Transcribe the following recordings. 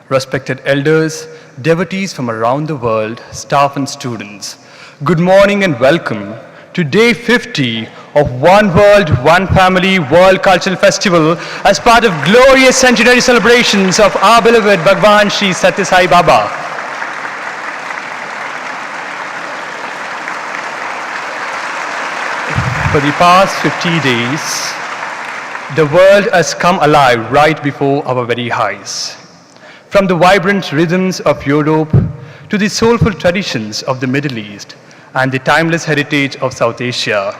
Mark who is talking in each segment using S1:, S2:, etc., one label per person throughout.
S1: respected elders, devotees from around the world, staff and students. Good morning and welcome to Day 50 of One World, One Family World Cultural Festival as part of glorious centenary celebrations of our beloved Bhagwan Shri Sathya Sai Baba. For the past 50 days, the world has come alive right before our very eyes. From the vibrant rhythms of Europe to the soulful traditions of the Middle East and the timeless heritage of South Asia,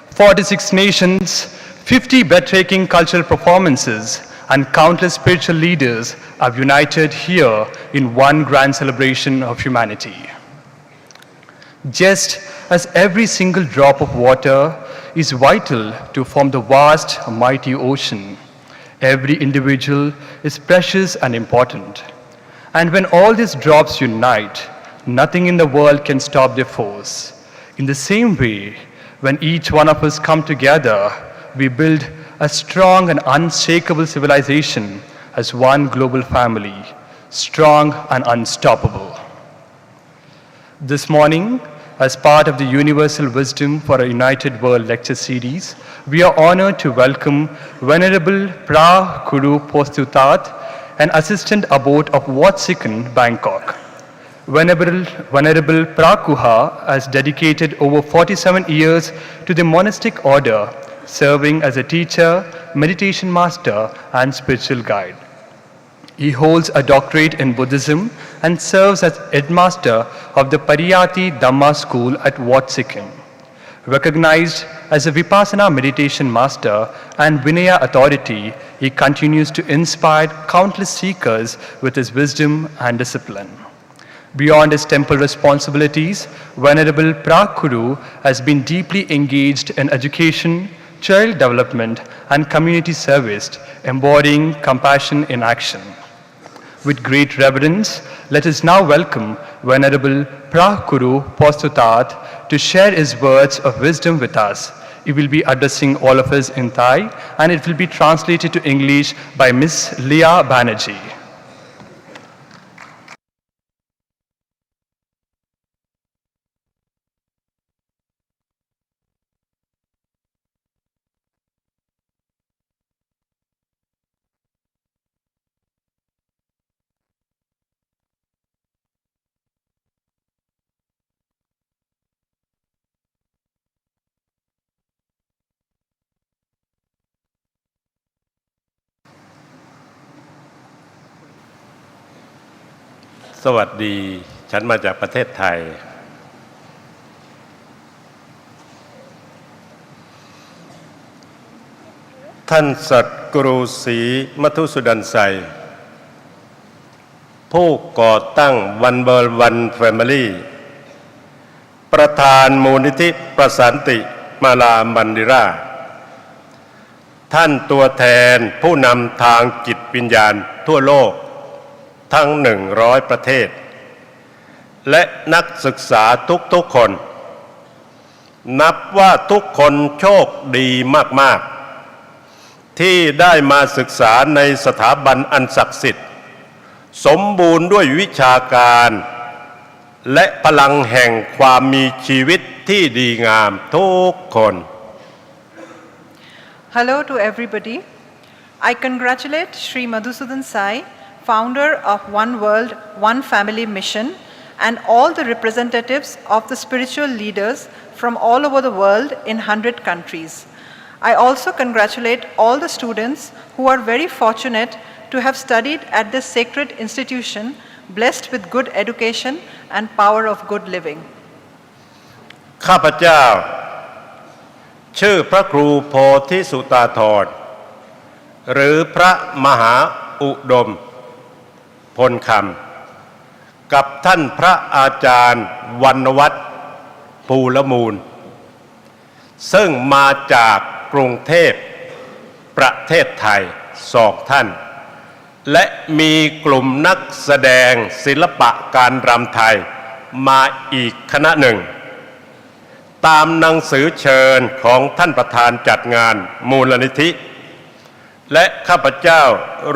S1: 46 nations, 50 breathtaking cultural performances, and countless spiritual leaders have united here in one grand celebration of humanity. Just as every single drop of water is vital to form the vast, mighty ocean, every individual is precious and important. And when all these drops unite, nothing in the world can stop their force. In the same way, when each one of us come together, we build a strong and unshakable civilization as one global family, strong and unstoppable. This morning, as part of the Universal Wisdom for a United World lecture series, we are honored to welcome Venerable Phra Khru Postutat, an assistant abbot of Wat Sikhin, Bangkok. Venerable Phra Kuha has dedicated over 47 years to the monastic order, serving as a teacher, meditation master, and spiritual guide. He holds a doctorate in Buddhism and serves as headmaster of the Pariyati Dhamma school at Wat Sikhin. Recognized as a Vipassana meditation master and Vinaya authority, he continues to inspire countless seekers with his wisdom and discipline. Beyond his temple responsibilities, Venerable Phra Khru has been deeply engaged in education, child development, and community service, embodying compassion in action. With great reverence, let us now welcome Venerable Phra Khru Postutat to share his words of wisdom with us. He will be addressing all of us in Thai, and it will be translated to English by Ms. Leah Banerjee.
S2: สวัสดีฉันมาจากประเทศไทยท่านสัตกรูศรีมัทุสุดันไซผู้ก่อตั้งวันเบิร์วันแฟมิลี่ประธานมูลนิธิประสานติมาลามันดิราท่านตัวแทนผู้นำทางจิตวิญญาณทั่วโลกทั้ง100 ประเทศและนักศึกษาทุกๆคนนับว่าทุกคนโชคดีมากๆที่ได้มาศึกษาในสถาบันอันศักดิ์สิทธิ์สมบูรณ์ด้วยวิชาการและพลังแห่งความมีชีวิตที่ดีงามทุกคน
S3: Hello to everybody. I congratulate Sri Madhusudan Sai, founder of One World, One Family mission, and all the representatives of the spiritual leaders from all over the world in 100 countries. I also congratulate all the students who are very fortunate to have studied at this sacred institution, blessed with good education and power of good living.
S2: ข้าพเจ้าชื่อพระครูโพธิสุตาธรหรือพระมหาอุดมพลคำกับท่านพระอาจารย์วรรณวัฒน์ภูละมูลซึ่งมาจากกรุงเทพประเทศไทย2 ท่านและมีกลุ่มนักแสดงศิลปะการรำไทยมาอีกคณะหนึ่งตามหนังสือเชิญของท่านประธานจัดงานมูลนิธิ และข้าพเจ้า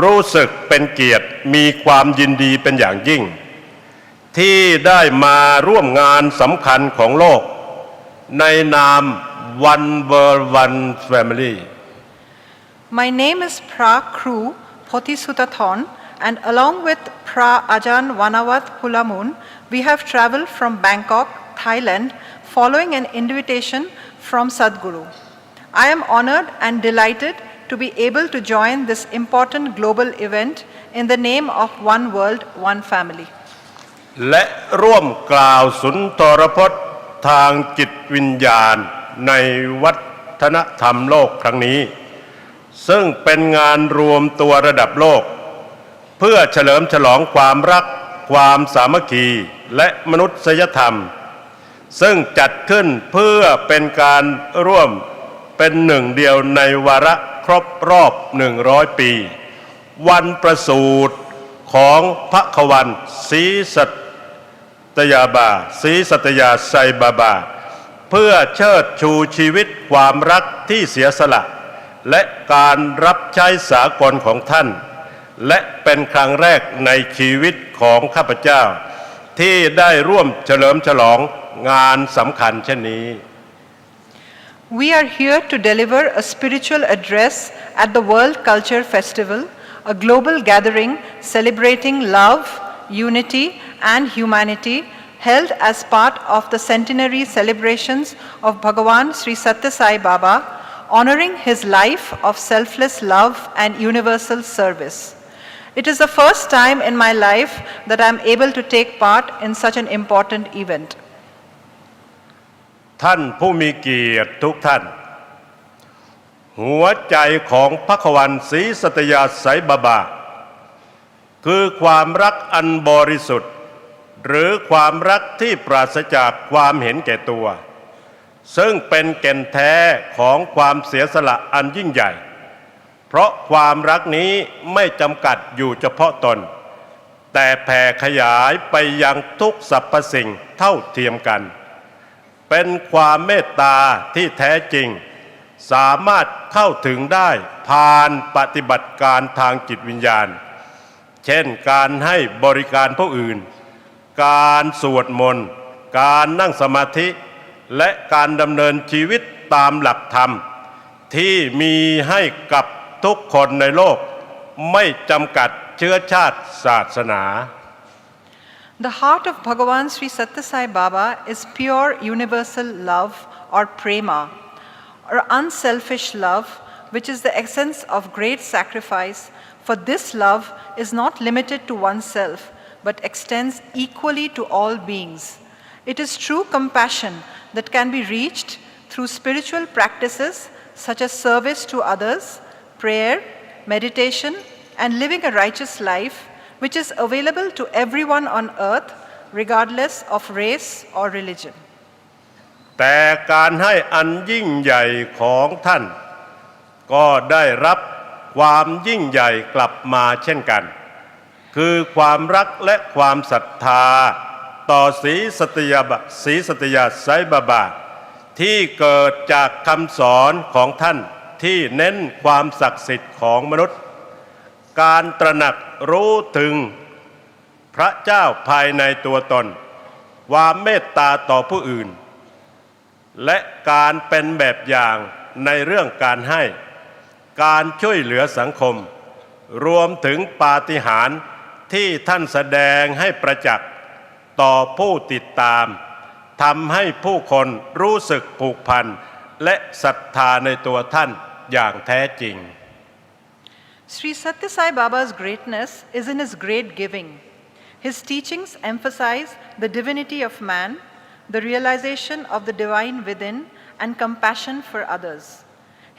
S2: รู้สึกเป็นเกียรติมีความยินดีเป็นอย่างยิ่งที่ได้มาร่วมงานสำคัญของโลกในนาม One World One Family.
S3: My name is Phra Khru Potisutathon, and along with Phra Ajan Wanawat Pulamun, we have traveled from Bangkok, Thailand, following an invitation from Sadhguru. I am honored and delighted to be able to join this important global event in the name of One World, One Family.
S2: และร่วมกล่าวสุนทรพจน์ทางจิตวิญญาณในวัฒนธรรมโลกครั้งนี้ซึ่งเป็นงานรวมตัวระดับโลกเพื่อเฉลิมฉลองความรักความสามัคคีและมนุษยธรรมซึ่งจัดขึ้นเพื่อเป็นการร่วมเป็นหนึ่งเดียวในวาระครบรอบ100 ปีวันประสูติของพระขวันศรีสัตยาไซบาบาเพื่อเชิดชูชีวิตความรักที่เสียสละและการรับใช้สากลของท่านและเป็นครั้งแรกในชีวิตของข้าพเจ้าที่ได้ร่วมเฉลิมฉลองงานสำคัญเช่นนี้
S3: We are here to deliver a spiritual address at the World Culture Festival, a global gathering celebrating love, unity, and humanity held as part of the Centenary celebrations of Bhagavan Sri Sathya Sai Baba, honoring his life of selfless love and universal service. It is the first time in my life that I am able to take part in such an important event.
S2: ท่านผู้มีเกียรติทุกท่านหัวใจของพระขวันศรีสัตยาไสยบาบาคือความรักอันบริสุทธิ์หรือความรักที่ปราศจากความเห็นแก่ตัวซึ่งเป็นแก่นแท้ของความเสียสละอันยิ่งใหญ่เพราะความรักนี้ไม่จำกัดอยู่เฉพาะตนแต่แผ่ขยายไปยังทุกสรรพสิ่งเท่าเทียมกันเป็นความเมตตาที่แท้จริงสามารถเข้าถึงได้ผ่านปฏิบัติการทางจิตวิญญาณเช่นการให้บริการผู้อื่นการสวดมนต์การนั่งสมาธิและการดำเนินชีวิตตามหลักธรรมที่มีให้กับทุกคนในโลกไม่จำกัดเชื้อชาติศาสนา
S3: The heart of Bhagavan Sri Sathya Sai Baba is pure universal love or prema, or unselfish love, which is the essence of great sacrifice, for this love is not limited to oneself, but extends equally to all beings. It is true compassion that can be reached through spiritual practices such as service to others, prayer, meditation, and living a righteous life, which is available to everyone on earth, regardless of race or religion.
S2: แต่การให้อันยิ่งใหญ่ของท่านก็ได้รับความยิ่งใหญ่กลับมาเช่นกันคือความรักและความศรัทธาต่อศรีสัตยาไสยบาบาที่เกิดจากคำสอนของท่านที่เน้นความศักดิ์สิทธิ์ของมนุษย์การตระหนักรู้ถึงพระเจ้าภายในตัวตนความเมตตาต่อผู้อื่นและการเป็นแบบอย่างในเรื่องการให้การช่วยเหลือสังคมรวมถึงปาฏิหาริย์ที่ท่านแสดงให้ประจักษ์ต่อผู้ติดตามทำให้ผู้คนรู้สึกผูกพันและศรัทธาในตัวท่านอย่างแท้จริง
S3: Sri Sathya Sai Baba's greatness is in his great giving. His teachings emphasize the divinity of man, the realization of the divine within, and compassion for others.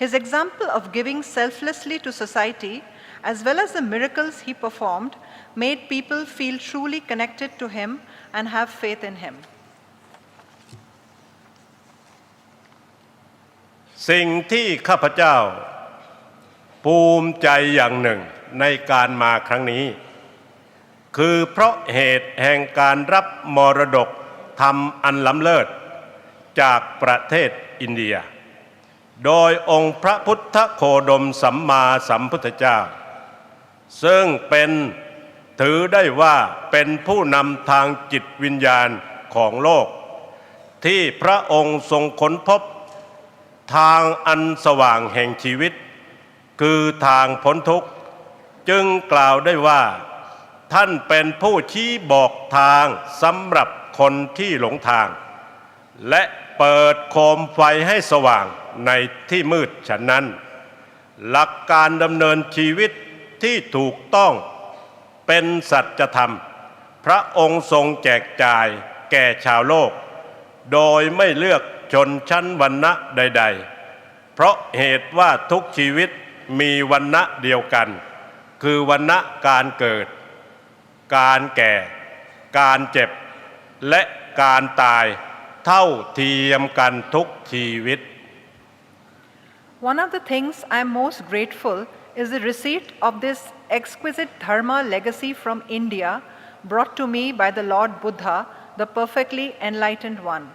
S3: His example of giving selflessly to society, as well as the miracles he performed, made people feel truly connected to him and have faith in him.
S2: สิ่งที่ข้าพเจ้าภูมิใจอย่างหนึ่งในการมาครั้งนี้คือเพราะเหตุแห่งการรับมรดกธรรมอันล้ำเลิศจากประเทศอินเดีย โดยองค์พระพุทธโคดมสัมมาสัมพุทธเจ้าซึ่งเป็นถือได้ว่าเป็นผู้นำทางจิตวิญญาณของโลกที่พระองค์ทรงค้นพบทางอันสว่างแห่งชีวิตคือทางพ้นทุกข์จึงกล่าวได้ว่าท่านเป็นผู้ชี้บอกทางสำหรับคนที่หลงทางและเปิดโคมไฟให้สว่างในที่มืดฉะนั้นหลักการดำเนินชีวิตที่ถูกต้องเป็นสัจธรรมพระองค์ทรงแจกจ่ายแก่ชาวโลกโดยไม่เลือกชนชั้นวรรณะใดๆเพราะเหตุว่าทุกชีวิตมีวรรณะเดียวกันคือวรรณะการเกิดการแก่การเจ็บและการตายเท่าเทียมกันทุกชีวิต
S3: One of the things I am most grateful is the receipt of this exquisite Dharma legacy from India brought to me by the Lord Buddha, the perfectly enlightened one.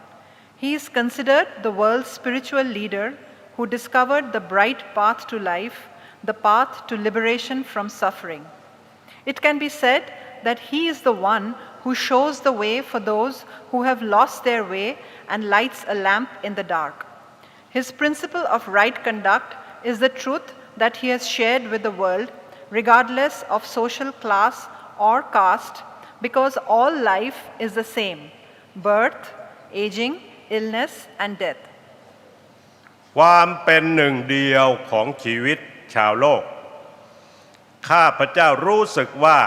S3: He is considered the world's spiritual leader who discovered the bright path to life, the path to liberation from suffering. It can be said that he is the one who shows the way for those who have lost their way and lights a lamp in the dark. His principle of right conduct is the truth that he has shared with the world, regardless of social class or caste, because all life is the same: birth, aging, illness, and death.
S2: ความเป็นหนึ่งเดียวของชีวิตชาวโลกข้าพเจ้ารู้สึกว่า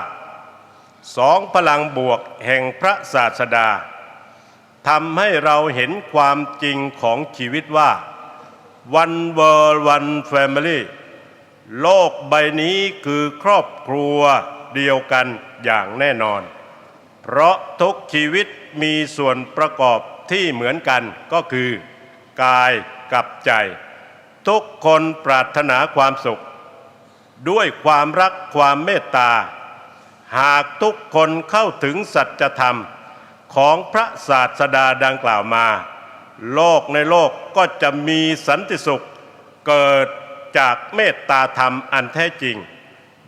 S2: สองพลังบวกแห่งพระศาสดาทำให้เราเห็นความจริงของชีวิตว่า One World One Family โลกใบนี้คือครอบครัวเดียวกันอย่างแน่นอนเพราะทุกชีวิตมีส่วนประกอบที่เหมือนกันก็คือกายกับใจทุกคนปรารถนาความสุขด้วยความรักความเมตตาหากทุกคนเข้าถึงสัจธรรมของพระศาสดาดังกล่าวมาโลกในโลกก็จะมีสันติสุขเกิดจากเมตตาธรรมอันแท้จริง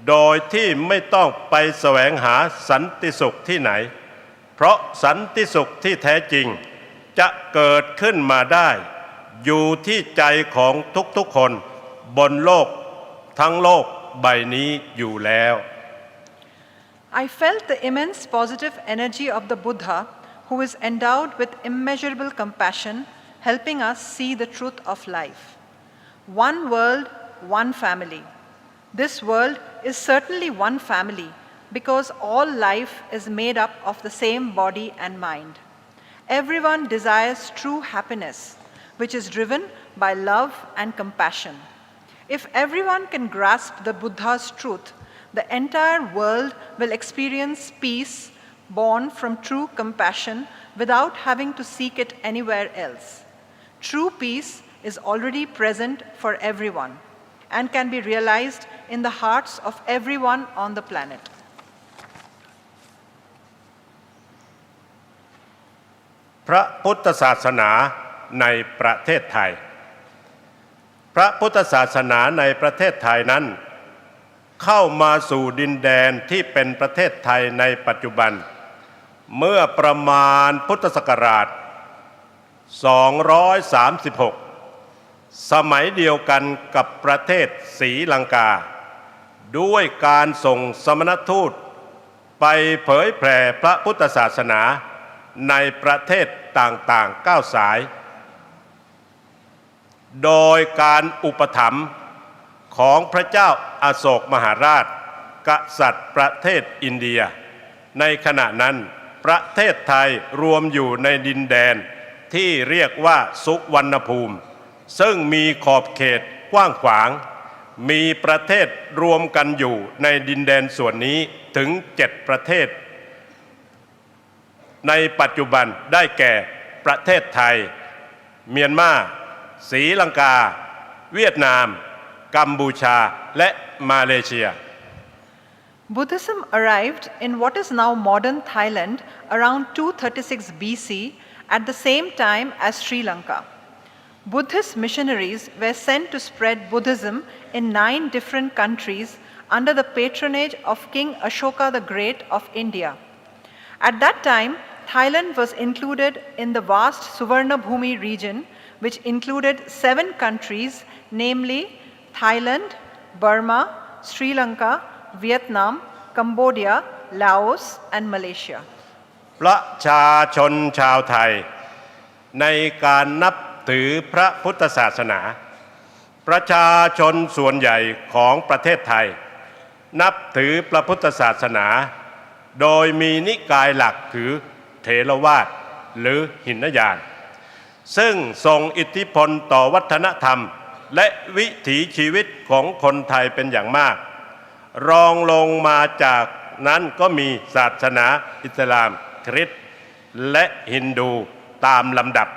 S2: โดยที่ไม่ต้องไปแสวงหาสันติสุขที่ไหนเพราะสันติสุขที่แท้จริงจะเกิดขึ้นมาได้อยู่ที่ใจของทุกๆคนบนโลกทั้งโลกใบนี้อยู่แล้ว
S3: I felt the immense positive energy of the Buddha, who is endowed with immeasurable compassion, helping us see the truth of life. One world, one family. This world is certainly one family because all life is made up of the same body and mind. Everyone desires true happiness, which is driven by love and compassion. If everyone can grasp the Buddha's truth, the entire world will experience peace born from true compassion without having to seek it anywhere else. True peace is already present for everyone and can be realized in the hearts of everyone on the planet.
S2: พระพุทธศาสนาในประเทศไทยพระพุทธศาสนาในประเทศไทยนั้นเข้ามาสู่ดินแดนที่เป็นประเทศไทยในปัจจุบันเมื่อประมาณพุทธศักราช 236 สมัยเดียวกันกับประเทศศรีลังกาด้วยการส่งสมณทูตไปเผยแผ่พระพุทธศาสนาในประเทศต่างๆ9 สายโดยการอุปถัมภ์ของพระเจ้าอโศกมหาราชกษัตริย์ประเทศอินเดียในขณะนั้นประเทศไทยรวมอยู่ในดินแดนที่เรียกว่าสุวรรณภูมิซึ่งมีขอบเขตกว้างขวางมีประเทศรวมกันอยู่ในดินแดนส่วนนี้ถึง7 ประเทศในปัจจุบันได้แก่ประเทศไทยเมียนมาศรีลังกาเวียดนามกัมพูชาและมาเลเซีย
S3: Buddhism arrived in what is now modern Thailand around 236 BC at the same time as Sri Lanka. Buddhist missionaries were sent to spread Buddhism in 9 different countries under the patronage of King Ashoka the Great of India. At that time, Thailand was included in the vast Suvarnabhumi region, which included 7 countries, namely Thailand, Burma, Sri Lanka, Vietnam, Cambodia, Laos, and Malaysia.
S2: ประชาชนชาวไทยในการนับถือพระพุทธศาสนาประชาชนส่วนใหญ่ของประเทศไทยนับถือพระพุทธศาสนาโดยมีนิกายหลักคือเถรวาทหรือหินยานซึ่งส่งอิทธิพลต่อวัฒนธรรมและวิถีชีวิตของคนไทยเป็นอย่างมากรองลงมาจากนั้นก็มีศาสนาอิสลามคริสต์และฮินดูตามลำดับ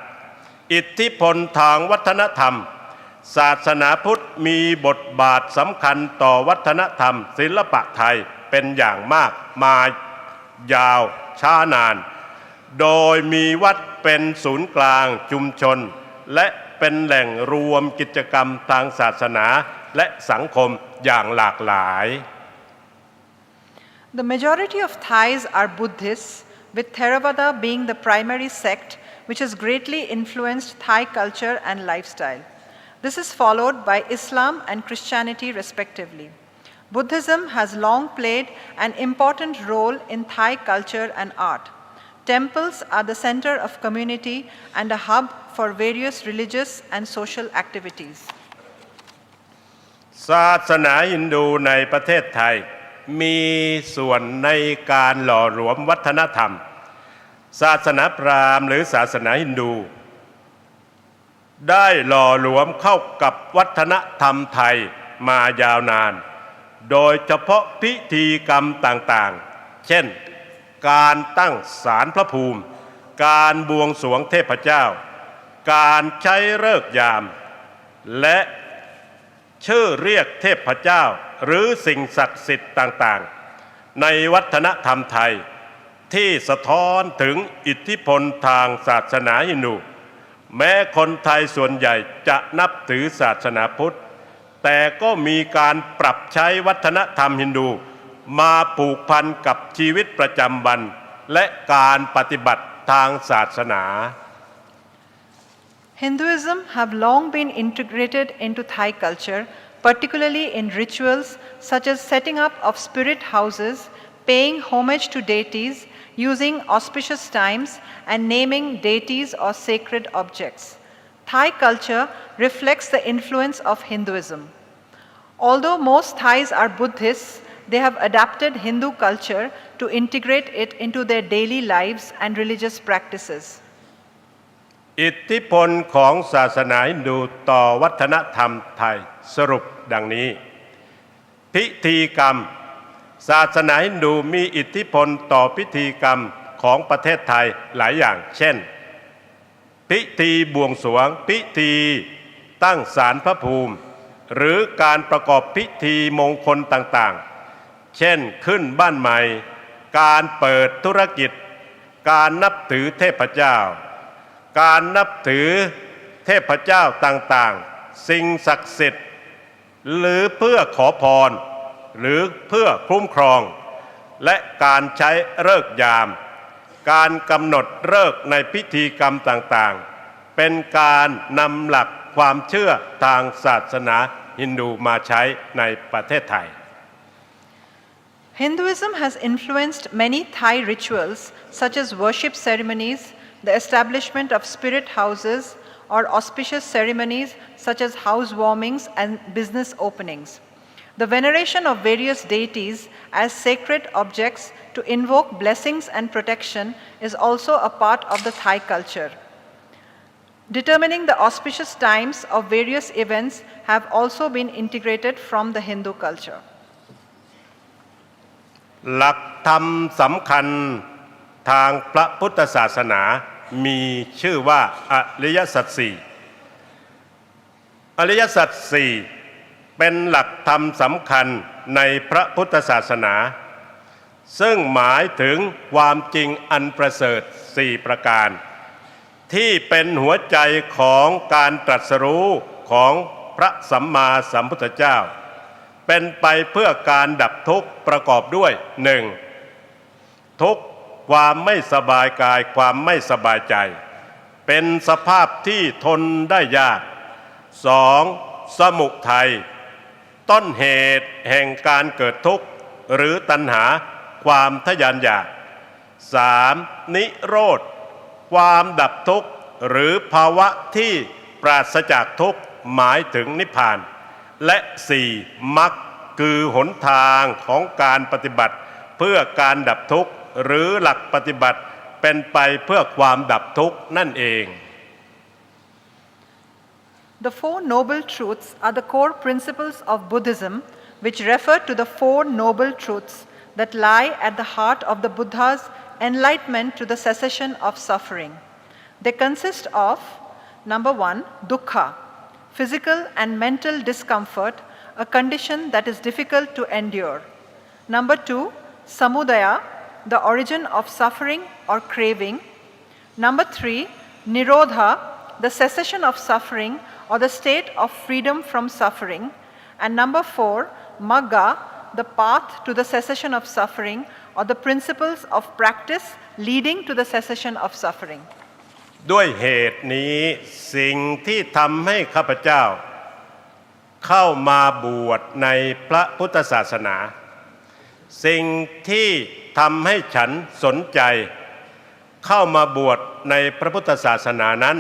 S2: อิทธิพลทางวัฒนธรรมศาสนาพุทธมีบทบาทสำคัญต่อวัฒนธรรมศิลปะไทยเป็นอย่างมากมายาวช้านานโดยมีวัดเป็นศูนย์กลางชุมชนและเป็นแหล่งรวมกิจกรรมทางศาสนาและสังคมอย่างหลากหลาย
S3: The majority of Thais are Buddhists, with Theravada being the primary sect which has greatly influenced Thai culture and lifestyle. This is followed by Islam and Christianity respectively. Buddhism has long played an important role in Thai culture and art. Temples are the center of community and a hub for various religious and social activities.
S2: ศาสนาฮินดูในประเทศไทยมีส่วนในการหล่อหลอมวัฒนธรรมศาสนาพราหมณ์หรือศาสนาฮินดูได้หล่อหลอมเข้ากับวัฒนธรรมไทยมายาวนานโดยเฉพาะพิธีกรรมต่างๆเช่นการตั้งศาลพระภูมิการบวงสรวงเทพเจ้าการใช้ฤกษ์ยามและชื่อเรียกเทพเจ้าหรือสิ่งศักดิ์สิทธิ์ต่างๆในวัฒนธรรมไทยที่สะท้อนถึงอิทธิพลทางศาสนาฮินดูแม้คนไทยส่วนใหญ่จะนับถือศาสนาพุทธแต่ก็มีการปรับใช้วัฒนธรรมฮินดูมาผูกพันกับชีวิตประจำวันและการปฏิบัติทางศาสนา
S3: Hinduism have long been integrated into Thai culture, particularly in rituals such as setting up of spirit houses, paying homage to deities, using auspicious times, and naming deities or sacred objects. Thai culture reflects the influence of Hinduism. Although most Thais are Buddhists, they have adapted Hindu culture to integrate it into their daily lives and religious practices.
S2: อิทธิพลของศาสนาฮินดูต่อวัฒนธรรมไทยสรุปดังนี้พิธีกรรมศาสนาฮินดูมีอิทธิพลต่อพิธีกรรมของประเทศไทยหลายอย่างเช่นพิธีบวงสรวงพิธีตั้งศาลพระภูมิหรือการประกอบพิธีมงคลต่างๆเช่นขึ้นบ้านใหม่การเปิดธุรกิจการนับถือเทพเจ้าการนับถือเทพเจ้าต่างๆสิ่งศักดิ์สิทธิ์หรือเพื่อขอพรหรือเพื่อคุ้มครองและการใช้ฤกษ์ยามการกำหนดฤกษ์ในพิธีกรรมต่างๆเป็นการนำหลักความเชื่อทางศาสนาฮินดูมาใช้ในประเทศไทย
S3: Hinduism has influenced many Thai rituals such as worship ceremonies, the establishment of spirit houses, or auspicious ceremonies such as housewarmings and business openings. The veneration of various deities as sacred objects to invoke blessings and protection is also a part of the Thai culture. Determining the auspicious times of various events have also been integrated from the Hindu culture.
S2: หลักธรรมสำคัญทางพระพุทธศาสนามีชื่อว่าอริยสัจสี่อริยสัจสี่เป็นหลักธรรมสำคัญในพระพุทธศาสนาซึ่งหมายถึงความจริงอันประเสริฐ4ประการ ที่เป็นหัวใจของการตรัสรู้ของพระสัมมาสัมพุทธเจ้าเป็นไปเพื่อการดับทุกข์ประกอบด้วย 1. ทุกข์ความไม่สบายกายความไม่สบายใจเป็นสภาพที่ทนได้ยาก 2. สมุทัยต้นเหตุแห่งการเกิดทุกข์หรือตัณหาความทยานอยาก 3. นิโรธความดับทุกข์หรือภาวะที่ปราศจากทุกข์หมายถึงนิพพานและ 4. มรรคคือหนทางของการปฏิบัติเพื่อการดับทุกข์หรือหลักปฏิบัติเป็นไปเพื่อความดับทุกข์นั่นเอง
S3: The Four Noble Truths are the core principles of Buddhism, which refer to the Four Noble Truths that lie at the heart of the Buddha's enlightenment to the cessation of suffering. They consist of, number 1, dukkha, physical and mental discomfort, a condition that is difficult to endure. Number 2, samudaya, the origin of suffering or craving. Number 3, nirodha, the cessation of suffering or the state of freedom from suffering. And number 4, magga, the path to the cessation of suffering or the principles of practice leading to the cessation of suffering.
S2: ด้วยเหตุนี้สิ่งที่ทำให้ข้าพเจ้าเข้ามาบวชในพระพุทธศาสนาสิ่งที่ทำให้ฉันสนใจเข้ามาบวชในพระพุทธศาสนานั้น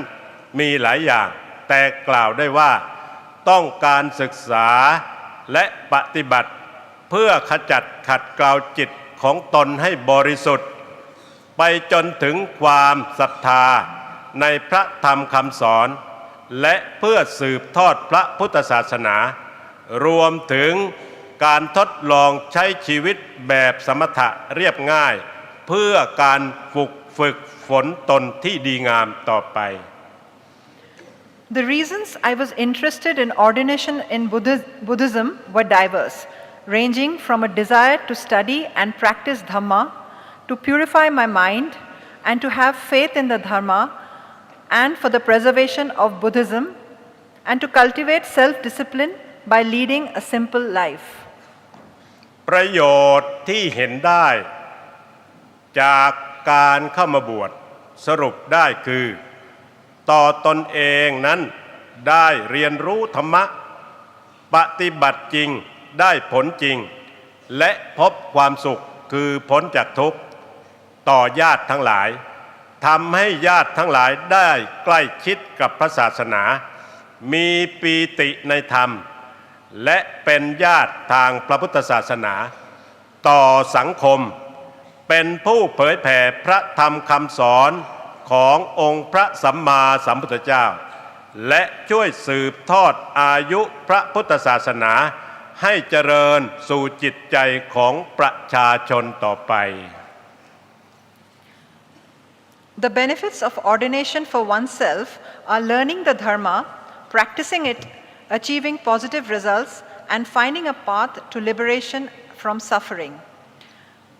S2: มีหลายอย่างแต่กล่าวได้ว่าต้องการศึกษาและปฏิบัติเพื่อขจัดขัดเกลาจิตของตนให้บริสุทธิ์ไปจนถึงความศรัทธาในพระธรรมคำสอนและเพื่อสืบทอดพระพุทธศาสนารวมถึงการทดลองใช้ชีวิตแบบสมถะเรียบง่ายเพื่อการฝึกฝนตนที่ดีงามต่อไป
S3: The reasons I was interested in ordination in Buddhism were diverse, ranging from a desire to study and practice Dharma, to purify my mind, and to have faith in the Dharma, and for the preservation of Buddhism, and to cultivate self-discipline by leading a simple life.
S2: ประโยชน์ที่เห็นได้จากการเข้ามาบวชสรุปได้คือต่อตนเองนั้นได้เรียนรู้ธรรมะปฏิบัติจริงได้ผลจริงและพบความสุขคือพ้นจากทุกข์ต่อญาติทั้งหลายทำให้ญาติทั้งหลายได้ใกล้ชิดกับพระศาสนามีปีติในธรรมและเป็นญาติทางพระพุทธศาสนาต่อสังคมเป็นผู้เผยแผ่พระธรรมคำสอนขององค์พระสัมมาสัมพุทธเจ้าและช่วยสืบทอดอายุพระพุทธศาสนาให้เจริญสู่จิตใจของประชาชนต่อไป
S3: The benefits of ordination for oneself are learning the Dharma, practicing it, achieving positive results, and finding a path to liberation from suffering.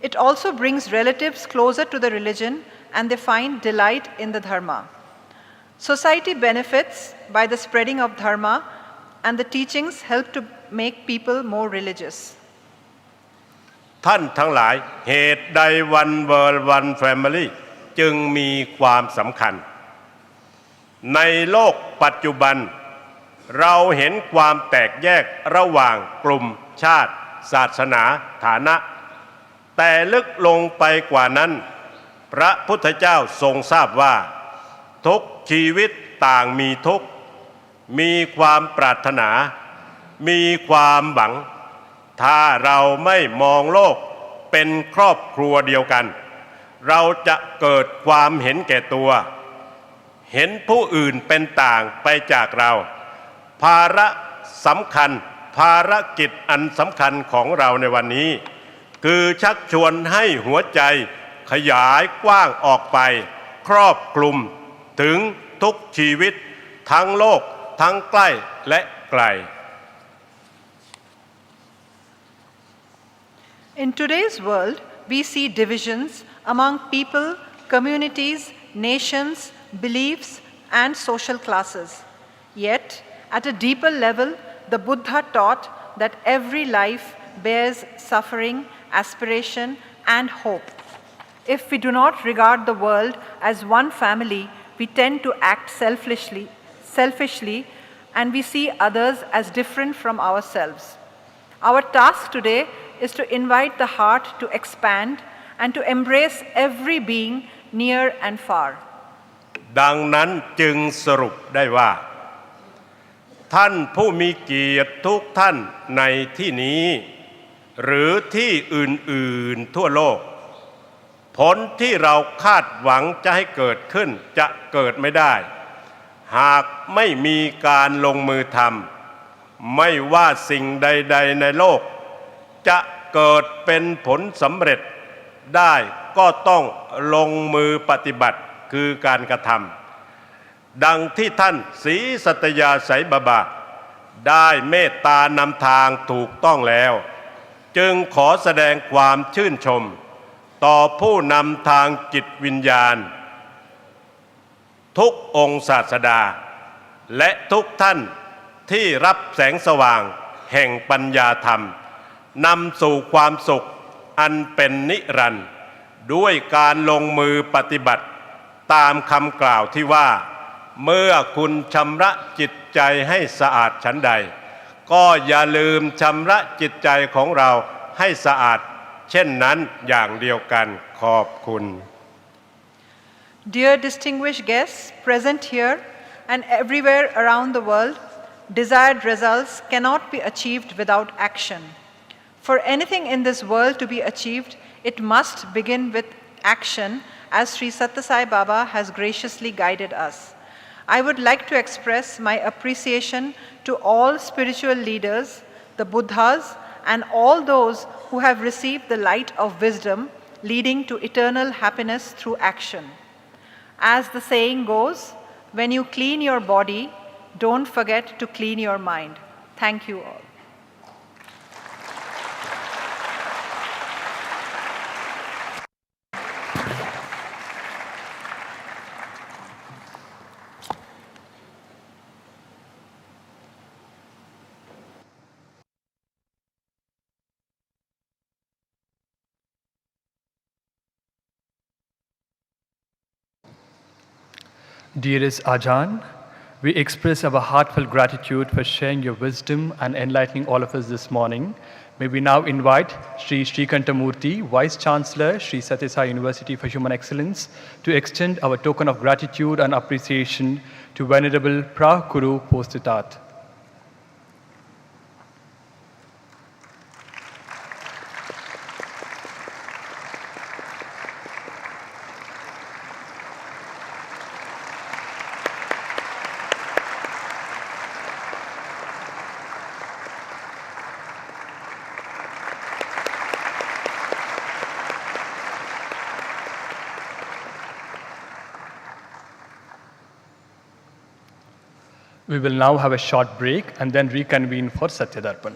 S3: It also brings relatives closer to the religion and they find delight in the Dharma. Society benefits by the spreading of Dharma and the teachings help to make people more religious.
S2: ท่านทั้งหลายเหตุใด One World One Family จึงมีความสำคัญในโลกปัจจุบันเราเห็นความแตกแยกระหว่างกลุ่มชาติศาสนาฐานะแต่ลึกลงไปกว่านั้นพระพุทธเจ้าทรงทราบว่าทุกชีวิตต่างมีทุกข์มีความปรารถนามีความหวังถ้าเราไม่มองโลกเป็นครอบครัวเดียวกันเราจะเกิดความเห็นแก่ตัวเห็นผู้อื่นเป็นต่างไปจากเราภาระสำคัญภารกิจอันสำคัญของเราในวันนี้คือชักชวนให้หัวใจขยายกว้างออกไปครอบคลุมถึงทุกชีวิตทั้งโลกทั้งใกล้และไกล
S3: In today's world, we see divisions among people, communities, nations, beliefs, and social classes. Yet, at a deeper level, the Buddha taught that every life bears suffering, aspiration, and hope. If we do not regard the world as one family, we tend to act selfishly, and we see others as different from ourselves. Our task today is to invite the heart to expand and to embrace every being near and far.
S2: ดังนั้นจึงสรุปได้ว่า ท่านผู้มีเกียรติทุกท่านในที่นี้ หรือที่อื่นๆทั่วโลก ผลที่เราคาดหวังจะให้เกิดขึ้นจะเกิดไม่ได้ หากไม่มีการลงมือทำไม่ว่าสิ่งใดๆในโลก จะเกิดเป็นผลสำเร็จได้ก็ต้องลงมือปฏิบัติคือการกระทำดังที่ท่านศรีสัตยาไสยบาบาได้เมตตานำทางถูกต้องแล้ว จึงขอแสดงความชื่นชม ต่อผู้นำทางจิตวิญญาณ ทุกองค์ศาสดา และทุกท่านที่รับแสงสว่างแห่งปัญญาธรรมนำสู่ความสุขอันเป็นนิรันดร์ด้วยการลงมือปฏิบัติตามคำกล่าวที่ว่า เมื่อคุณชำระจิตใจให้สะอาดฉันใด ก็อย่าลืมชำระจิตใจของเราให้สะอาดเช่นนั้นอย่างเดียวกันขอบคุณ
S3: Dear distinguished guests present here and everywhere around the world, desired results cannot be achieved without action. For anything in this world to be achieved, it must begin with action, as Sri Sathya Sai Baba has graciously guided us. I would like to express my appreciation to all spiritual leaders, the Buddhas, and all those who have received the light of wisdom leading to eternal happiness through action. As the saying goes, when you clean your body, don't forget to clean your mind. Thank you all.
S1: Dearest Ajahn, we express our heartfelt gratitude for sharing your wisdom and enlightening all of us this morning. May we now invite Sri Srikantamurti, Vice Chancellor, Sri Sathya Sai University for Human Excellence, to extend our token of gratitude and appreciation to Venerable Phra Khru Postitat. We will now have a short break and then reconvene for Satya Darpan.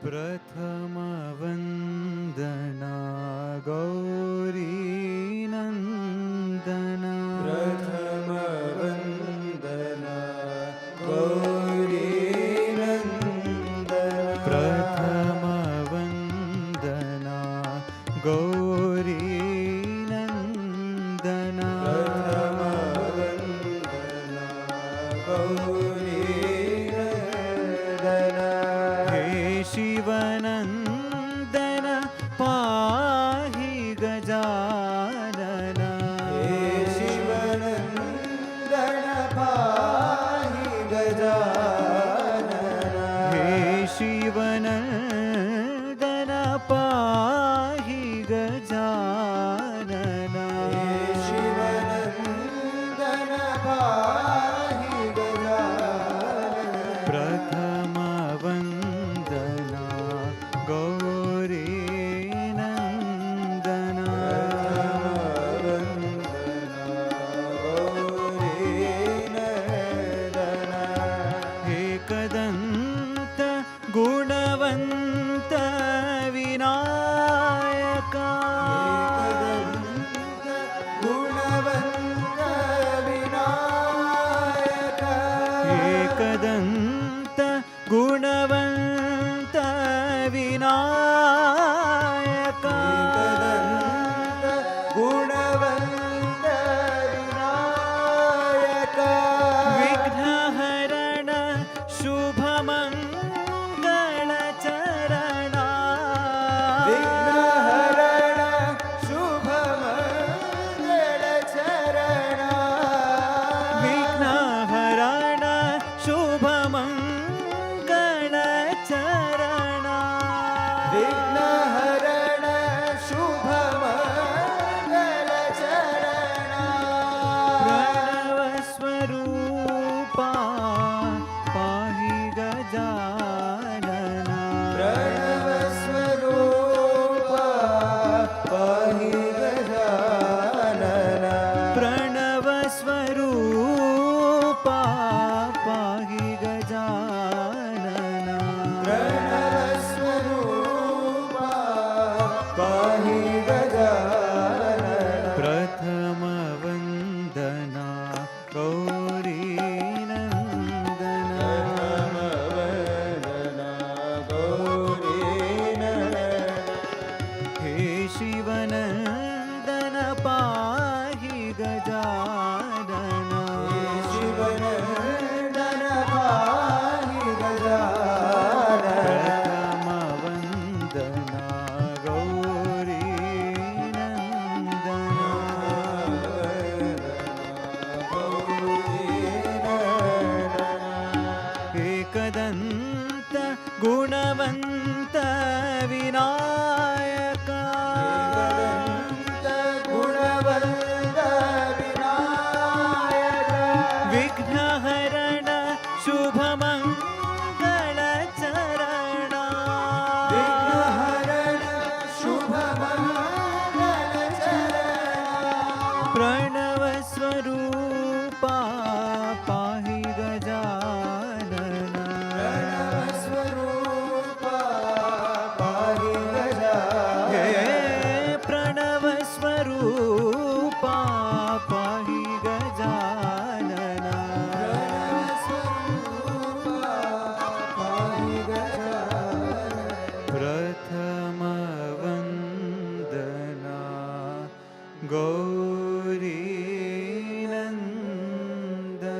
S4: प्रथमा वन्दना गौरी नन्दना प्रथमा वन्दना गौरी नन्दना प्रथमा वन्दना गौरी नन्दना प्रथमा वन्दना गौरी नन्दना हे शिवनन्दन पाहि गजानन हे शिवनन्दन पाहि गजानन हे शिवनन्दन पाहि गजानन हे शिवनन्दन पाहि गजानन प्रथमा वन्दना गौरी नन्दना गौरी नन्दना एकदन्त गुणवन्त विनायक एकदन्त गुणवन्त विनायक गुणवन्त विनायक विघ्नहरण शुभमङ्गलचरण विघ्नहरण शुभमङ्गलचरण विघ्नहरण शुभमङ्गलचरण विघ्नहरण शुभमङ्गलचरण प्रणवस्वरूपा पाहि गजानन प्रणवस्वरूपा पाहि गजानन प्रणवस्वरूपा पाहि गजानन प्रणवस्वरूपा पाहि गजानन प्रथम वन्दना गौरी नन्दना वन्दना गौरी नन्दना हे शिवनन्दन पाहि गजानन हे शिवनन्दन पाहि गजानन प्रथम वन्दना गौरी नन्दना गौरी नन्दना एकदन्त गुणवन्त विनायक एकदन्त गुणवन्त विनायक विघ्नहरण शुभमङ्गलचरण विघ्नहरण शुभमङ्गलचरण प्रणवस्वरूपा पाहि गजानन प्रणवस्वरूपा पाहि गजानन हे प्रणवस्वरूपा पाहि गजानन प्रणवस्वरूपा पाहि गजानन प्रथम वन्दना गौरी नन्दना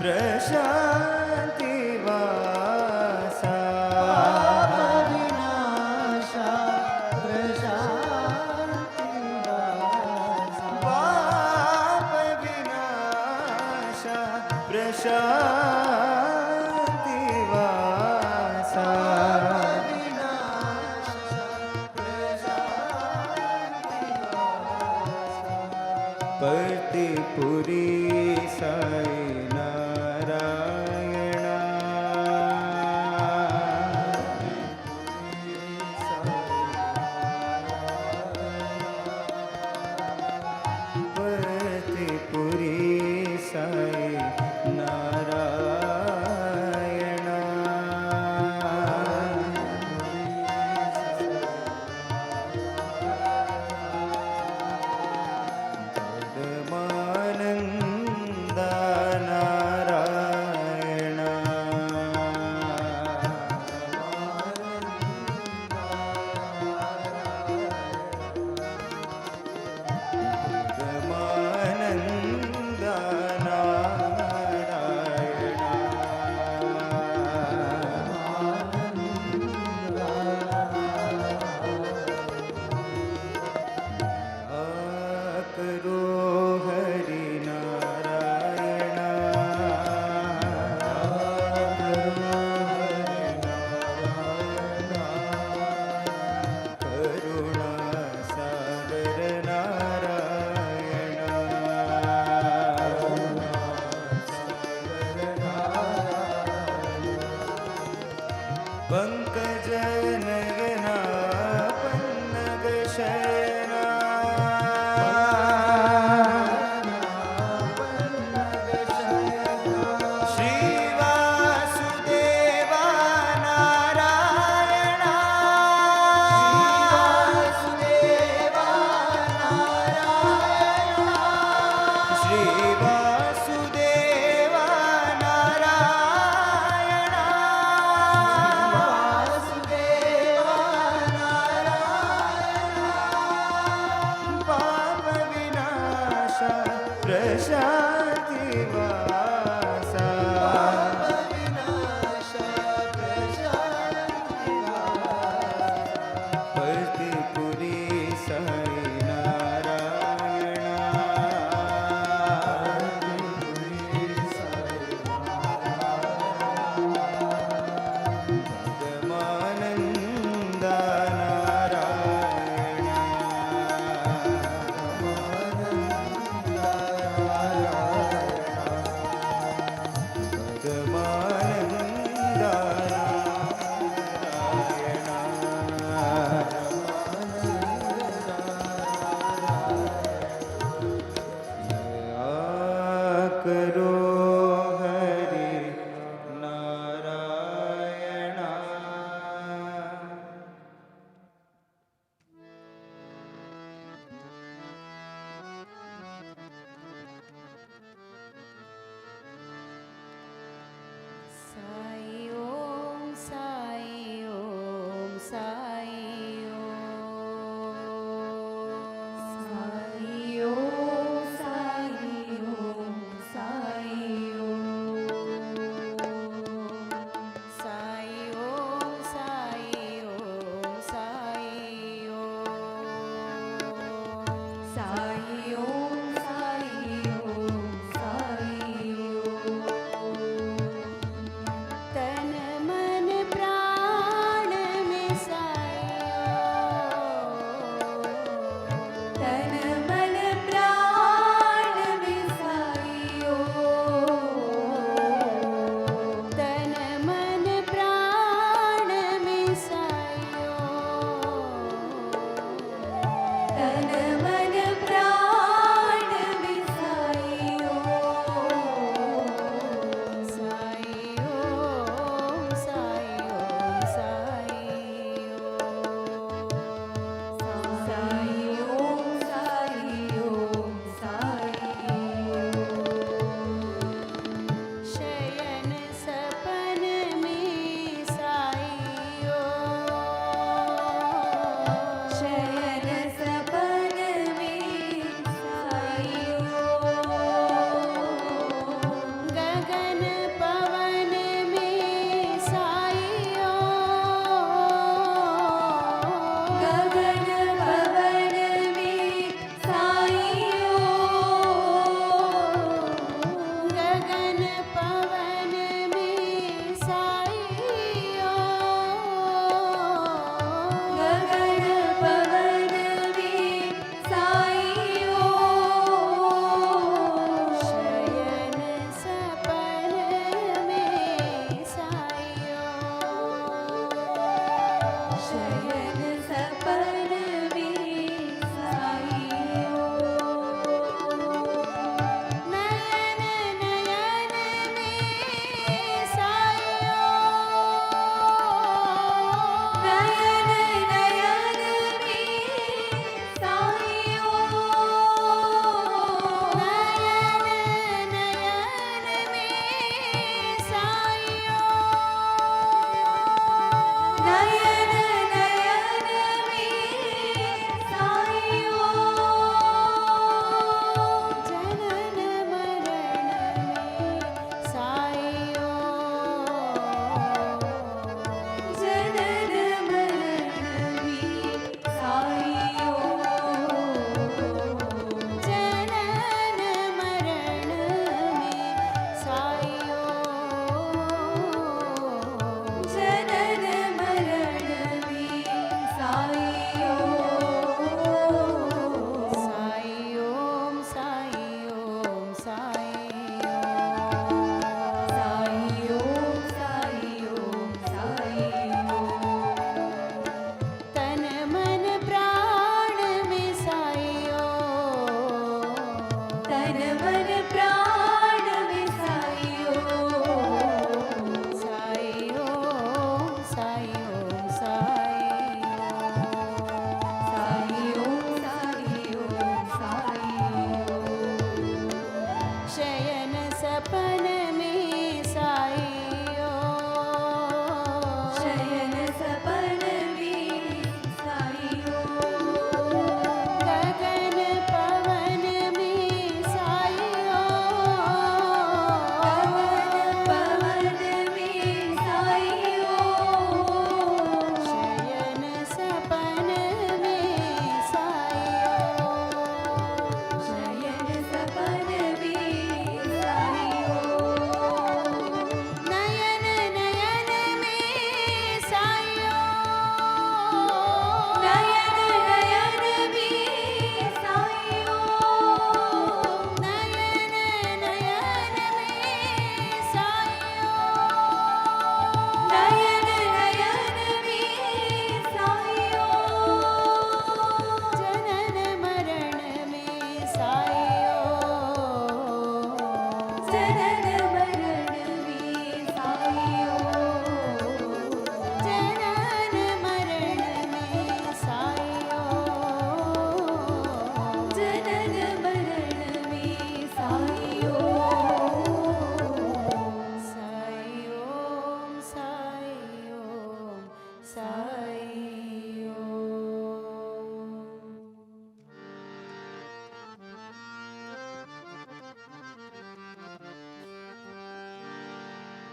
S4: प्रशान्ति वासा विनाशा प्रशान्ति वासा पाप विनाशा प्रशान्ति वासा Partipuरी साई नारायणा partiपुरी साई नारायणा परमानंदा नारायणा परमानंदा करो हरि नारायणा करुणा सागर Narayana Pankaj Naina पन्नग शयना Shri Vasudeva Narayana Shri Vasudeva Narayana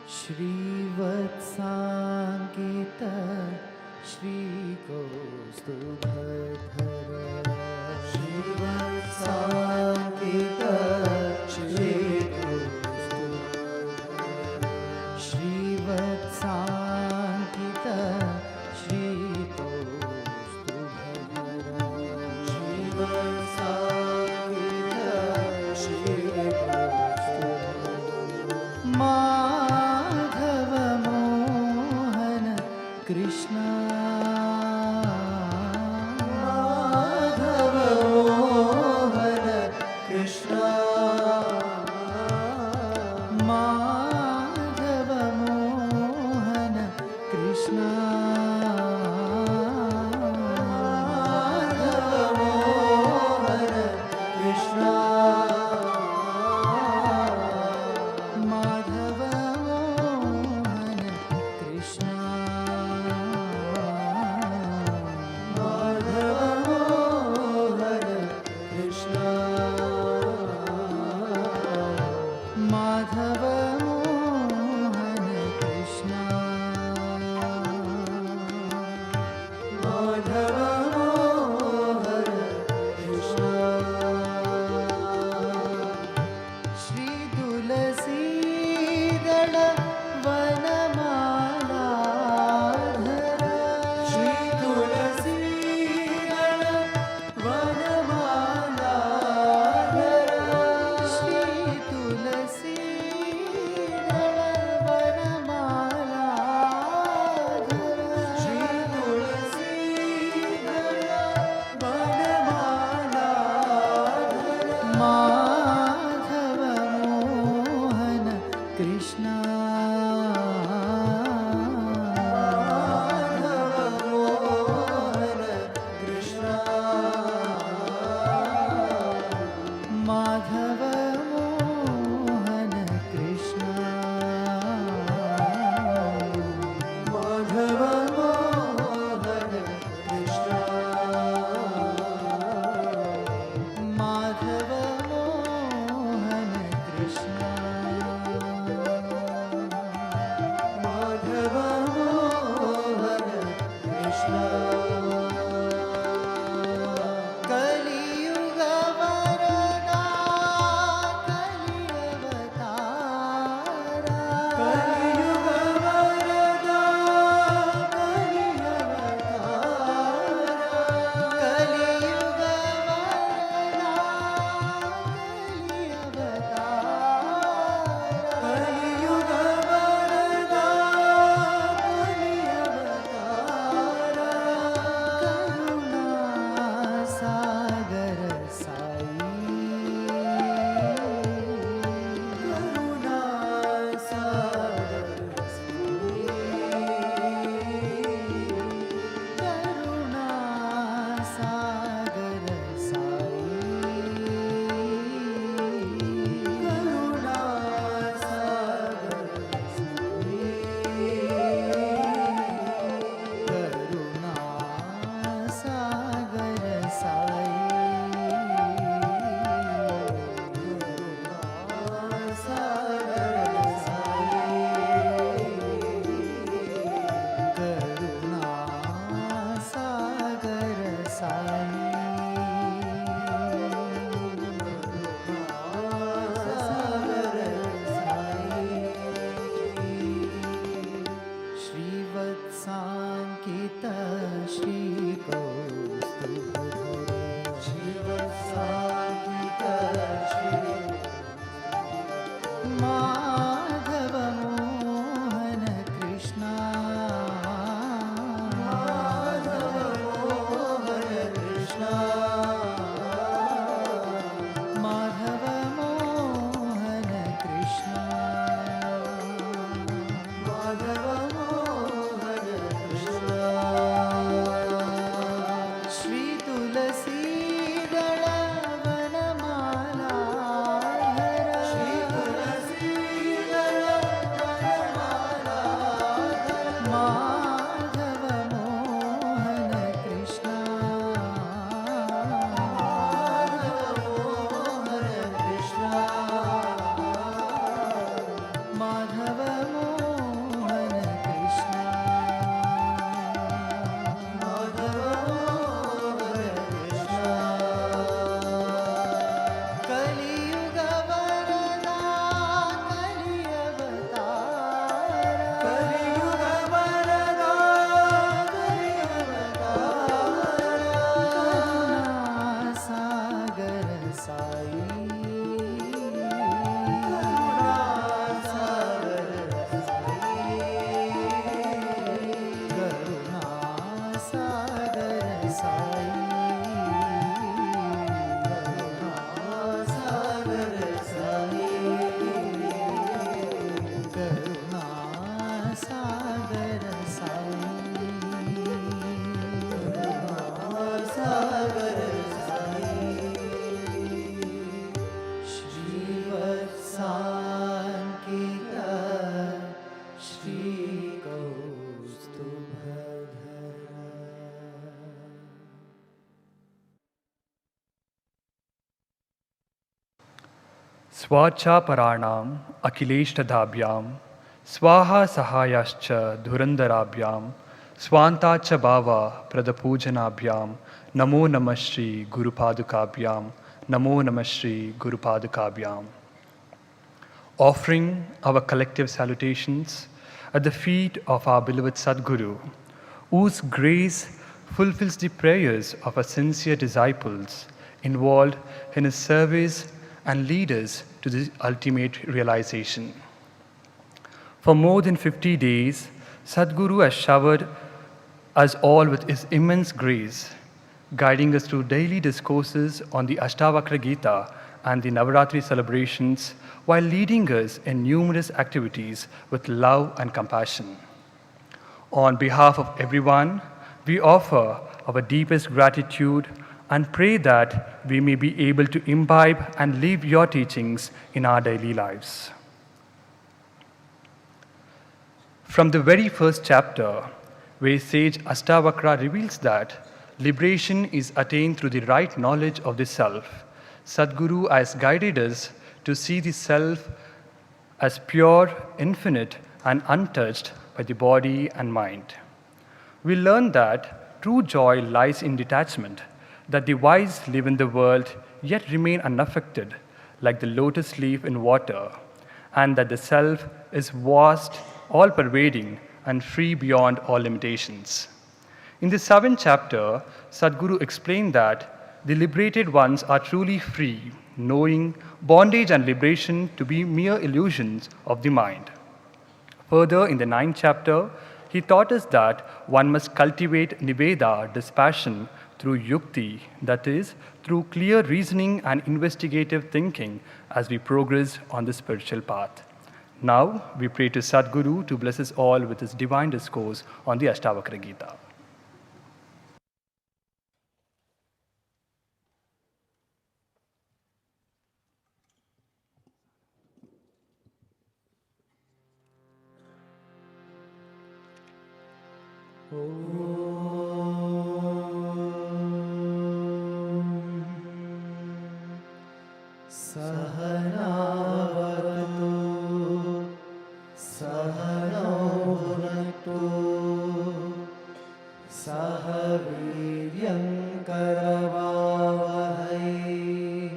S4: श्रीवत्साङ्कित श्रीकौस्तुभधर श्रीवत्साङ्कित श्रीवत्साङ्कित Madhav Mohan Krishna Madhav Mohan Krishna Madhav Mohan Krishna Madhav Mohan Krishna Madhav Mohan Krishna Madhav Mohan Krishna Madhav Mohan Krishna Madhav Mohan Krishna Shri तुलसीदल वनमालाधर Shri तुलसीदल वनमालाधर Shri तुलसीदल वनमालाधर Shri तुलसीदल वनमालाधर Madhav Mohan Krishna Madhav Mohan Krishna Madhav Mohan Krishna Madhav Mohan Krishna Madhav Mohan Krishna
S1: Swacha Paranam Akileshtadabhyam Swaha Sahayascha Dhurandarabhyam Swantacha Bhava Pradapujanabhyam Namo Namah Shri Guru Padukabhyam Namo Namah Shri Guru Padukabhyam. Offering our collective salutations at the feet of our beloved Sadguru, whose grace fulfills the prayers of our sincere disciples involved in his service and lead us to the ultimate realization. For more than 50 days, Sadguru has showered us all with his immense grace, guiding us through daily discourses on the Ashtavakra Gita and the Navaratri celebrations, while leading us in numerous activities with love and compassion. On behalf of everyone, we offer our deepest gratitude and pray that we may be able to imbibe and live your teachings in our daily lives. From the very first chapter, where sage Ashtavakra reveals that liberation is attained through the right knowledge of the self, Sadguru has guided us to see the self as pure, infinite, and untouched by the body and mind. We learn that true joy lies in detachment, that the wise live in the world yet remain unaffected, like the lotus leaf in water, and that the self is vast, all-pervading, and free beyond all limitations. In the 7th chapter, Sadguru explained that the liberated ones are truly free, knowing bondage and liberation to be mere illusions of the mind. Further, in the 9th chapter, he taught us that one must cultivate niveda, dispassion, through yukti, that is, through clear reasoning and investigative thinking as we progress on the spiritual path. Now, we pray to Sadguru to bless us all with his divine discourse on the Ashtavakra Gita.
S4: Sahanavatu Sahanau Bhunaktu Sahaviryam Karavavahai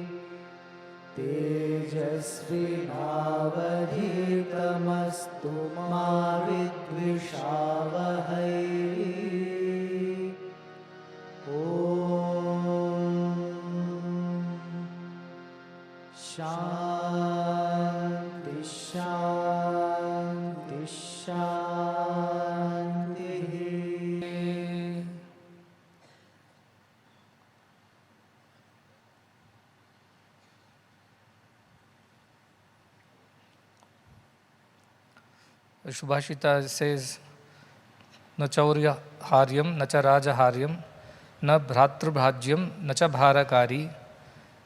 S4: Tejasvinavadhitamastu ma vidvishavahai. Shanti, Shanti, Shanti.
S5: Subhashita says, "Na chaurya haryam, na cha raja haryam, na bhratrubhajyam, na cha bharakari,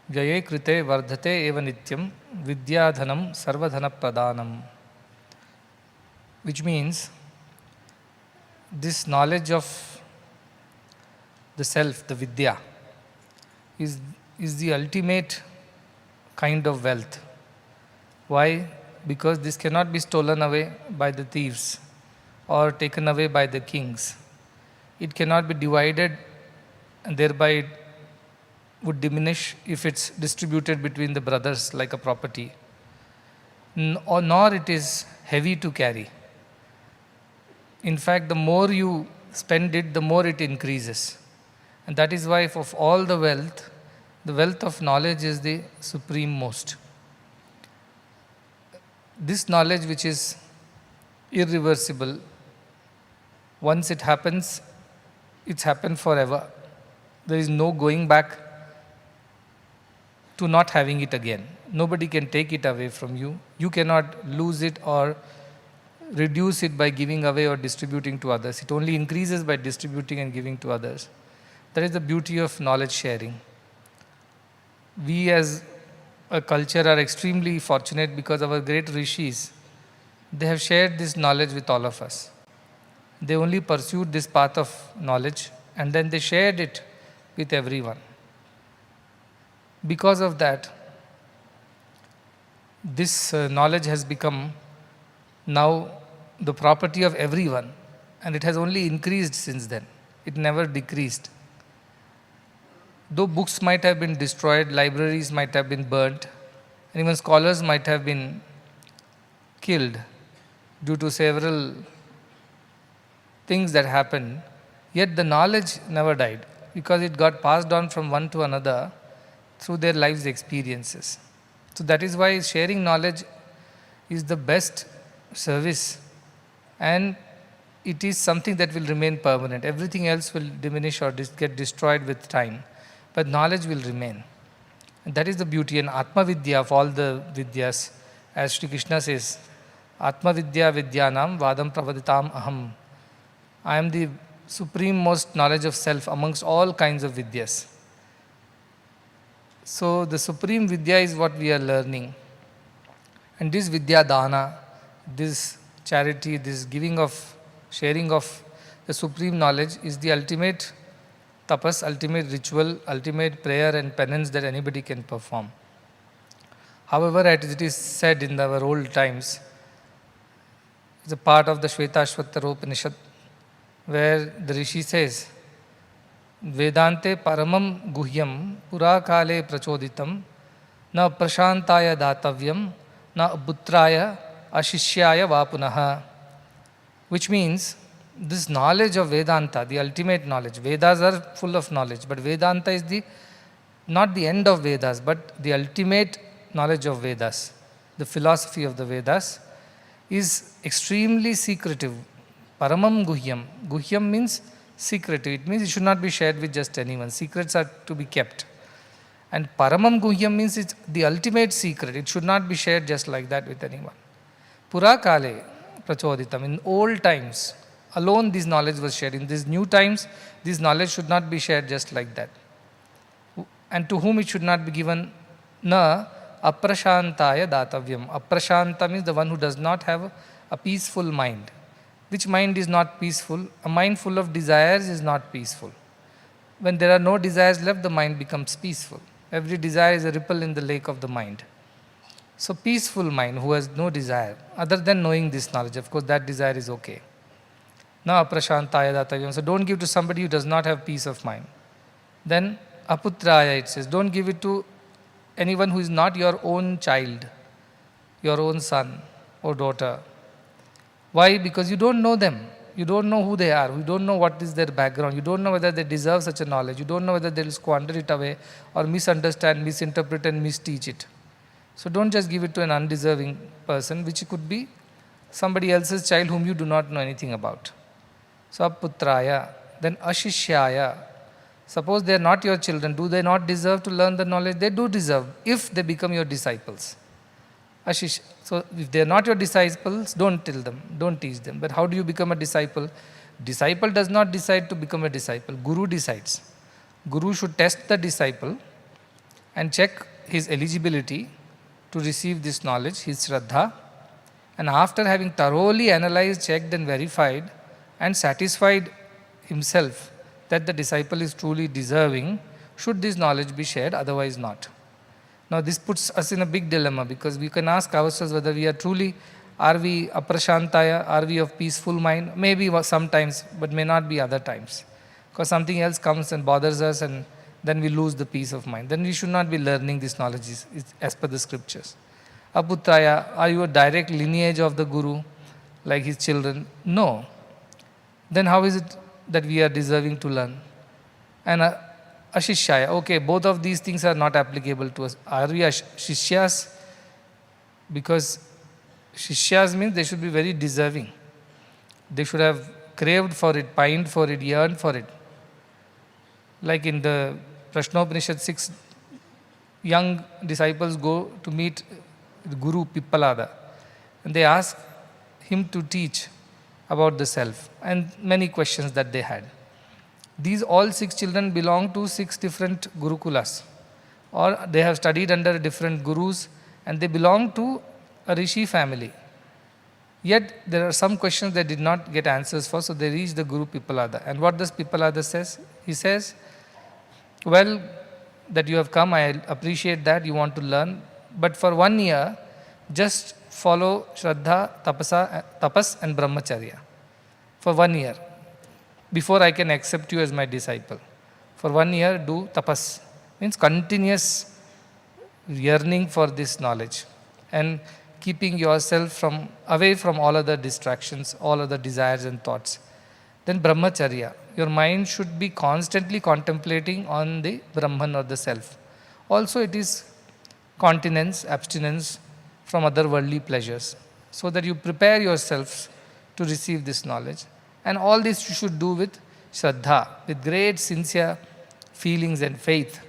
S5: vyaye krite vardhate eva nityam, vidyadhanam sarvadhana pradanam." Which means, this knowledge of the self, the vidya, is the ultimate kind of wealth. Why? Because this cannot be stolen away by the thieves or taken away by the kings. It cannot be divided, and thereby it would diminish if it's distributed between the brothers like a property. Nor it is heavy to carry. In fact, the more you spend it, the more it increases. And that is why of all the wealth of knowledge is the supreme most. This knowledge, which is irreversible, once it happens, it's happened forever. There is no going back to not having it again. Nobody can take it away from you. You cannot lose it or reduce it by giving away or distributing to others. It only increases by distributing and giving to others. That is the beauty of knowledge sharing. We as a culture are extremely fortunate because our great rishis, they have shared this knowledge with all of us. They only pursued this path of knowledge and then they shared it with everyone. Because of that, this knowledge has become now the property of everyone, and it has only increased since then. It never decreased. Though books might have been destroyed, libraries might have been burnt, and even scholars might have been killed due to several things that happened, yet the knowledge never died because it got passed on from one to another through their life's experiences. So that is why sharing knowledge is the best service, and it is something that will remain permanent. Everything else will diminish or get destroyed with time, but knowledge will remain. And that is the beauty and Atma Vidya of all the Vidyas. As Sri Krishna says, Atma Vidya Vidyanam Vadam Pravaditam Aham. I am the supreme most knowledge of self amongst all kinds of Vidyas. So the supreme Vidya is what we are learning. And this Vidya Dana, this charity, this giving of, sharing of the supreme knowledge is the ultimate tapas, ultimate ritual, ultimate prayer and penance that anybody can perform. However, as it is said in our old times, it's a part of the Shvetashvatara Upanishad, where the Rishi says, Vedante paramam guhyam purakale prachoditam na prashantaya datavyam na putraya ashishyaya vapunaha. Which means, this knowledge of Vedanta, the ultimate knowledge, Vedas are full of knowledge, but Vedanta is not the end of Vedas, but the ultimate knowledge of Vedas. The philosophy of the Vedas is extremely secretive. Paramam guhyam. Guhyam means secretive. It means it should not be shared with just anyone. Secrets are to be kept. And Paramam guhyam means it's the ultimate secret. It should not be shared just like that with anyone. Pura kale prachoditam. In old times, alone this knowledge was shared. In these new times, this knowledge should not be shared just like that. And to whom it should not be given? Na aprashantaya datavyam. Aprashanta means the one who does not have a peaceful mind. Which mind is not peaceful? A mind full of desires is not peaceful. When there are no desires left, the mind becomes peaceful. Every desire is a ripple in the lake of the mind. So peaceful mind who has no desire, other than knowing this knowledge, of course that desire is okay. Na aprashantaya datavyam. So don't give to somebody who does not have peace of mind. Then aputraya, it says, don't give it to anyone who is not your own child, your own son or daughter. Why? Because you don't know them. You don't know who they are. You don't know what is their background. You don't know whether they deserve such a knowledge. You don't know whether they will squander it away or misunderstand, misinterpret and misteach it. So don't just give it to an undeserving person, which could be somebody else's child whom you do not know anything about. So aputraya, then ashishyaya. Suppose they are not your children, do they not deserve to learn the knowledge? They do deserve, if they become your disciples. Ashish. So if they are not your disciples, don't tell them, don't teach them. But how do you become a disciple? Disciple does not decide to become a disciple. Guru decides. Guru should test the disciple and check his eligibility to receive this knowledge, his shraddha. And after having thoroughly analyzed, checked and verified and satisfied himself that the disciple is truly deserving, should this knowledge be shared, otherwise not. Now this puts us in a big dilemma, because we can ask ourselves whether we are truly, are we aprashantaya, are we of peaceful mind? Maybe sometimes, but may not be other times. Because something else comes and bothers us and then we lose the peace of mind. Then we should not be learning this knowledge as per the scriptures. Aputraya, are you a direct lineage of the Guru, like his children? No. Then how is it that we are deserving to learn? And ashishyaya, okay, both of these things are not applicable to us. Are we shishyas? Because shishyas means they should be very deserving. They should have craved for it, pined for it, yearned for it. Like in the Prashnopanishad, 6 young disciples go to meet the Guru Pippalada, and they ask him to teach about the self and many questions that they had. These all 6 children belong to 6 different Gurukulas, or they have studied under different gurus and they belong to a rishi family. Yet there are some questions they did not get answers for, so they reach the Guru Pippalada. And what does Pippalada says? He says, well, that you have come, I appreciate that, you want to learn, but for 1 year, just follow Shraddha, Tapas and Brahmacharya for 1 year before I can accept you as my disciple. For 1 year, do tapas. Means continuous yearning for this knowledge and keeping yourself away from all other distractions, all other desires and thoughts. Then Brahmacharya. Your mind should be constantly contemplating on the Brahman or the self. Also it is continence, abstinence from other worldly pleasures, so that you prepare yourselves to receive this knowledge. And all this you should do with Shraddha, with great sincere feelings and faith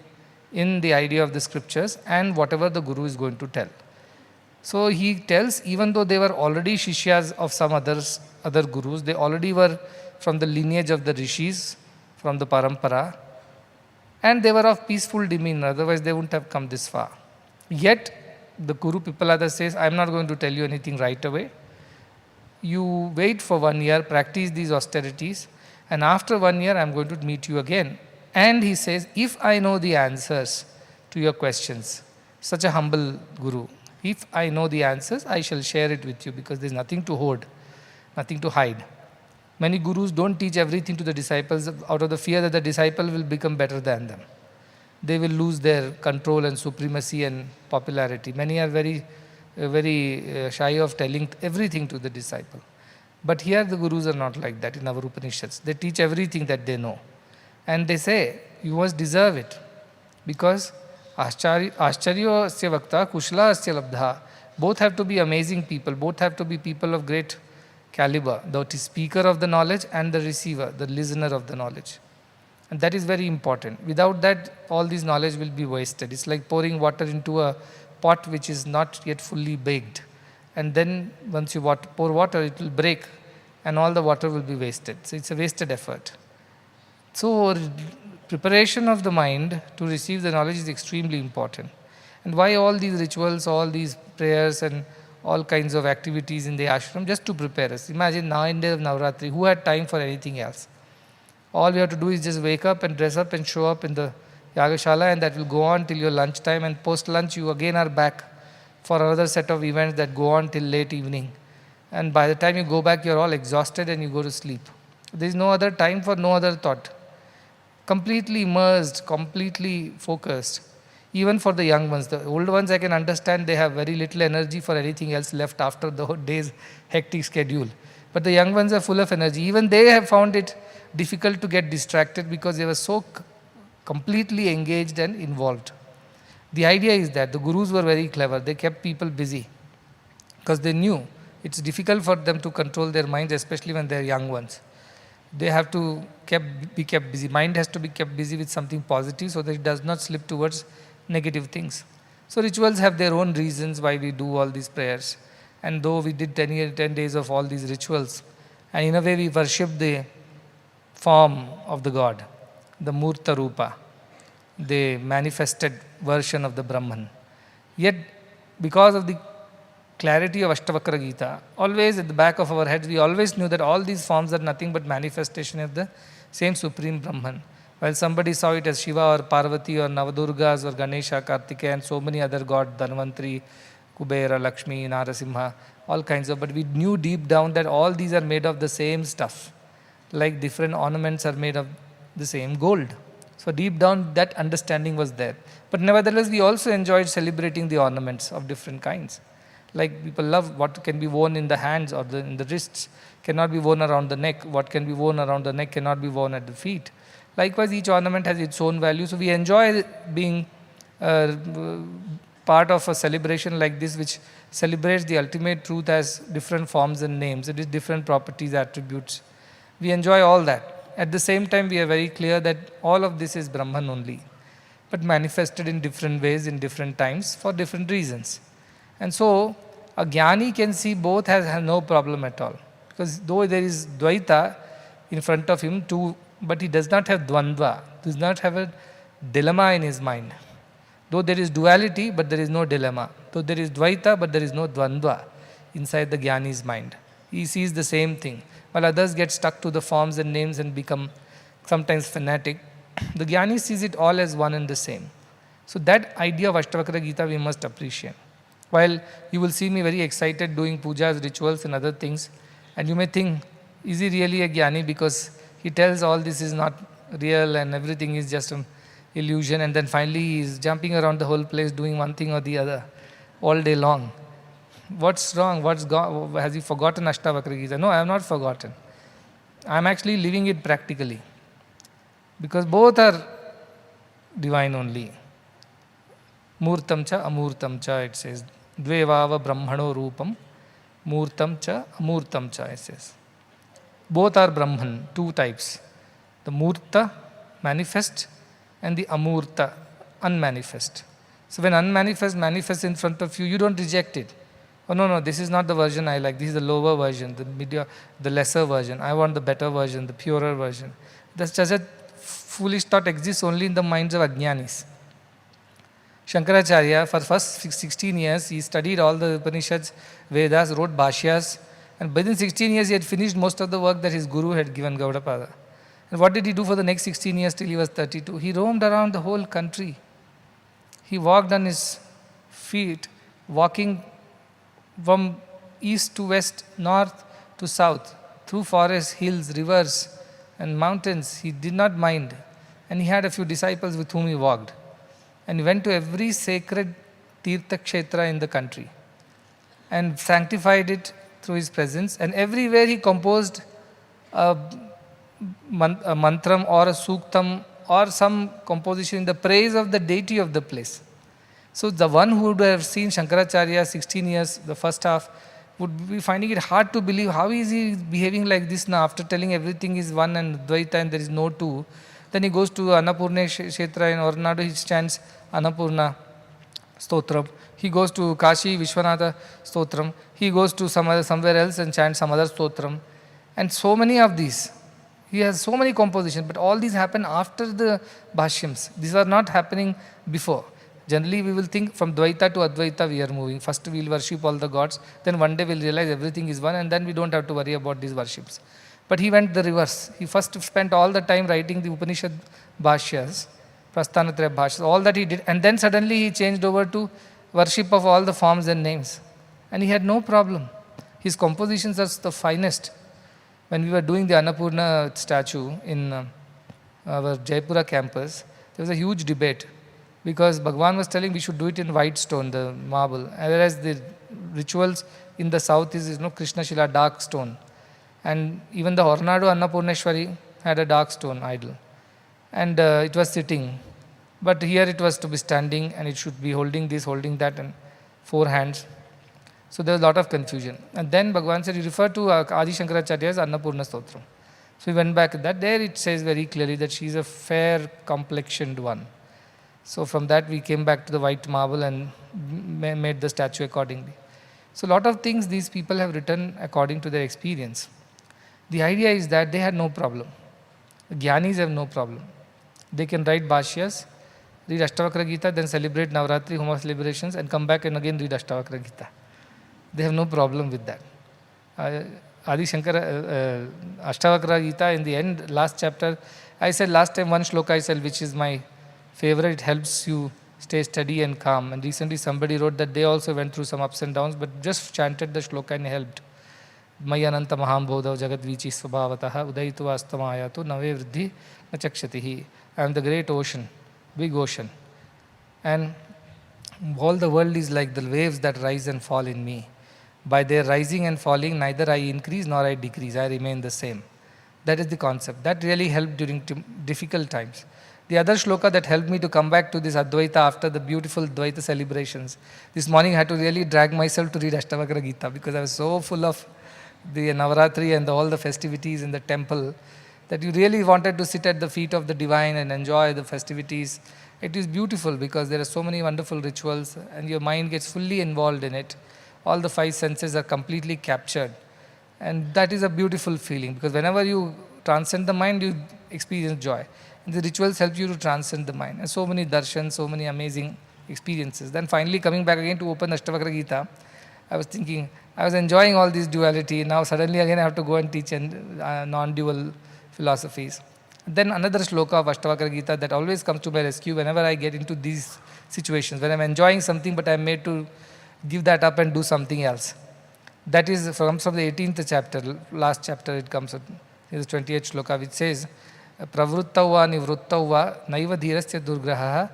S5: in the idea of the scriptures and whatever the Guru is going to tell. So he tells, even though they were already Shishyas of some other Gurus, they already were from the lineage of the Rishis, from the Parampara, and they were of peaceful demeanor, otherwise they wouldn't have come this far. Yet, the Guru Pipalada says, I am not going to tell you anything right away. You wait for 1 year, practice these austerities, and after 1 year I am going to meet you again. And he says, if I know the answers to your questions, such a humble Guru, if I know the answers, I shall share it with you, because there is nothing to hoard, nothing to hide. Many Gurus don't teach everything to the disciples out of the fear that the disciple will become better than them. They will lose their control and supremacy and popularity. Many are very shy of telling everything to the disciple. But here the Gurus are not like that in our Upanishads. They teach everything that they know. And they say, you must deserve it. Because Ashcharya asya vakta, Kushla asya labdha. Both have to be amazing people. Both have to be people of great caliber. The speaker of the knowledge and the receiver, the listener of the knowledge. And that is very important. Without that, all this knowledge will be wasted. It's like pouring water into a pot which is not yet fully baked. And then once you pour water, it will break and all the water will be wasted. So it's a wasted effort. So preparation of the mind to receive the knowledge is extremely important. And why all these rituals, all these prayers and all kinds of activities in the ashram? Just to prepare us. Imagine 9 days of Navratri, who had time for anything else? All we have to do is just wake up and dress up and show up in the Yagashala, and that will go on till your lunchtime, and post lunch you again are back for another set of events that go on till late evening. And by the time you go back, you are all exhausted and you go to sleep. There is no other time for no other thought. Completely immersed, completely focused. Even for the young ones. The old ones I can understand, they have very little energy for anything else left after the day's hectic schedule. But the young ones are full of energy. Even they have found it difficult to get distracted because they were so completely engaged and involved. The idea is that the Gurus were very clever. They kept people busy because they knew it's difficult for them to control their minds, especially when they're young ones. They have to be kept busy. Mind has to be kept busy with something positive so that it does not slip towards negative things. So rituals have their own reasons why we do all these prayers. And though we did 10 days of all these rituals, and in a way we worship the form of the God, the Murta Rupa, the manifested version of the Brahman. Yet, because of the clarity of Ashtavakra Gita, always at the back of our heads, we always knew that all these forms are nothing but manifestation of the same Supreme Brahman. While somebody saw it as Shiva or Parvati or Navadurgas or Ganesha, Kartikeya and so many other gods, Dhanvantri, Kubera, Lakshmi, Narasimha, all kinds of, but we knew deep down that all these are made of the same stuff. Like different ornaments are made of the same gold. So deep down that understanding was there. But nevertheless we also enjoyed celebrating the ornaments of different kinds. Like people love what can be worn in the hands or in the wrists, cannot be worn around the neck. What can be worn around the neck cannot be worn at the feet. Likewise, each ornament has its own value. So we enjoy being part of a celebration like this, which celebrates the ultimate truth as different forms and names. It is different properties, attributes. We enjoy all that. At the same time, we are very clear that all of this is Brahman only, but manifested in different ways, in different times, for different reasons. And so, a Jnani can see both has no problem at all. Because though there is Dvaita in front of him too, but he does not have Dvandva, does not have a dilemma in his mind. Though there is duality, but there is no dilemma. Though there is Dvaita, but there is no Dvandva inside the Jnani's mind. He sees the same thing. While others get stuck to the forms and names and become sometimes fanatic, the Jnani sees it all as one and the same. So that idea of Ashtavakra Gita we must appreciate. While you will see me very excited doing pujas, rituals and other things, and you may think, is he really a jnani? Because he tells all this is not real and everything is just an illusion, and then finally he is jumping around the whole place doing one thing or the other all day long. What's wrong? Has he forgotten Ashtavakra Gita? No, I have not forgotten. I am actually living it practically. Because both are divine only. Murtam cha amurtam cha, it says. Dvevava brahmano rupam, murtam cha amurtam cha, it says. Both are Brahman, two types. The Murta, manifest, and the Amurta, unmanifest. So when unmanifest manifests in front of you, you don't reject it. Oh no, this is not the version I like. This is the lower version, the lesser version. I want the better version, the purer version. Such a foolish thought exists only in the minds of Ajnanis. Shankaracharya, for first 16 years, he studied all the Upanishads, Vedas, wrote Bhashyas, and within 16 years he had finished most of the work that his guru had given, Gaudapada. And what did he do for the next 16 years till he was 32? He roamed around the whole country. He walked on his feet, walking from east to west, north to south, through forests, hills, rivers, and mountains. He did not mind. And he had a few disciples with whom he walked. And he went to every sacred Tirtha Kshetra in the country and sanctified it through his presence. And everywhere he composed a mantram or a suktam or some composition in the praise of the deity of the place. So the one who would have seen Shankaracharya 16 years, the first half, would be finding it hard to believe how is he behaving like this now after telling everything is one and Dvaita and there is no two. Then he goes to Annapurna Kshetra in Ornado, he chants Annapurna Stotram. He goes to Kashi Vishwanatha Stotram. He goes to somewhere else and chants some other Stotram. And so many of these. He has so many compositions, but all these happen after the Bhashyams. These are not happening before. Generally, we will think from Dvaita to Advaita we are moving. First we will worship all the gods, then one day we will realize everything is one, and then we don't have to worry about these worships. But he went the reverse. He first spent all the time writing the Upanishad Bhashyas, Prasthanatraya Bhashyas, all that he did, and then suddenly he changed over to worship of all the forms and names. And he had no problem. His compositions are the finest. When we were doing the Annapurna statue in our Jaipura campus, there was a huge debate because Bhagwan was telling we should do it in white stone, the marble, whereas the rituals in the south is Krishna Shila, dark stone. And even the Hornado Annapurneshwari had a dark stone idol. And it was sitting. But here it was to be standing and it should be holding this, holding that, and four hands. So there was a lot of confusion. And then Bhagavan said, you refer to Adi Shankaracharya's Annapurna Stotram. So we went back to that. There it says very clearly that she is a fair complexioned one. So from that we came back to the white marble and made the statue accordingly. So a lot of things these people have written according to their experience. The idea is that they had no problem. The Jnanis have no problem. They can write Bhashyas, read Ashtavakra Gita, then celebrate Navratri, Homa celebrations, and come back and again read Ashtavakra Gita. They have no problem with that. Adi Shankara, Ashtavakra Gita, in the end, last chapter, I said last time one shloka I said, which is my favorite, it helps you stay steady and calm. And recently somebody wrote that they also went through some ups and downs, but just chanted the shloka and helped. Maya ananta mahambodhav jagat vichi svabhavataha udaitu astamayatu nave vriddhi nachakshatihi. I am the great ocean, big ocean. And all the world is like the waves that rise and fall in me. By their rising and falling, neither I increase nor I decrease. I remain the same. That is the concept. That really helped during difficult times. The other shloka that helped me to come back to this Advaita after the beautiful Dvaita celebrations. This morning I had to really drag myself to read Ashtavakra Gita because I was so full of the Navaratri and all the festivities in the temple that you really wanted to sit at the feet of the divine and enjoy the festivities. It is beautiful because there are so many wonderful rituals and your mind gets fully involved in it. All the five senses are completely captured. And that is a beautiful feeling because whenever you transcend the mind, you experience joy. And the rituals help you to transcend the mind. And so many darshans, so many amazing experiences. Then finally coming back again to open Ashtavakra Gita, I was thinking, I was enjoying all this duality. Now suddenly again I have to go and teach non-dual philosophies. Then another shloka of Ashtavakra Gita that always comes to my rescue whenever I get into these situations, when I'm enjoying something but I'm made to give that up and do something else. That is from the 18th chapter, last chapter it comes, it is 28th shloka, which says, Pravruttava nivruttava naiva dhirasya durgraha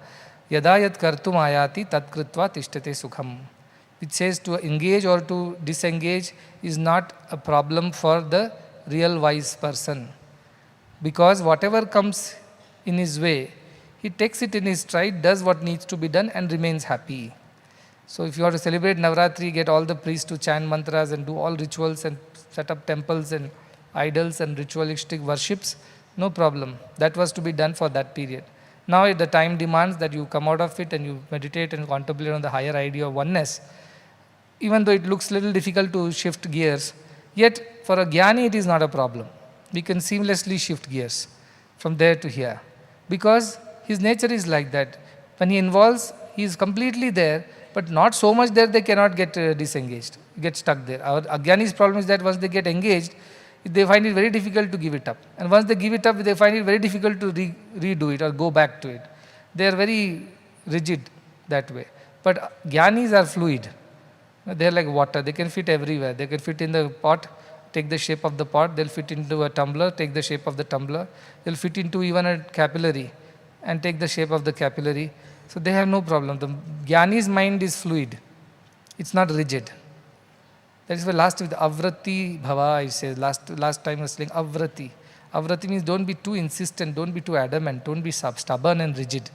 S5: yadayat kartum ayati tat kritva tishtate sukham. Which says to engage or to disengage is not a problem for the real wise person. Because whatever comes in his way, he takes it in his stride, does what needs to be done and remains happy. So if you want to celebrate Navratri, get all the priests to chant mantras and do all rituals and set up temples and idols and ritualistic worships, no problem. That was to be done for that period. Now the time demands that you come out of it and you meditate and contemplate on the higher idea of oneness. Even though it looks a little difficult to shift gears, yet for a jnani it is not a problem. We can seamlessly shift gears from there to here. Because his nature is like that. When he involves, he is completely there, but not so much there they cannot get disengaged, get stuck there. Our ajnani's problem is that once they get engaged, they find it very difficult to give it up. And once they give it up, they find it very difficult to redo it or go back to it. They are very rigid that way. But jnanis are fluid. They are like water. They can fit everywhere. They can fit in the pot, take the shape of the pot. They'll fit into a tumbler, take the shape of the tumbler. They'll fit into even a capillary and take the shape of the capillary. So they have no problem. The jnani's mind is fluid. It's not rigid. That is why last with avrati bhava, I say, last time I was saying avrati. Avrati means don't be too insistent, don't be too adamant, don't be stubborn and rigid.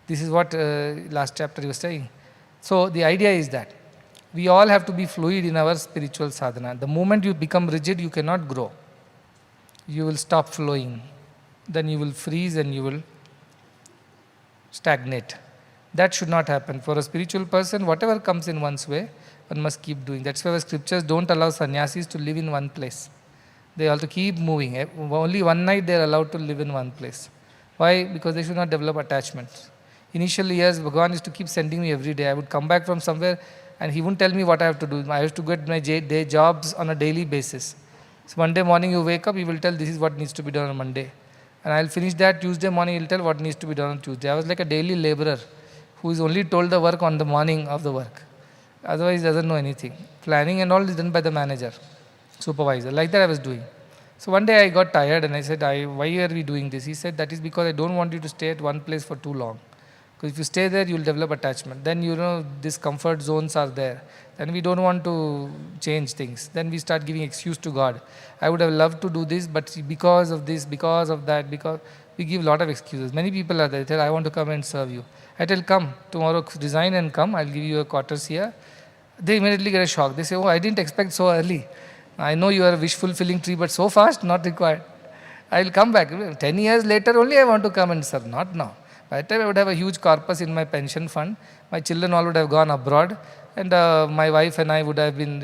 S5: This is what last chapter he was saying. So the idea is that we all have to be fluid in our spiritual sadhana. The moment you become rigid, you cannot grow. You will stop flowing. Then you will freeze and you will stagnate. That should not happen. For a spiritual person, whatever comes in one's way, one must keep doing. That's why the scriptures don't allow sannyasis to live in one place. They have to keep moving. Only one night they are allowed to live in one place. Why? Because they should not develop attachments. Initial years, Bhagavan used to keep sending me every day. I would come back from somewhere and he wouldn't tell me what I have to do. I used to get my day jobs on a daily basis. So Monday morning you wake up, he will tell this is what needs to be done on Monday. And I will finish that. Tuesday morning he will tell what needs to be done on Tuesday. I was like a daily laborer who is only told the work on the morning of the work. Otherwise he doesn't know anything. Planning and all is done by the manager, supervisor. Like that I was doing. So one day I got tired and I said, why are we doing this? He said, that is because I don't want you to stay at one place for too long. Because if you stay there, you will develop attachment. Then these comfort zones are there. Then we don't want to change things. Then we start giving excuse to God. I would have loved to do this, but because of this, because of that, because we give a lot of excuses. Many people are there. They tell, I want to come and serve you. I tell, come, tomorrow resign and come. I'll give you a quarters here. They immediately get a shock. They say, oh, I didn't expect so early. I know you are a wish-fulfilling tree, but so fast, not required. I will come back. 10 years later only I want to come and serve, not now. By the time I would have a huge corpus in my pension fund, my children all would have gone abroad, and my wife and I would have been,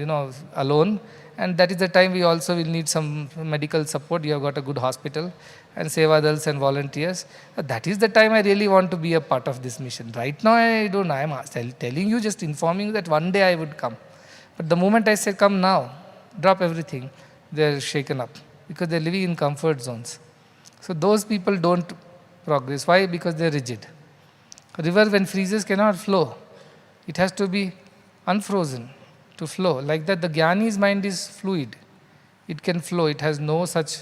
S5: alone. And that is the time we also will need some medical support. You have got a good hospital and sevadals and volunteers. That is the time I really want to be a part of this mission. Right now I don't know. I am telling you, just informing you that one day I would come. But the moment I say come now, drop everything, they are shaken up because they are living in comfort zones. So those people don't progress. Why? Because they are rigid. A river when freezes cannot flow. It has to be unfrozen to flow. Like that, the jnani's mind is fluid. It can flow. It has no such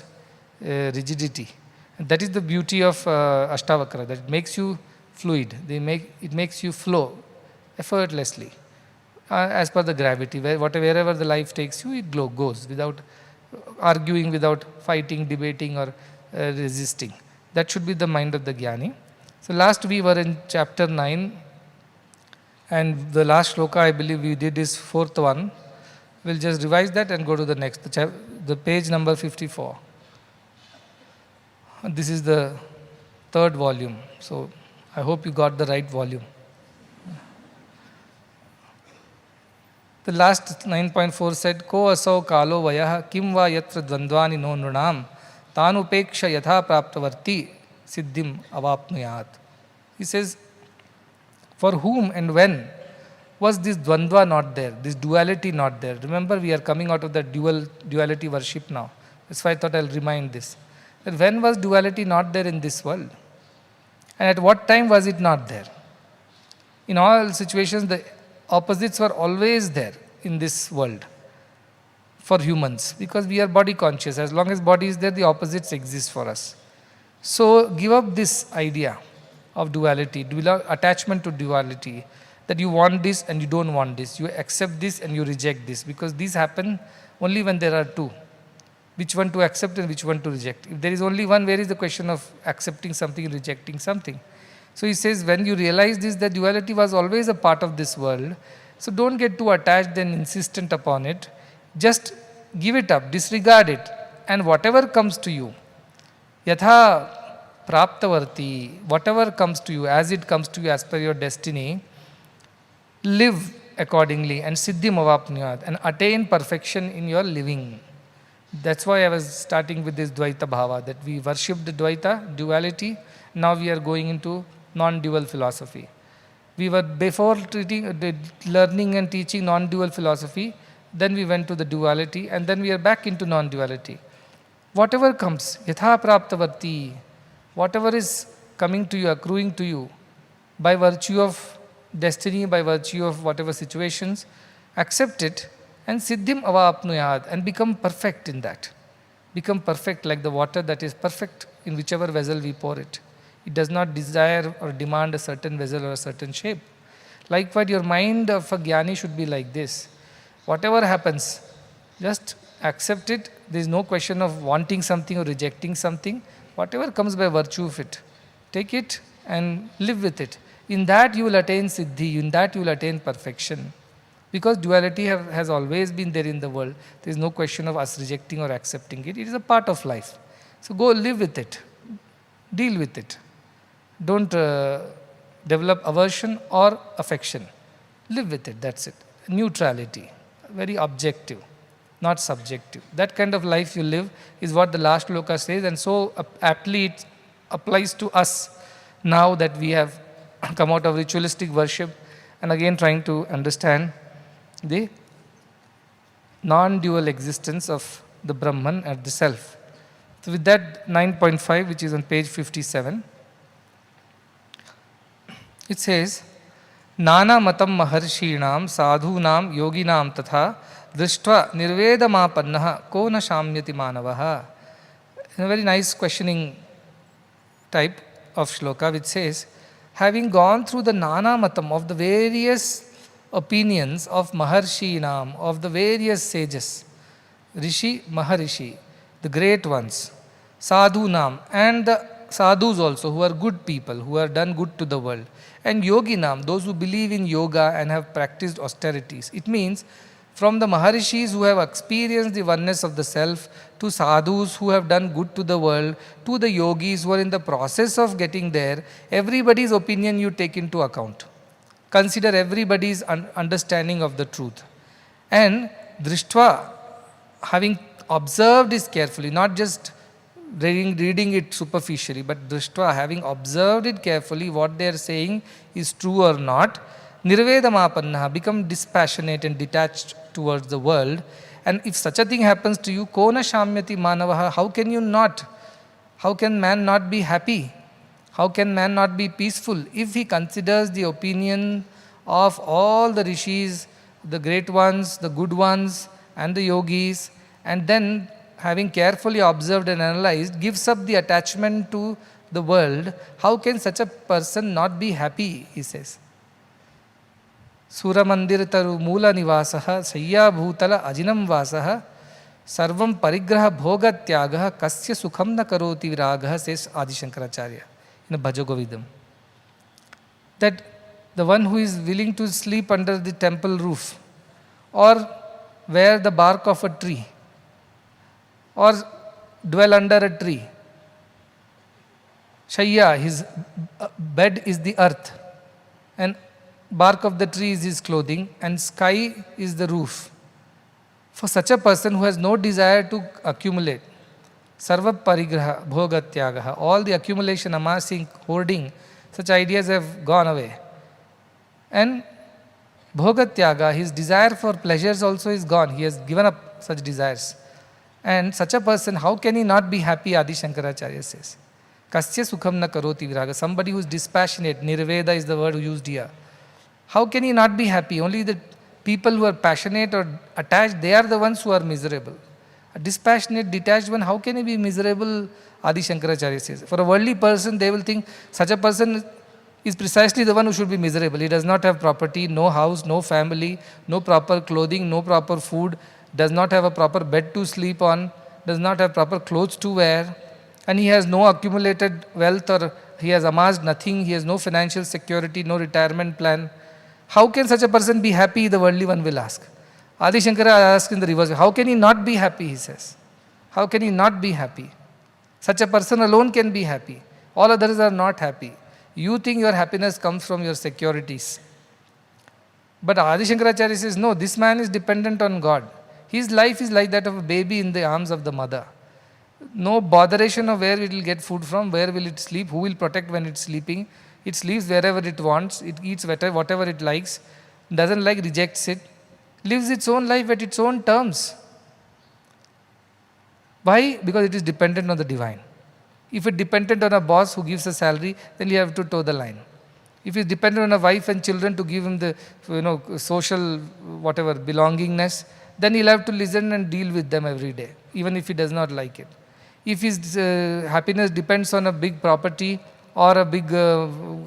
S5: rigidity. And that is the beauty of Ashtavakra, that it makes you fluid. It makes you flow effortlessly as per the gravity. Wherever the life takes you, it goes without arguing, without fighting, debating or resisting. That should be the mind of the jnani. So last we were in chapter 9, and the last shloka I believe we did is fourth one. We'll just revise that and go to the next, the page number 54. This is the third volume, so I hope you got the right volume. The last 9.4 said, Ko asau kalo vayah kim va yatra dvandvani no nrunam tanupeksha yatha praptavarti siddhim avapnuyat. He says, for whom and when was this dvandva not there, this duality not there? Remember, we are coming out of the duality worship now. That's why I thought I'll remind this. That when was duality not there in this world? And at what time was it not there? In all situations, the opposites were always there in this world for humans, because we are body conscious. As long as body is there, the opposites exist for us. So give up this idea of duality, attachment to duality, that you want this and you don't want this, you accept this and you reject this, because these happen only when there are two. Which one to accept and which one to reject? If there is only one, where is the question of accepting something and rejecting something? So he says, when you realize this, that duality was always a part of this world, so don't get too attached and insistent upon it. Just give it up, disregard it, and whatever comes to you, yatha praptavarti, whatever comes to you, as it comes to you as per your destiny, live accordingly and siddhim avapnuyat, and attain perfection in your living. That's why I was starting with this Dvaita Bhava, that we worshipped Dvaita, duality. Now we are going into non-dual philosophy. We were before learning and teaching non-dual philosophy, then we went to the duality, and then we are back into non-duality. Whatever comes, yatha praptavarti, whatever is coming to you, accruing to you, by virtue of destiny, by virtue of whatever situations, accept it, and siddhim avapnuyad, and become perfect in that. Become perfect like the water that is perfect in whichever vessel we pour it. It does not desire or demand a certain vessel or a certain shape. Likewise, your mind of a jnani should be like this. Whatever happens, just accept it. There is no question of wanting something or rejecting something. Whatever comes by virtue of it, take it and live with it. In that you will attain siddhi, in that you will attain perfection. Because duality has always been there in the world. There is no question of us rejecting or accepting it. It is a part of life. So go live with it. Deal with it. Don't develop aversion or affection. Live with it, that's it. Neutrality, very objective, not subjective. That kind of life you live is what the last shloka says, and so aptly it applies to us now that we have come out of ritualistic worship and again trying to understand the non-dual existence of the Brahman and the Self. So with that 9.5, which is on page 57, it says, Nana matam maharshinam sadhunam yoginam tatha drishtva nirvedamapannaha ko na shamyati manavaha. A very nice questioning type of shloka, which says, having gone through the Nana matam of the various opinions of Maharshinam, of the various sages, Rishi, Maharishi, the great ones, Sadhunam, and the sadhus also, who are good people, who have done good to the world, and Yoginam, those who believe in yoga and have practiced austerities. It means from the Maharishis who have experienced the oneness of the self, to sadhus who have done good to the world, to the yogis who are in the process of getting there, everybody's opinion you take into account. Consider everybody's understanding of the truth. And Drishtva, having observed this carefully, not just reading it superficially, but Drishtva, having observed it carefully, what they are saying is true or not, Nirvedamapannaha, become dispassionate and detached towards the world. And if such a thing happens to you, Kona Shamyati Manavaha, how can man not be happy? How can man not be peaceful if he considers the opinion of all the rishis, the great ones, the good ones, and the yogis, and then having carefully observed and analyzed, gives up the attachment to the world? How can such a person not be happy, he says. Suramandir taru mula nivasaha sayya bhutala ajinam vasaha sarvam parigraha bhoga tyagaha kasya sukham na karoti viragaha, says Adi Shankaracharya in the Bhajagovidam. That the one who is willing to sleep under the temple roof, or wear the bark of a tree, or dwell under a tree, Shayya, his bed is the earth, and bark of the tree is his clothing, and sky is the roof. For such a person who has no desire to accumulate, Sarva Parigraha Bhoga Tyagaha, all the accumulation, amassing, hoarding, such ideas have gone away. And Bhoga Tyaga, his desire for pleasures also is gone. He has given up such desires. And such a person, how can he not be happy, Adi Shankaracharya says. Kasya sukham na karoti viraga. Somebody who is dispassionate, nirveda is the word used here. How can he not be happy? Only the people who are passionate or attached, they are the ones who are miserable. A dispassionate, detached one, how can he be miserable? Adi Shankaracharya says. For a worldly person, they will think such a person is precisely the one who should be miserable. He does not have property, no house, no family, no proper clothing, no proper food, does not have a proper bed to sleep on, does not have proper clothes to wear, and he has no accumulated wealth, or he has amassed nothing, he has no financial security, no retirement plan. How can such a person be happy? The worldly one will ask. Adi Shankara asks in the reverse, how can he not be happy, he says. How can he not be happy? Such a person alone can be happy. All others are not happy. You think your happiness comes from your securities. But Adi Shankaracharya says, no, this man is dependent on God. His life is like that of a baby in the arms of the mother. No botheration of where it will get food from, where will it sleep, who will protect when it's sleeping. It sleeps wherever it wants, it eats whatever it likes, doesn't like, rejects it, lives its own life at its own terms. Why? Because it is dependent on the divine. If it dependent on a boss who gives a salary, then you have to toe the line. If it's dependent on a wife and children to give him the social whatever belongingness, then he'll have to listen and deal with them every day, even if he does not like it. If his happiness depends on a big property or a big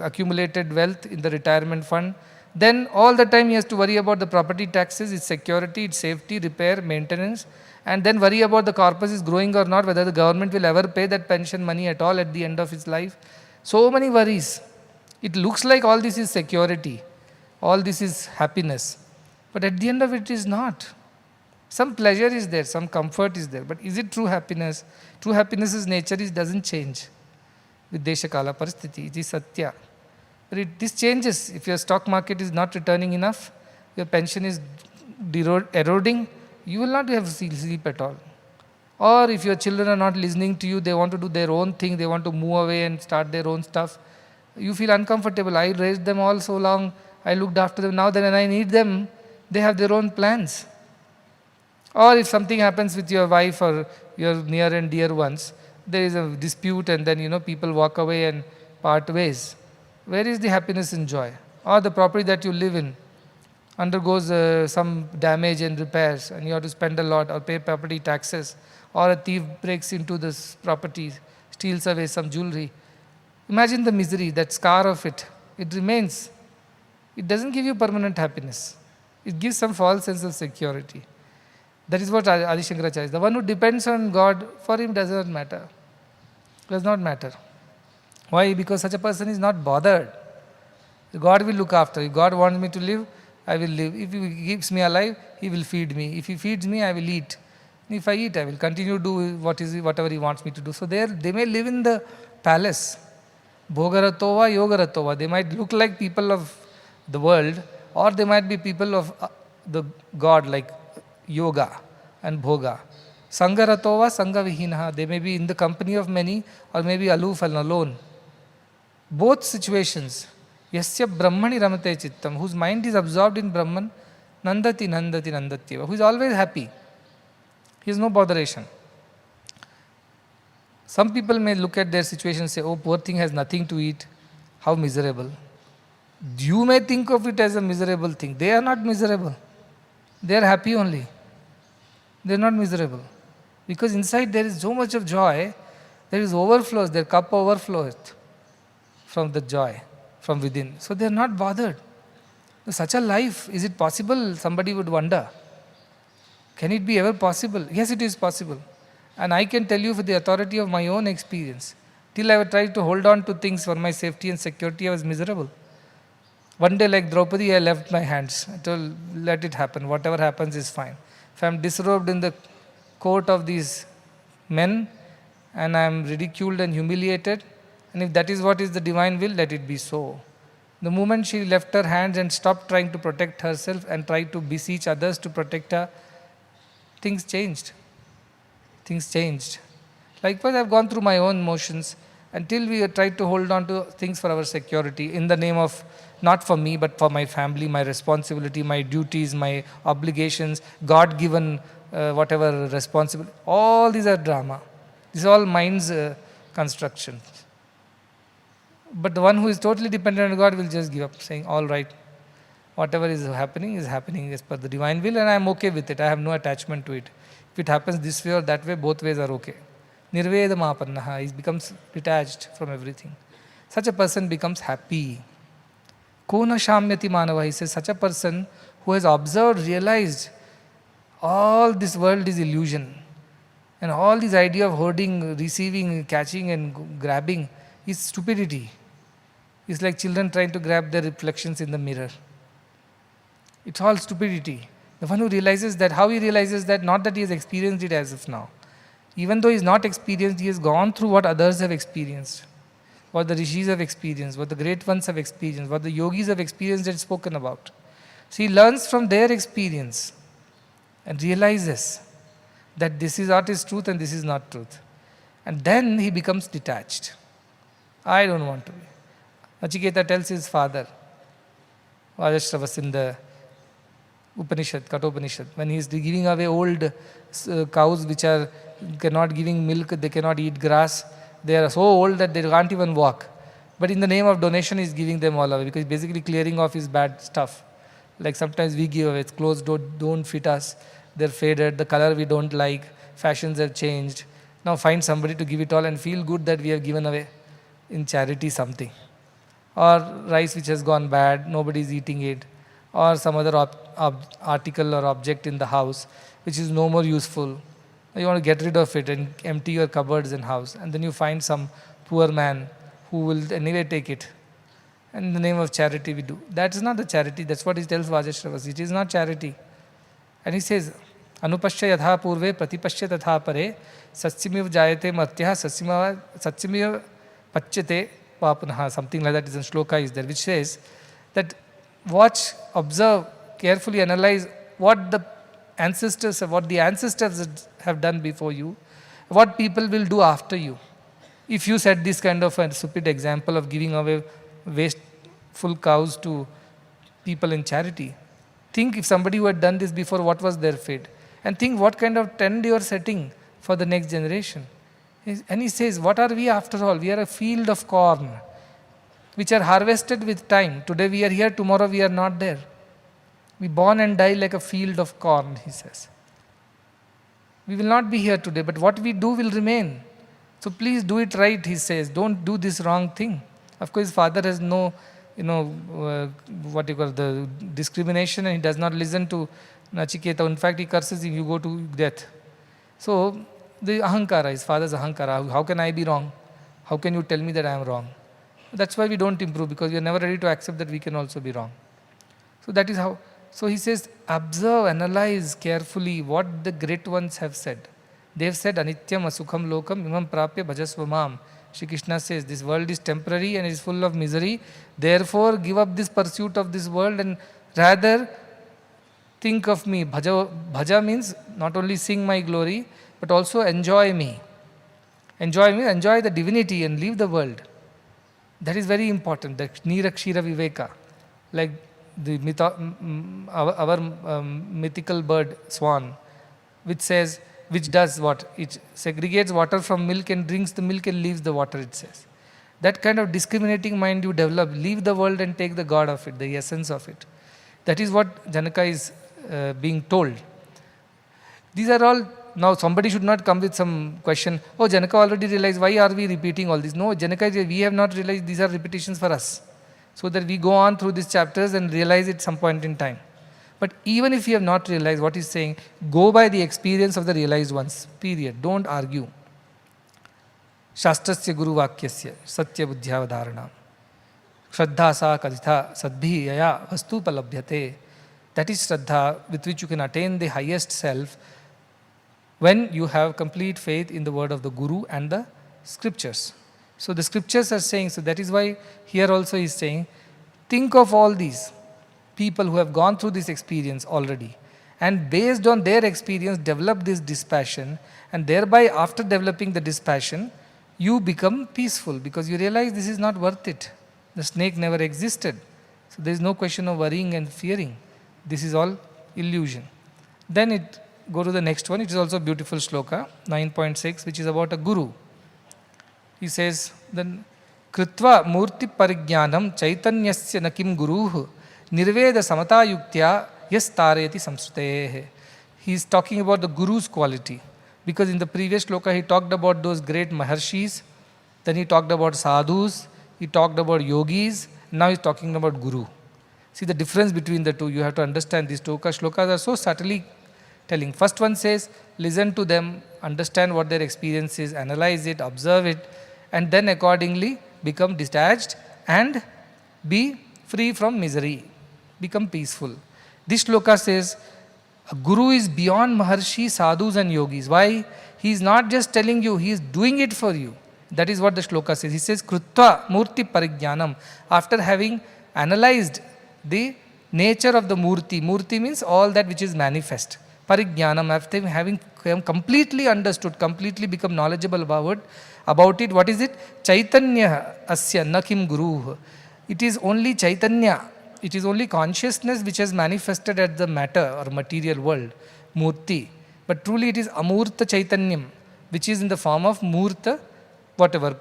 S5: accumulated wealth in the retirement fund, then all the time he has to worry about the property taxes, its security, its safety, repair, maintenance, and then worry about the corpus is growing or not, whether the government will ever pay that pension money at all at the end of his life. So many worries. It looks like all this is security, all this is happiness, but at the end of it is not. Some pleasure is there, some comfort is there, but is it true happiness? True happiness's nature doesn't change with Deshakala Paristiti. It is Satya. But this changes. If your stock market is not returning enough, your pension is eroding, you will not have sleep at all. Or if your children are not listening to you, they want to do their own thing, they want to move away and start their own stuff, you feel uncomfortable. I raised them all so long, I looked after them, now that when I need them, they have their own plans. Or if something happens with your wife or your near and dear ones, there is a dispute and then people walk away and part ways. Where is the happiness and joy? Or the property that you live in undergoes some damage and repairs and you have to spend a lot or pay property taxes, or a thief breaks into this property, steals away some jewelry. Imagine the misery, that scar of it. It remains. It doesn't give you permanent happiness. It gives some false sense of security. That is what Adi Shankaracharya says. The one who depends on God, for him does not matter. Does not matter. Why? Because such a person is not bothered. God will look after. If God wants me to live, I will live. If He keeps me alive, He will feed me. If He feeds me, I will eat. If I eat, I will continue to do whatever He wants me to do. So they may live in the palace. Bhogaratova, Yogaratova. They might look like people of the world, or they might be people of the God, like yoga and bhoga. Sangaratova, Sangavihinaha. They may be in the company of many, or maybe aloof and alone. Both situations. Yasya Brahmani Ramate Chittam, whose mind is absorbed in Brahman, Nandati, Nandati, Nandatyeva, who is always happy. He has no botheration. Some people may look at their situation and say, oh, poor thing has nothing to eat. How miserable. You may think of it as a miserable thing. They are not miserable. They are happy only. They are not miserable. Because inside there is so much of joy, there is overflows, their cup overflows from the joy, from within. So they are not bothered. Such a life, is it possible? Somebody would wonder. Can it be ever possible? Yes, it is possible. And I can tell you for the authority of my own experience. Till I tried to hold on to things for my safety and security, I was miserable. One day, like Draupadi, I left my hands. I told, let it happen. Whatever happens is fine. If I am disrobed in the court of these men, and I am ridiculed and humiliated, and if that is what is the divine will, let it be so. The moment she left her hands and stopped trying to protect herself and tried to beseech others to protect her, things changed. Things changed. Likewise, I have gone through my own motions until we tried to hold on to things for our security in the name of, not for me, but for my family, my responsibility, my duties, my obligations, God-given whatever responsibility. All these are drama. These are all mind's constructions. But the one who is totally dependent on God will just give up, saying, all right, Whatever is happening as per the divine will, and I am okay with it. I have no attachment to it. If it happens this way or that way, both ways are okay. Nirvedamapannaha, he becomes detached from everything. Such a person becomes happy. Kona shamyati manava, he says, such a person who has observed, realized all this world is illusion. And all this idea of hoarding, receiving, catching and grabbing is stupidity. It's like children trying to grab their reflections in the mirror. It's all stupidity. The one who realizes that, how he realizes that? Not that he has experienced it as of now. Even though he is not experienced, he has gone through what others have experienced, what the rishis have experienced, what the great ones have experienced, what the yogis have experienced and spoken about. So he learns from their experience and realizes that this is what is truth and this is not truth. And then he becomes detached. I don't want to be. Nachiketa tells his father, Ashtavakra in the Upanishad, Kathopanishad, when he is giving away old cows which are cannot giving milk, they cannot eat grass, they are so old that they can't even walk. But in the name of donation, he is giving them all away because basically clearing off his bad stuff. Like sometimes we give away, clothes don't fit us, they're faded, the color we don't like, fashions have changed. Now find somebody to give it all and feel good that we have given away in charity something. Or rice which has gone bad, nobody is eating it. Or some other article or object in the house which is no more useful. You want to get rid of it and empty your cupboards and house. And then you find some poor man who will anyway take it. And in the name of charity we do. That is not the charity. That's what he tells Vajashravas. It is not charity. And he says, Anupashya yadha purve pratipashya tatha pare satsimiv jayate martyaha satsimiv pachyate papunaha. Something like that is in shloka is there, which says that watch, observe, carefully analyze what the ancestors have done before you, what people will do after you. If you set this kind of a stupid example of giving away wasteful cows to people in charity, think if somebody who had done this before, what was their fate? And think what kind of trend you are setting for the next generation. And he says, what are we after all? We are a field of corn, which are harvested with time. Today we are here, tomorrow we are not there. We born and die like a field of corn, he says. We will not be here today, but what we do will remain. So please do it right, he says. Don't do this wrong thing. Of course, his father has no, the discrimination, and he does not listen to Nachiketa. In fact, he curses him, you go to death. So the ahankara, his father's ahankara, how can I be wrong? How can you tell me that I am wrong? That's why we don't improve, because we are never ready to accept that we can also be wrong. So that is how. So he says, observe, analyze carefully what the great ones have said. They have said, Anityam asukham lokam imam prapya bhajasva mam. Shri Krishna says, this world is temporary and is full of misery. Therefore, give up this pursuit of this world and rather think of me. Bhaja means not only sing my glory, but also enjoy me. Enjoy me, enjoy the divinity and leave the world. That is very important, the Nirakshira Viveka. Like the our mythical bird, swan, which does what? It segregates water from milk and drinks the milk and leaves the water, it says. That kind of discriminating mind you develop, leave the world and take the God of it, the essence of it. That is what Janaka is being told. These are all, now somebody should not come with some question, oh, Janaka already realized, why are we repeating all this? No, Janaka, we have not realized, these are repetitions for us. So that we go on through these chapters and realize it some point in time. But even if you have not realized what he's saying, go by the experience of the realized ones, period. Don't argue. Shastrasya guru vakyasya satya buddhyavadharanam shraddha sa kaditha sadbhi yaya vastu palabhyate. That is shraddha with which you can attain the highest self when you have complete faith in the word of the guru and the scriptures. So the scriptures are saying, so that is why here also he is saying, think of all these people who have gone through this experience already, and based on their experience develop this dispassion, and thereby after developing the dispassion you become peaceful because you realize this is not worth it. The snake never existed. So there is no question of worrying and fearing. This is all illusion. Then it go to the next one. It is also a beautiful shloka, 9.6, which is about a guru. He says, then Kritva murti parigyanam chaitanyasya nakim guruh Nirveda samata yuktya yas tarayati samsrute. He is talking about the Guru's quality. Because in the previous shloka he talked about those great Maharshis, then he talked about sadhus, he talked about yogis, now he is talking about Guru. See the difference between the two, you have to understand these two shlokas are so subtly telling. First one says, listen to them, understand what their experience is, analyze it, observe it, and then accordingly become detached and be free from misery, become peaceful. This shloka says, a guru is beyond Maharshi, sadhus and yogis. Why? He is not just telling you, he is doing it for you. That is what the shloka says. He says, Krutva Murti Parigyanam. After having analyzed the nature of the Murti, Murti means all that which is manifest. Parigyanam, after having completely understood, completely become knowledgeable about it, what is it? Chaitanya Asya Nakim Guru. It is only Chaitanya. It is only consciousness which has manifested at the matter or material world, Murti. But truly it is Amurta Chaitanyam, which is in the form of Murta, whatever,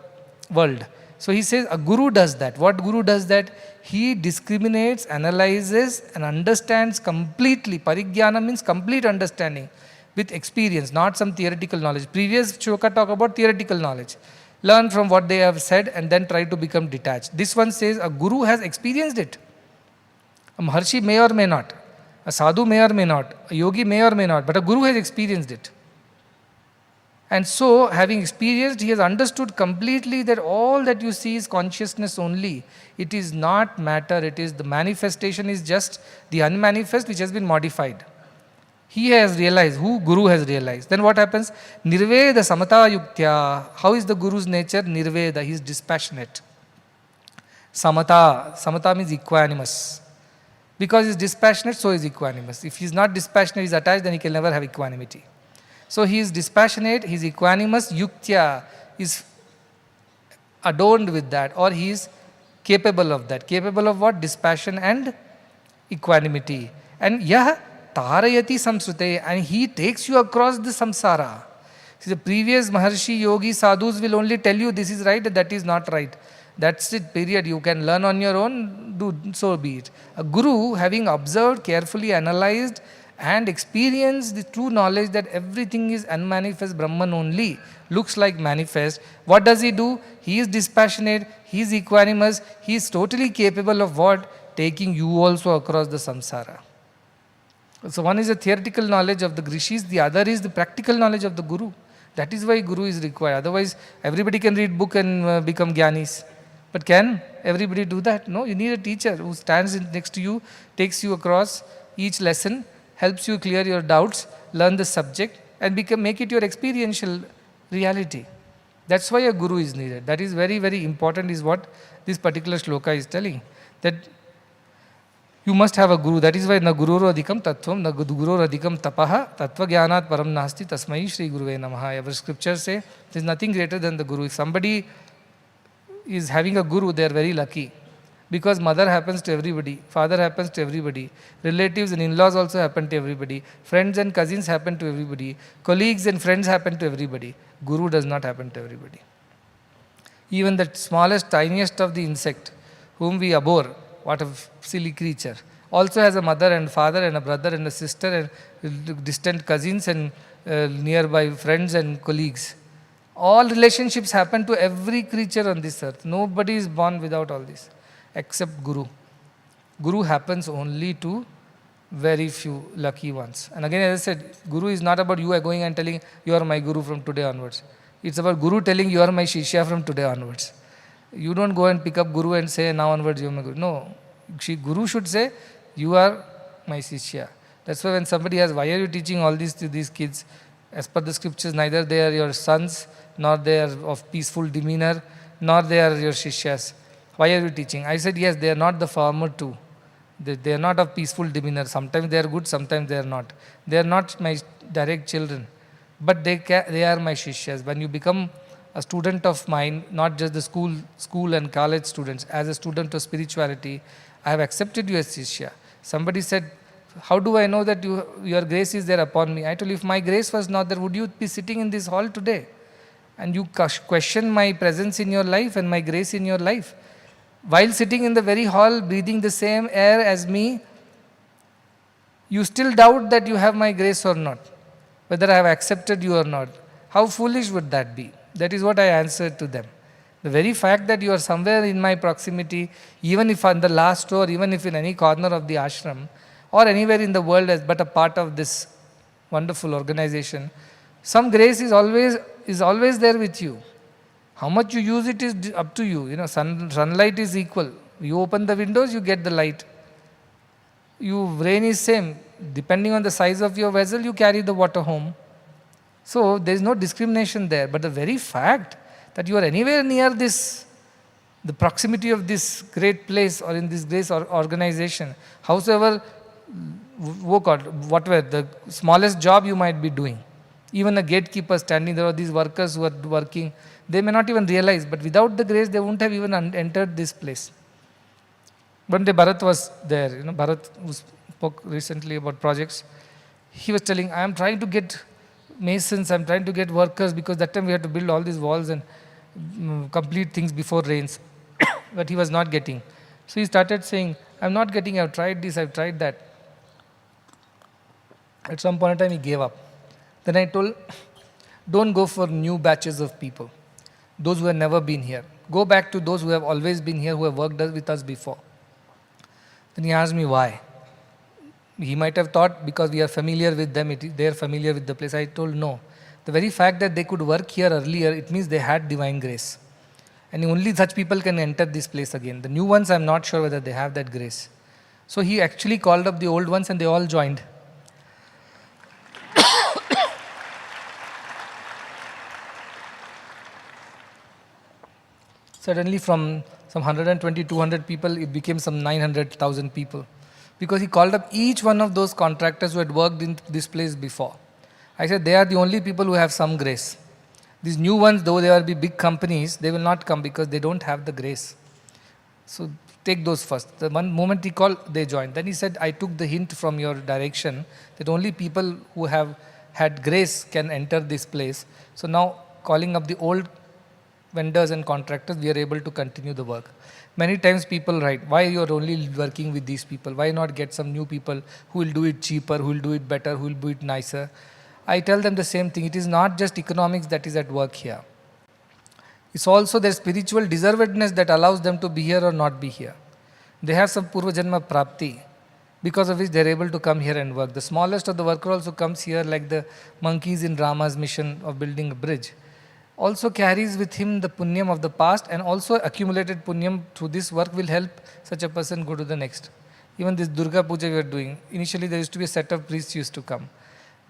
S5: world. So he says a guru does that. What guru does that? He discriminates, analyzes and understands completely. Parigyanam means complete understanding with experience, not some theoretical knowledge. Previous shloka talk about theoretical knowledge. Learn from what they have said and then try to become detached. This one says a guru has experienced it. A Maharshi may or may not, a sadhu may or may not, a yogi may or may not, but a guru has experienced it. And so, having experienced, he has understood completely that all that you see is consciousness only. It is not matter, it is the manifestation is just the unmanifest which has been modified. He has realized, who Guru has realized. Then what happens? Nirveda samata yuktya. How is the Guru's nature? Nirveda, he is dispassionate. Samata means equanimous. Because he is dispassionate, so is equanimous. If he is not dispassionate, he is attached, then he can never have equanimity. So he is dispassionate, he is equanimous, yuktya is adorned with that, or he is capable of that. Capable of what? Dispassion and equanimity. And yah tarayati samsrute, and he takes you across the samsara. See, the previous Maharshi, Yogi, Sadhus will only tell you this is right, that is not right. That's it, period. You can learn on your own, do so be it. A Guru, having observed, carefully analyzed and experienced the true knowledge that everything is unmanifest Brahman only, looks like manifest, what does he do? He is dispassionate, he is equanimous, he is totally capable of what? Taking you also across the samsara. So one is the theoretical knowledge of the Rishis, the other is the practical knowledge of the Guru. That is why Guru is required. Otherwise, everybody can read book and become Gyanis. But can everybody do that? No, you need a teacher who stands next to you, takes you across each lesson, helps you clear your doubts, learn the subject and make it your experiential reality. That's why a Guru is needed. That is very, very important, is what this particular shloka is telling. That you must have a Guru. That is why na gururo adhikam tattvam, na gururo adhikam tapaha, tattva jnanat param nasti, tasmai shri guruve namaha. Our scriptures say there is nothing greater than the Guru. If somebody is having a Guru, they are very lucky. Because mother happens to everybody, father happens to everybody, relatives and in-laws also happen to everybody, friends and cousins happen to everybody, colleagues and friends happen to everybody. Guru does not happen to everybody. Even the smallest, tiniest of the insect, whom we abhor, what a silly creature, also has a mother and father and a brother and a sister and distant cousins and nearby friends and colleagues. All relationships happen to every creature on this earth. Nobody is born without all this, except Guru. Guru happens only to very few lucky ones. And again, as I said, Guru is not about you going and telling, you are my Guru from today onwards. It's about Guru telling, you are my Shishya from today onwards. You don't go and pick up Guru and say, now onwards you are my Guru. No, Guru should say, you are my Shishya. That's why when somebody asks, why are you teaching all this to these kids? As per the scriptures, neither they are your sons, nor they are of peaceful demeanor, nor they are your Shishyas. Why are you teaching? I said, yes, they are not the former too. They are not of peaceful demeanor. Sometimes they are good, sometimes they are not. They are not my direct children, but they are my Shishyas. When you become a student of mine, not just the school and college students, as a student of spirituality, I have accepted you as Shishya. Somebody said, how do I know that your grace is there upon me? I told you, if my grace was not there, would you be sitting in this hall today? And you question my presence in your life and my grace in your life. While sitting in the very hall, breathing the same air as me, you still doubt that you have my grace or not, whether I have accepted you or not. How foolish would that be? That is what I answered to them. The very fact that you are somewhere in my proximity, even if on the last row, or even if in any corner of the ashram, or anywhere in the world as but a part of this wonderful organization, some grace is always there with you. How much you use it is up to you. Sunlight is equal. You open the windows, you get the light. Rain is same. Depending on the size of your vessel, you carry the water home. So there is no discrimination there. But the very fact that you are anywhere near this, the proximity of this great place or in this great organization, howsoever, whatever, the smallest job you might be doing, even a gatekeeper standing there or these workers who are working, they may not even realize, but without the grace, they wouldn't have even entered this place. One day Bharat was there, Bharat who spoke recently about projects. He was telling, I am trying to get masons, I am trying to get workers, because that time we had to build all these walls and complete things before rains. But he was not getting. So he started saying, I am not getting, I have tried this, I have tried that. At some point in time he gave up. Then I told, don't go for new batches of people, those who have never been here. Go back to those who have always been here, who have worked with us before. Then he asked me why. He might have thought because we are familiar with them, they are familiar with the place. I told no. The very fact that they could work here earlier, it means they had divine grace. And only such people can enter this place again. The new ones, I am not sure whether they have that grace. So he actually called up the old ones and they all joined. Suddenly from some 120, 200 people, it became some 900,000 people. Because he called up each one of those contractors who had worked in this place before. I said, they are the only people who have some grace. These new ones, though they will be big companies, they will not come because they don't have the grace. So take those first. The one moment he called, they joined. Then he said, I took the hint from your direction that only people who have had grace can enter this place. So now calling up the old vendors and contractors, we are able to continue the work. Many times people write, why you are only working with these people? Why not get some new people who will do it cheaper, who will do it better, who will do it nicer? I tell them the same thing. It is not just economics that is at work here. It's also their spiritual deservedness that allows them to be here or not be here. They have some Purva Janma Prapti, because of which they are able to come here and work. The smallest of the worker also comes here, like the monkeys in Rama's mission of building a bridge. Also carries with him the punyam of the past, and also accumulated punyam through this work will help such a person go to the next. Even this Durga Puja we are doing, initially there used to be a set of priests used to come.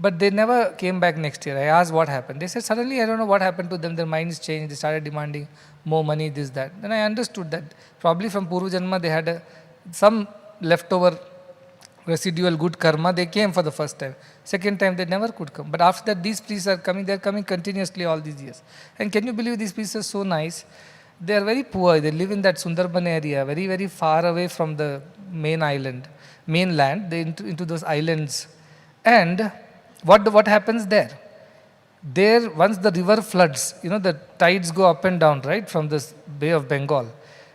S5: But they never came back next year. I asked what happened. They said suddenly I don't know what happened to them, their minds changed, they started demanding more money, this, that. Then I understood that probably from Purva Janma they had some leftover residual good karma, they came for the first time. Second time they never could come. But after that these priests are coming, they are coming continuously all these years. And can you believe these priests are so nice? They are very poor, they live in that Sundarban area, very, very far away from the mainland, they into those islands. And what happens there? There, once the river floods, the tides go up and down, right, from this Bay of Bengal.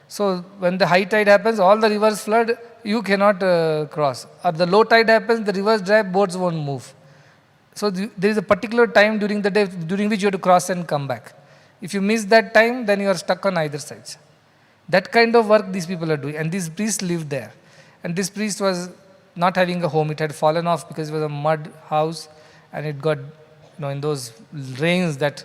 S5: So when the high tide happens, all the rivers flood, you cannot cross. Or the low tide happens, the rivers dry, boats won't move. So there is a particular time during the day during which you have to cross and come back. If you miss that time, then you are stuck on either sides. That kind of work these people are doing. And these priests lived there. And this priest was not having a home. It had fallen off because it was a mud house. And it got, in those rains that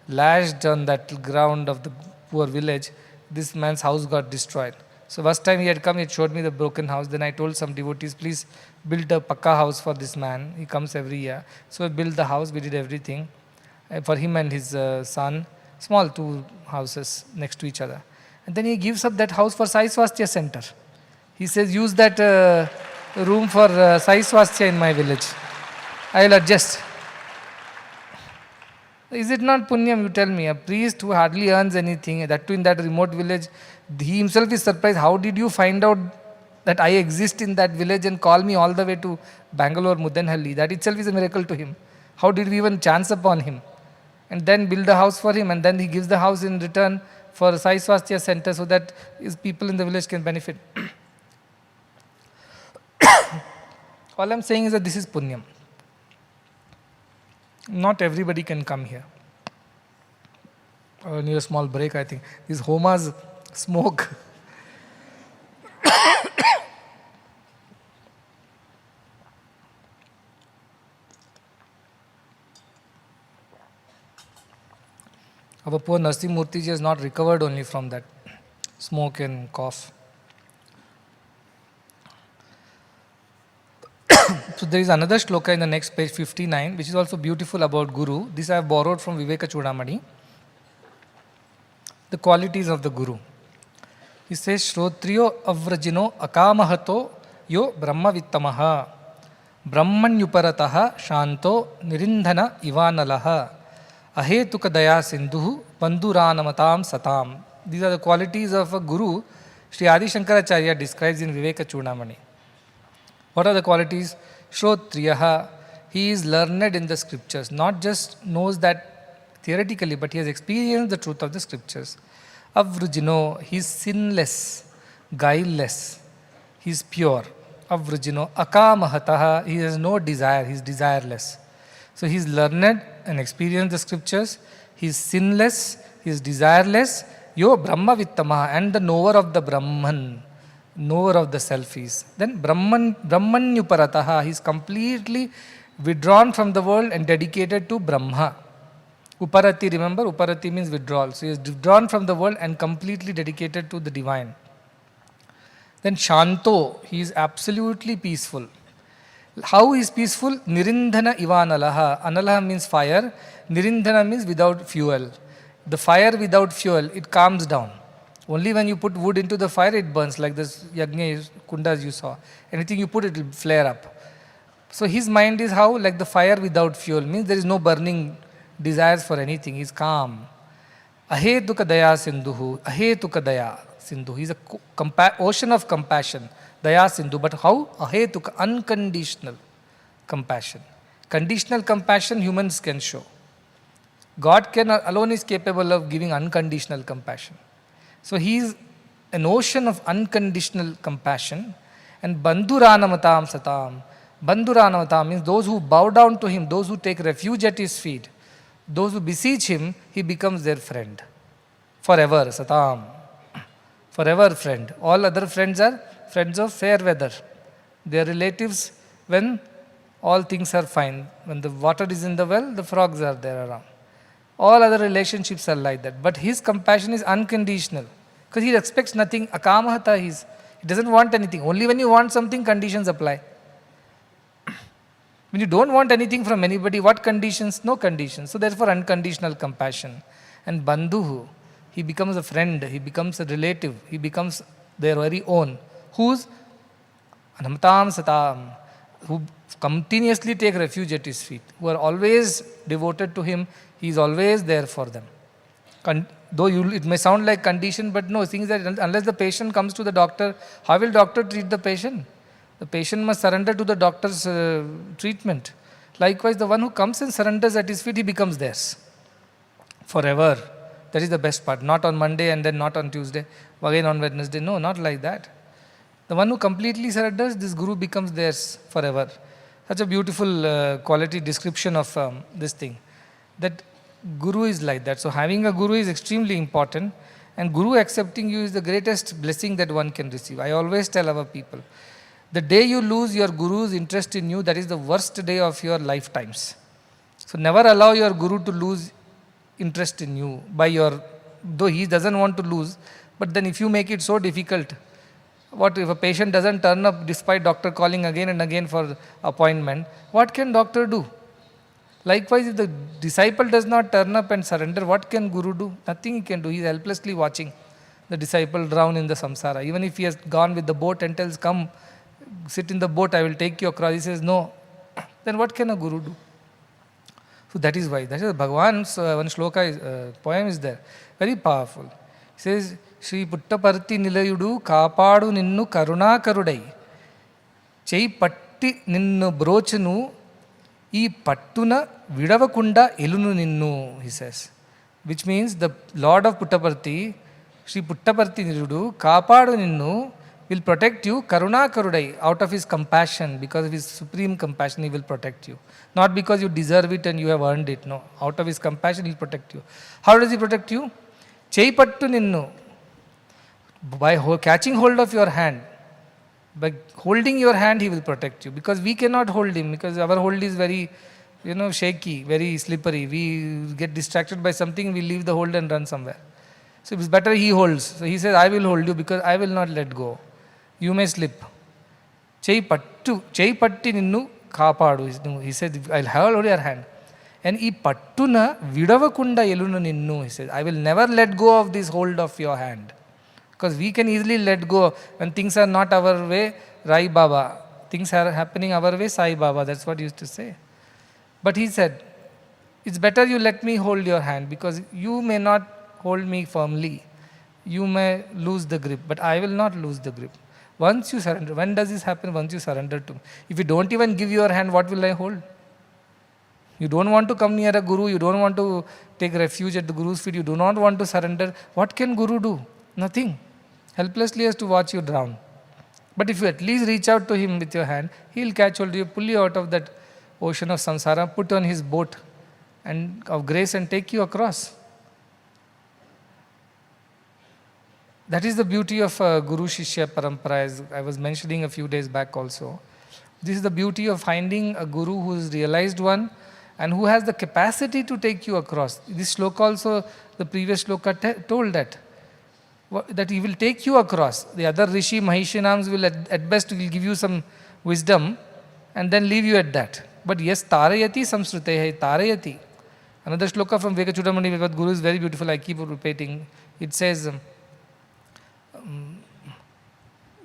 S5: lashed on that ground of the poor village, this man's house got destroyed. So first time he had come, he had showed me the broken house. Then I told some devotees, please build a pakka house for this man. He comes every year. So we built the house, we did everything for him and his son. Small 2 houses next to each other. And then he gives up that house for Sai Swasthya Center. He says, use that room for Sai Swasthya in my village. I will adjust. Is it not punyam, you tell me? A priest who hardly earns anything, that too in that remote village, he himself is surprised. How did you find out that I exist in that village and call me all the way to Bangalore, Muddenahalli? That itself is a miracle to him. How did we even chance upon him? And then build a house for him, and then he gives the house in return for Sai Swasthya center so that people in the village can benefit. All I'm saying is that this is punyam. Not everybody can come here. I need a small break, I think. These homas smoke. Our poor Narasimha has not recovered only from that smoke and cough. So there is another shloka in the next page, 59, which is also beautiful about Guru. This I have borrowed from Viveka Chudamani. The qualities of the Guru. He says, Shrotriyo avrajino akamahato yo brahmavittamaha brahmanyuparataha shanto nirindhana ivanalaha ahetuka daya sindhu bandhuranamatam satam. These are the qualities of a Guru. Sri Adi Shankaracharya describes in Viveka Chudamani. What are the qualities? Shrotriyaha, he is learned in the scriptures, not just knows that theoretically, but he has experienced the truth of the scriptures. Avrujino, he is sinless, guileless, he is pure. Avrujino, akamahataha, he has no desire, he is desireless. So he is learned and experienced the scriptures, he is sinless, he is desireless, yo brahmavittamaha, and the knower of the Brahman, knower of the self is. Then Brahmanyuparataha, he is completely withdrawn from the world and dedicated to Brahma. Uparati, remember, Uparati means withdrawal. So he is withdrawn from the world and completely dedicated to the divine. Then Shanto, he is absolutely peaceful. How is peaceful? Nirindhana ivanalaha. Analaha means fire. Nirindhana means without fuel. The fire without fuel, it calms down. Only when you put wood into the fire, it burns, like this yajna kundas you saw. Anything you put, it will flare up. So his mind is how? Like the fire without fuel, means there is no burning desires for anything. He is calm. Ahetuka daya sindhu. Ahetuka daya sindhu. He is a ocean of compassion. Daya sindhu. But how? Ahetuka, unconditional compassion. Conditional compassion humans can show. God alone is capable of giving unconditional compassion. So he is an ocean of unconditional compassion. And bandhuranamatam satam. Bandhuranamatam means those who bow down to him, those who take refuge at his feet, those who beseech him, he becomes their friend. Forever, satam. Forever friend. All other friends are friends of fair weather. They are relatives when all things are fine. When the water is in the well, the frogs are there around. All other relationships are like that. But his compassion is unconditional. Because he expects nothing. Akamahata, he doesn't want anything. Only when you want something, conditions apply. When you don't want anything from anybody, what conditions? No conditions. So therefore unconditional compassion. And bandhu, he becomes a friend, he becomes a relative, he becomes their very own. Who's anamatam satam, who continuously take refuge at his feet, who are always devoted to him, he is always there for them. Though it may sound like condition, but no, things that unless the patient comes to the doctor, how will doctor treat the patient? The patient must surrender to the doctor's treatment. Likewise, the one who comes and surrenders at his feet, he becomes theirs forever. That is the best part. Not on Monday and then not on Tuesday, again on Wednesday. No, not like that. The one who completely surrenders, this Guru becomes theirs forever. Such a beautiful quality description of this thing. That Guru is like that. So having a Guru is extremely important, and Guru accepting you is the greatest blessing that one can receive. I always tell our people, the day you lose your Guru's interest in you, that is the worst day of your lifetimes. So never allow your Guru to lose interest in you though he doesn't want to lose, but then if you make it so difficult, what if a patient doesn't turn up despite doctor calling again and again for appointment, what can doctor do? Likewise, if the disciple does not turn up and surrender, what can Guru do? Nothing he can do. He is helplessly watching the disciple drown in the samsara. Even if he has gone with the boat and tells, come, sit in the boat, I will take you across. He says, no. Then what can a Guru do? So that is why. That is Bhagavan's one shloka, poem is there. Very powerful. He says, Shri Puttaparthi Nilayudu Kapadu Ninnu Karuna Karudai Chai Patti Ninnu Brochanu E Pattuna Vidavakunda Elunu Ninnu, he says. which means the Lord of Puttaparthi, Sri Puttaparthi Nirudu, Kapadu Ninnu, will protect you, Karuna Karudai, out of his compassion, because of his supreme compassion, he will protect you. Not because you deserve it and you have earned it, no. Out of his compassion, he will protect you. How does he protect you? Cheipattu Ninnu, by catching hold of your hand. By holding your hand, he will protect you. Because we cannot hold him, because our hold is very, shaky, very slippery. We get distracted by something, we leave the hold and run somewhere. So it's better he holds. So he says, I will hold you because I will not let go. You may slip. Cheipatti ninnu kapadu. He said, I'll hold your hand. And ee pattuna vidavakunda elunu ninnu. He says, I will never let go of this hold of your hand. Because we can easily let go when things are not our way, Rai Baba. Things are happening our way, Sai Baba. That's what he used to say. But he said, it's better you let me hold your hand because you may not hold me firmly. You may lose the grip, but I will not lose the grip. Once you surrender, when does this happen? Once you surrender to me. If you don't even give your hand, what will I hold? You don't want to come near a guru, you don't want to take refuge at the guru's feet, you do not want to surrender. What can guru do? Nothing. Helplessly has to watch you drown. But if you at least reach out to him with your hand, he will catch hold of you, pull you out of that ocean of samsara, put on his boat and of grace and take you across. That is the beauty of Guru Shishya Parampara, as I was mentioning a few days back also. This is the beauty of finding a Guru who is realized one and who has the capacity to take you across. This shloka also, the previous shloka told that he will take you across. The other Rishi Mahishinams will at best will give you some wisdom and then leave you at that. But yes, Tarayati Samsrutehi, Tarayati. Another shloka from Vekachudamani Vivad Guru is very beautiful, I keep repeating. It says,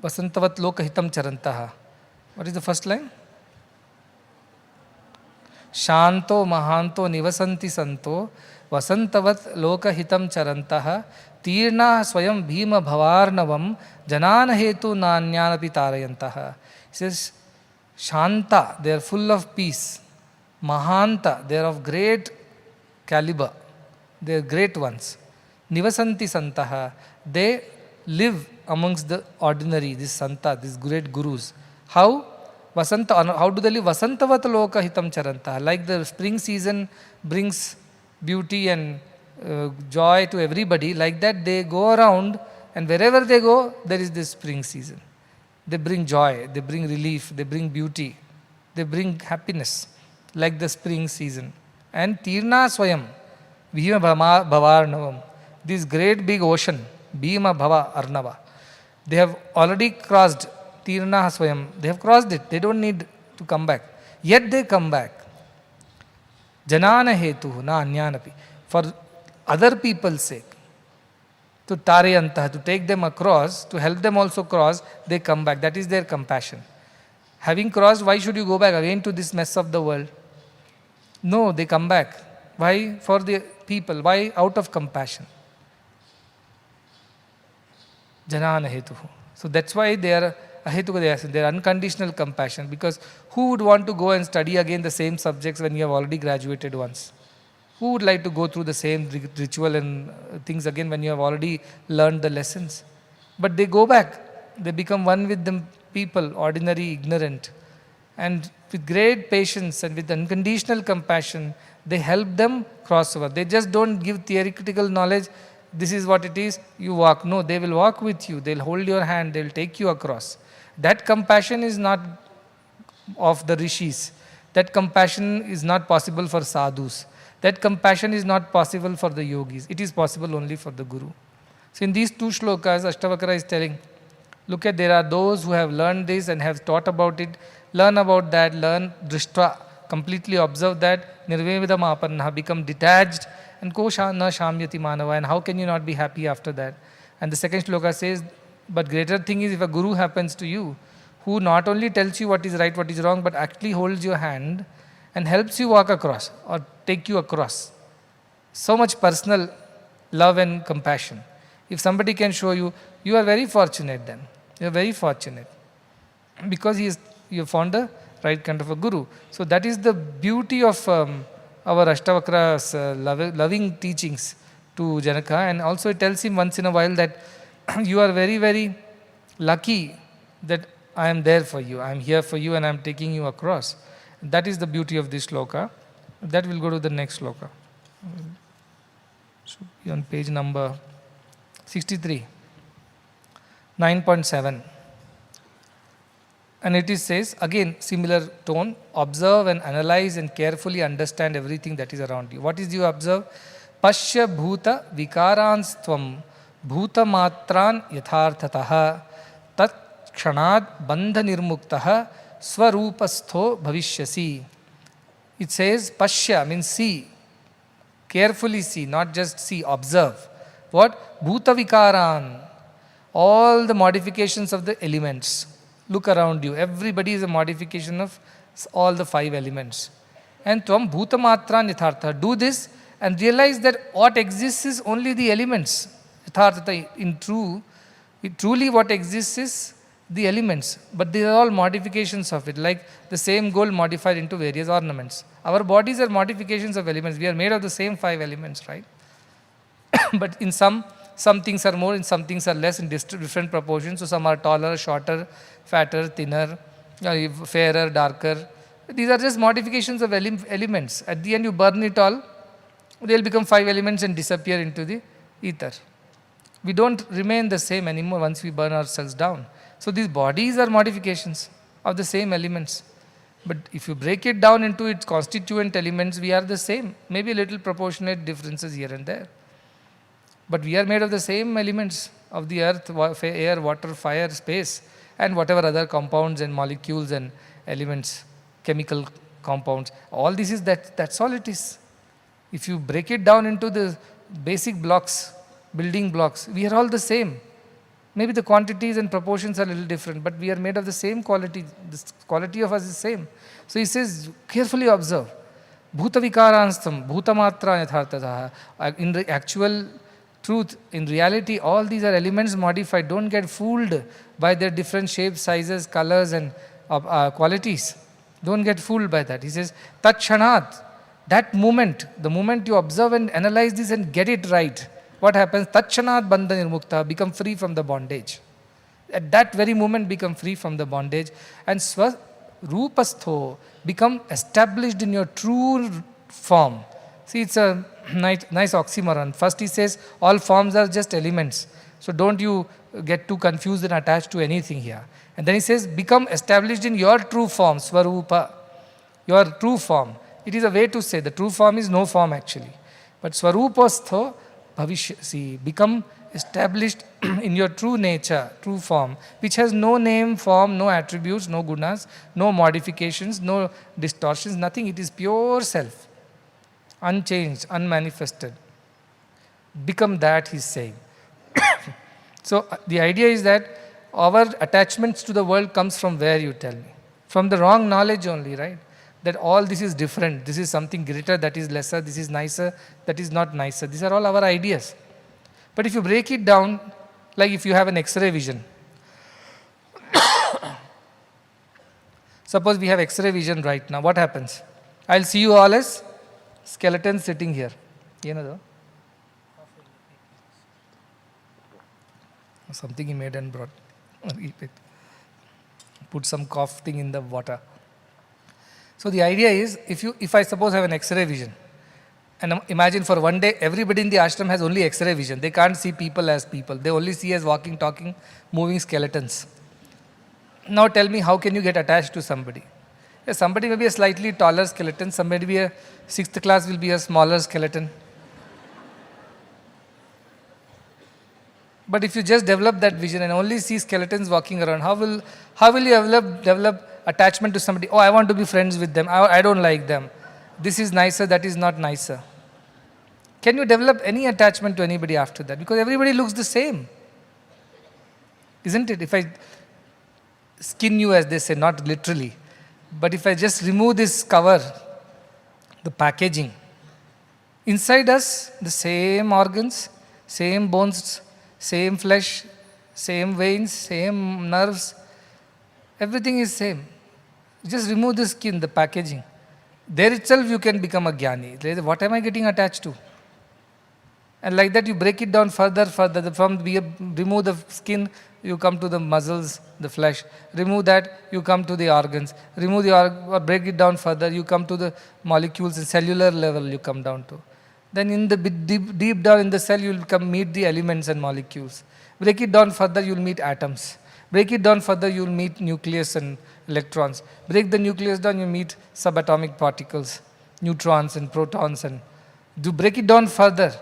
S5: Vasantavat Lokahitam Charantaha. What is the first line? Shanto Mahanto Nivasanti Santo Vasantavat Lokahitam Charantaha Tirna Swayam Bhima Bhavarnavam Janana Hetu Nanyanapi Tarayantaha. He says, Shanta, they are full of peace. Mahanta, they are of great caliber. They are great ones. Nivasanti Santaha, they live amongst the ordinary, this Santa, these great gurus. How? How do they live? Vasantavat loka hitam charanta. Like the spring season brings beauty and joy to everybody, like that they go around and wherever they go, there is this spring season. They bring joy, they bring relief, they bring beauty, they bring happiness, like the spring season. And Tirna Swayam, Bhima Bhavarnavam, this great big ocean, Bhima Bhava Arnava, they have already crossed Tirna Swayam, they have crossed it, they don't need to come back. Yet they come back. Janana Hetu, na Anyanapi, for other people's sake. To Tarayanta, to take them across, to help them also cross, they come back. That is their compassion. Having crossed, why should you go back again to this mess of the world? No, they come back. Why? For the people. Why? Out of compassion. Janana Hetuhu. So that's why they are Ahetuka, they are unconditional compassion, because who would want to go and study again the same subjects when you have already graduated once? Who would like to go through the same ritual and things again when you have already learned the lessons? But they go back. They become one with the people, ordinary, ignorant. And with great patience and with unconditional compassion, they help them cross over. They just don't give theoretical knowledge. This is what it is, you walk. No, they will walk with you. They'll hold your hand. They'll take you across. That compassion is not of the rishis. That compassion is not possible for sadhus. That compassion is not possible for the yogis. It is possible only for the Guru. So in these two shlokas, Ashtavakra is telling, look at, there are those who have learned this and have taught about it. Learn about that, learn drishtra, completely observe that, nirvevida mapanna, become detached, and ko na shamyati manava, and how can you not be happy after that? And the second shloka says, but greater thing is if a Guru happens to you, who not only tells you what is right, what is wrong, but actually holds your hand and helps you walk across or take you across. So much personal love and compassion. If somebody can show you, you are very fortunate then. You are very fortunate. Because you have found the right kind of a Guru. So that is the beauty of our Ashtavakra's loving teachings. to Janaka, and also it tells him once in a while that you are very, very lucky that I am there for you, I am here for you and I am taking you across. That is the beauty of this shloka. That will go to the next shloka. Should be on page number 63, 9.7. And it is says, again similar tone, observe and analyze and carefully understand everything that is around you. What is you observe? Pashya bhuta vikaranstvam bhuta matran yatharthatah tat kshanad bandha nirmuktah swarupastho bhavishyasi. It says pashya means see, carefully see, not just see, observe. What? Bhuta vikaran, all the modifications of the elements. Look around you, everybody is a modification of all the 5 elements. And tvam bhuta matran yathartha, do this and realize that what exists is only the elements. Yathartha, truly what exists is the elements, but they are all modifications of it, like the same gold modified into various ornaments. Our bodies are modifications of elements. We are made of the same 5 elements, right? But in some things are more, in some things are less in different proportions. So some are taller, shorter, fatter, thinner, fairer, darker. These are just modifications of elements. At the end you burn it all, they will become 5 elements and disappear into the ether. We don't remain the same anymore once we burn ourselves down. So these bodies are modifications of the same elements. But if you break it down into its constituent elements, we are the same. Maybe a little proportionate differences here and there. But we are made of the same elements of the earth, air, water, fire, space, and whatever other compounds and molecules and elements, chemical compounds. All this is that's all it is. If you break it down into the basic blocks, building blocks, we are all the same. Maybe the quantities and proportions are a little different, but we are made of the same quality. This quality of us is same. So he says, carefully observe. Bhuta vikaranstam, bhuta matra yathartataha. In the actual truth, in reality, all these are elements modified. Don't get fooled by their different shapes, sizes, colors and qualities. Don't get fooled by that. He says, tat kshanat. That moment, the moment you observe and analyze this and get it right, what happens? Tachanat bandha nirmukta, become free from the bondage. At that very moment, become free from the bondage. And swarupastho, become established in your true form. See, it's a nice oxymoron. First he says, all forms are just elements. So don't you get too confused and attached to anything here. And then he says, become established in your true form, swarupa, your true form. It is a way to say, the true form is no form actually. But swarupastho, bhavishyasi, become established in your true nature, true form, which has no name, form, no attributes, no gunas, no modifications, no distortions, nothing. It is pure self, unchanged, unmanifested. Become that, he is saying. So the idea is that our attachments to the world comes from where, you tell me? From the wrong knowledge only, right? That all this is different, this is something greater, that is lesser, this is nicer, that is not nicer. These are all our ideas. But if you break it down, like if you have an X-ray vision. Suppose we have X-ray vision right now, what happens? I'll see you all as skeletons sitting here. You know, something he made and brought. Put some cough thing in the water. So the idea is, if I suppose have an X-ray vision, and imagine for one day, everybody in the ashram has only X-ray vision. They can't see people as people. They only see as walking, talking, moving skeletons. Now tell me, how can you get attached to somebody? Yes, somebody may be a slightly taller skeleton, somebody be a 6th class will be a smaller skeleton. But if you just develop that vision and only see skeletons walking around, how will you develop attachment to somebody? Oh, I want to be friends with them. I don't like them. This is nicer, that is not nicer. Can you develop any attachment to anybody after that? Because everybody looks the same. Isn't it? If I skin you, as they say, not literally, but if I just remove this cover, the packaging, inside us, the same organs, same bones, same flesh, same veins, same nerves, everything is same. Just remove the skin, the packaging. There itself you can become a jnani. What am I getting attached to? And like that you break it down further. Remove the skin, you come to the muscles, the flesh. Remove that, you come to the organs. Or break it down further, you come to the molecules, the cellular level you come down to. Then in the deep down in the cell, you will meet the elements and molecules. Break it down further, you will meet atoms. Break it down further, you will meet nucleus and electrons. Break the nucleus down, you meet subatomic particles, neutrons and protons. And do break it down further,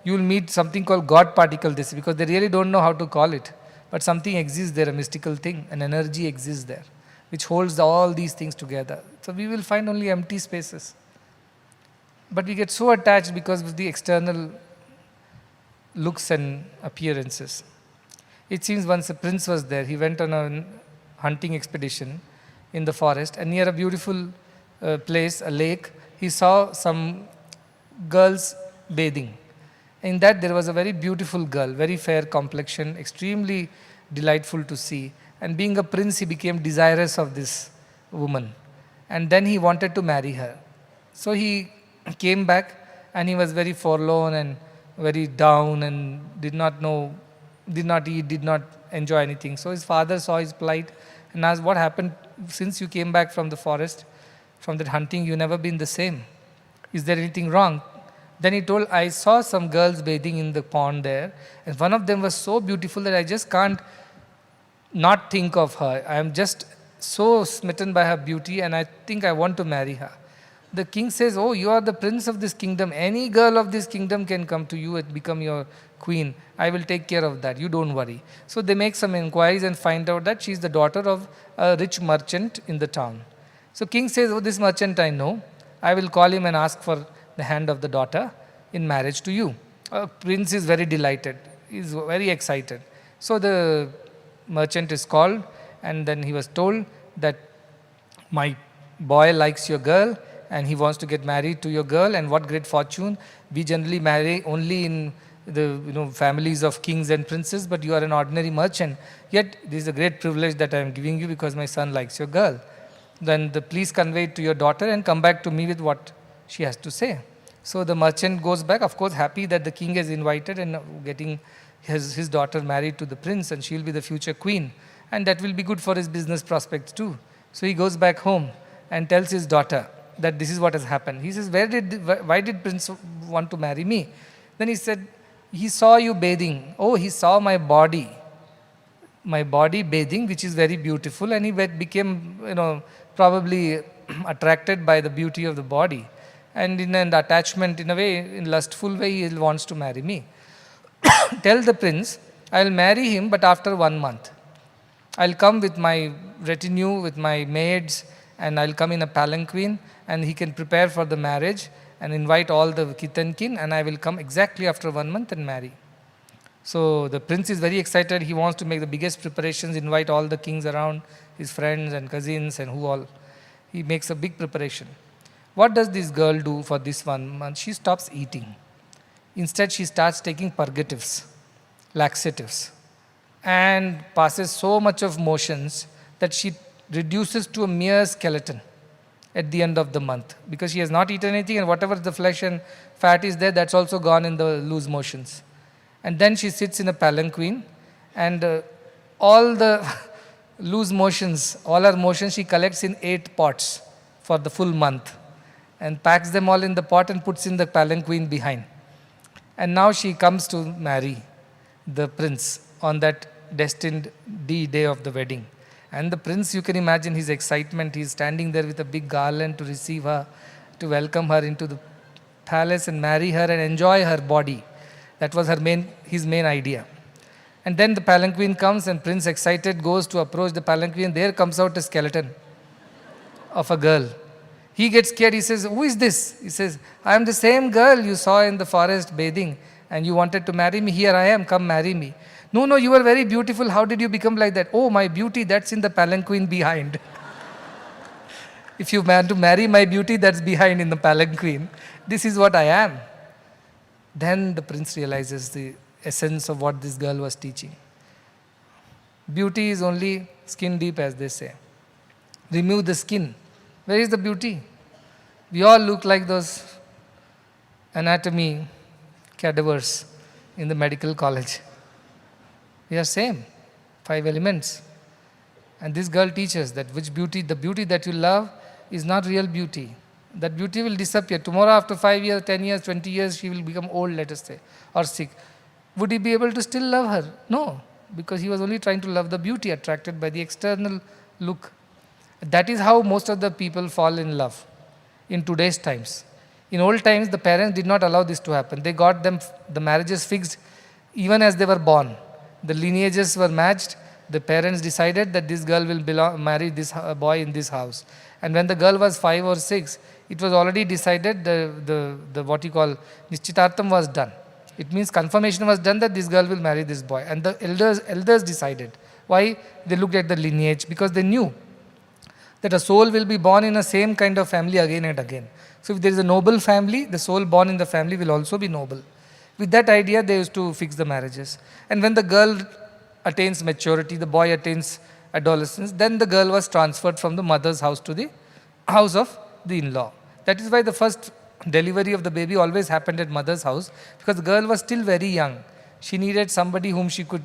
S5: you will meet something called God particle, this, because they really don't know how to call it. But something exists there, a mystical thing, an energy exists there, which holds all these things together. So we will find only empty spaces. But we get so attached because of the external looks and appearances. It seems once a prince was there. He went on a hunting expedition in the forest, and near a beautiful place, a lake, he saw some girls bathing. In that there was a very beautiful girl, very fair complexion, extremely delightful to see. And being a prince, he became desirous of this woman. And then he wanted to marry her. So he came back, and he was very forlorn and very down and did not eat, did not enjoy anything. So his father saw his plight and asked, what happened since you came back from the forest, from that hunting, you never been the same. Is there anything wrong? Then he told, I saw some girls bathing in the pond there, and one of them was so beautiful that I just can't not think of her. I am just so smitten by her beauty, and I think I want to marry her. The king says, oh, you are the prince of this kingdom. Any girl of this kingdom can come to you and become your queen. I will take care of that. You don't worry. So they make some inquiries and find out that she is the daughter of a rich merchant in the town. So king says, oh, this merchant I know. I will call him and ask for the hand of the daughter in marriage to you. Prince is very delighted. He is very excited. So the merchant is called, and then he was told that my boy likes your girl and he wants to get married to your girl, and what great fortune. We generally marry only in the families of kings and princes, but you are an ordinary merchant. Yet this is a great privilege that I am giving you because my son likes your girl. Then please convey it to your daughter and come back to me with what she has to say. So the merchant goes back, of course happy that the king has invited and getting his daughter married to the prince, and she will be the future queen, and that will be good for his business prospects too. So he goes back home and tells his daughter that this is what has happened. He says, why did prince want to marry me? Then he said, he saw you bathing. Oh, he saw my body bathing, which is very beautiful, and he became probably attracted by the beauty of the body, and in an attachment, in a way, in lustful way, he wants to marry me. Tell the prince, I will marry him, but after 1 month. I will come with my retinue, with my maids, and I will come in a palanquin, and he can prepare for the marriage and invite all the kith and kin, and I will come exactly after 1 month and marry. So the prince is very excited. He wants to make the biggest preparations, invite all the kings around, his friends and cousins and who all. He makes a big preparation. What does this girl do for this 1 month? She stops eating. Instead, she starts taking purgatives, laxatives, and passes so much of motions that she reduces to a mere skeleton at the end of the month, because she has not eaten anything, and whatever the flesh and fat is there, that's also gone in the loose motions. And then she sits in a palanquin, and all the loose motions, all her motions she collects in 8 pots for the full month, and packs them all in the pot and puts in the palanquin behind. And now she comes to marry the prince on that destined day of the wedding. And the prince, you can imagine his excitement. He's standing there with a big garland to receive her, to welcome her into the palace and marry her and enjoy her body. That was his main idea. And then the palanquin comes, and prince, excited, goes to approach the palanquin. There comes out a skeleton of a girl. He gets scared. He says, who is this? He says, I am the same girl you saw in the forest bathing, and you wanted to marry me. Here I am, come marry me. No, you are very beautiful. How did you become like that? Oh, my beauty, that's in the palanquin behind. If you want to marry my beauty, that's behind in the palanquin. This is what I am. Then the prince realizes the essence of what this girl was teaching. Beauty is only skin deep, as they say. Remove the skin. Where is the beauty? We all look like those anatomy cadavers. in the medical college. We are same, 5 elements. And this girl teaches that the beauty that you love is not real beauty. That beauty will disappear. Tomorrow after 5 years, 10 years, 20 years, she will become old, let us say, or sick. Would he be able to still love her? No, because he was only trying to love the beauty, attracted by the external look. That is how most of the people fall in love in today's times. In old times, the parents did not allow this to happen. They got the marriages fixed even as they were born. The lineages were matched. The parents decided that this girl will marry this boy in this house. And when the girl was 5 or 6, it was already decided, the what you call Nishchitartham was done. It means confirmation was done that this girl will marry this boy. And the elders decided. Why? They looked at the lineage, because they knew that a soul will be born in the same kind of family again and again. So if there is a noble family, the soul born in the family will also be noble. With that idea, they used to fix the marriages. And when the girl attains maturity, the boy attains adolescence, then the girl was transferred from the mother's house to the house of the in-law. That is why the first delivery of the baby always happened at mother's house, because the girl was still very young. She needed somebody whom she could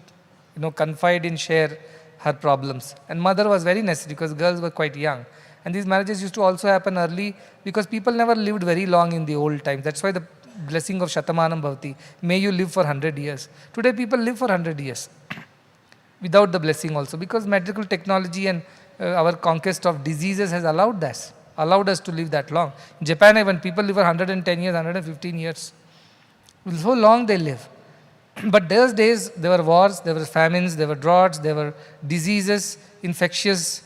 S5: confide in, share her problems. And mother was very necessary because girls were quite young. And these marriages used to also happen early because people never lived very long in the old times. That's why the blessing of Shatamanam Bhavati, may you live for 100 years. Today people live for 100 years without the blessing also, because medical technology and our conquest of diseases has allowed us to live that long. In Japan, even people live for 110 years, 115 years. So long they live. But those days, there were wars, there were famines, there were droughts, there were diseases, infectious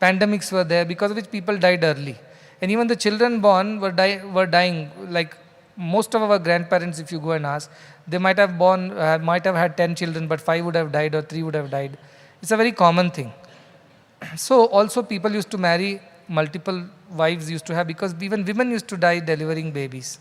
S5: pandemics were there, because of which people died early. And even the children born were dying. Like most of our grandparents, if you go and ask, they might have had 10 children, but 5 would have died or 3 would have died. It's a very common thing. So also people used to marry, multiple wives used to have, because even women used to die delivering babies.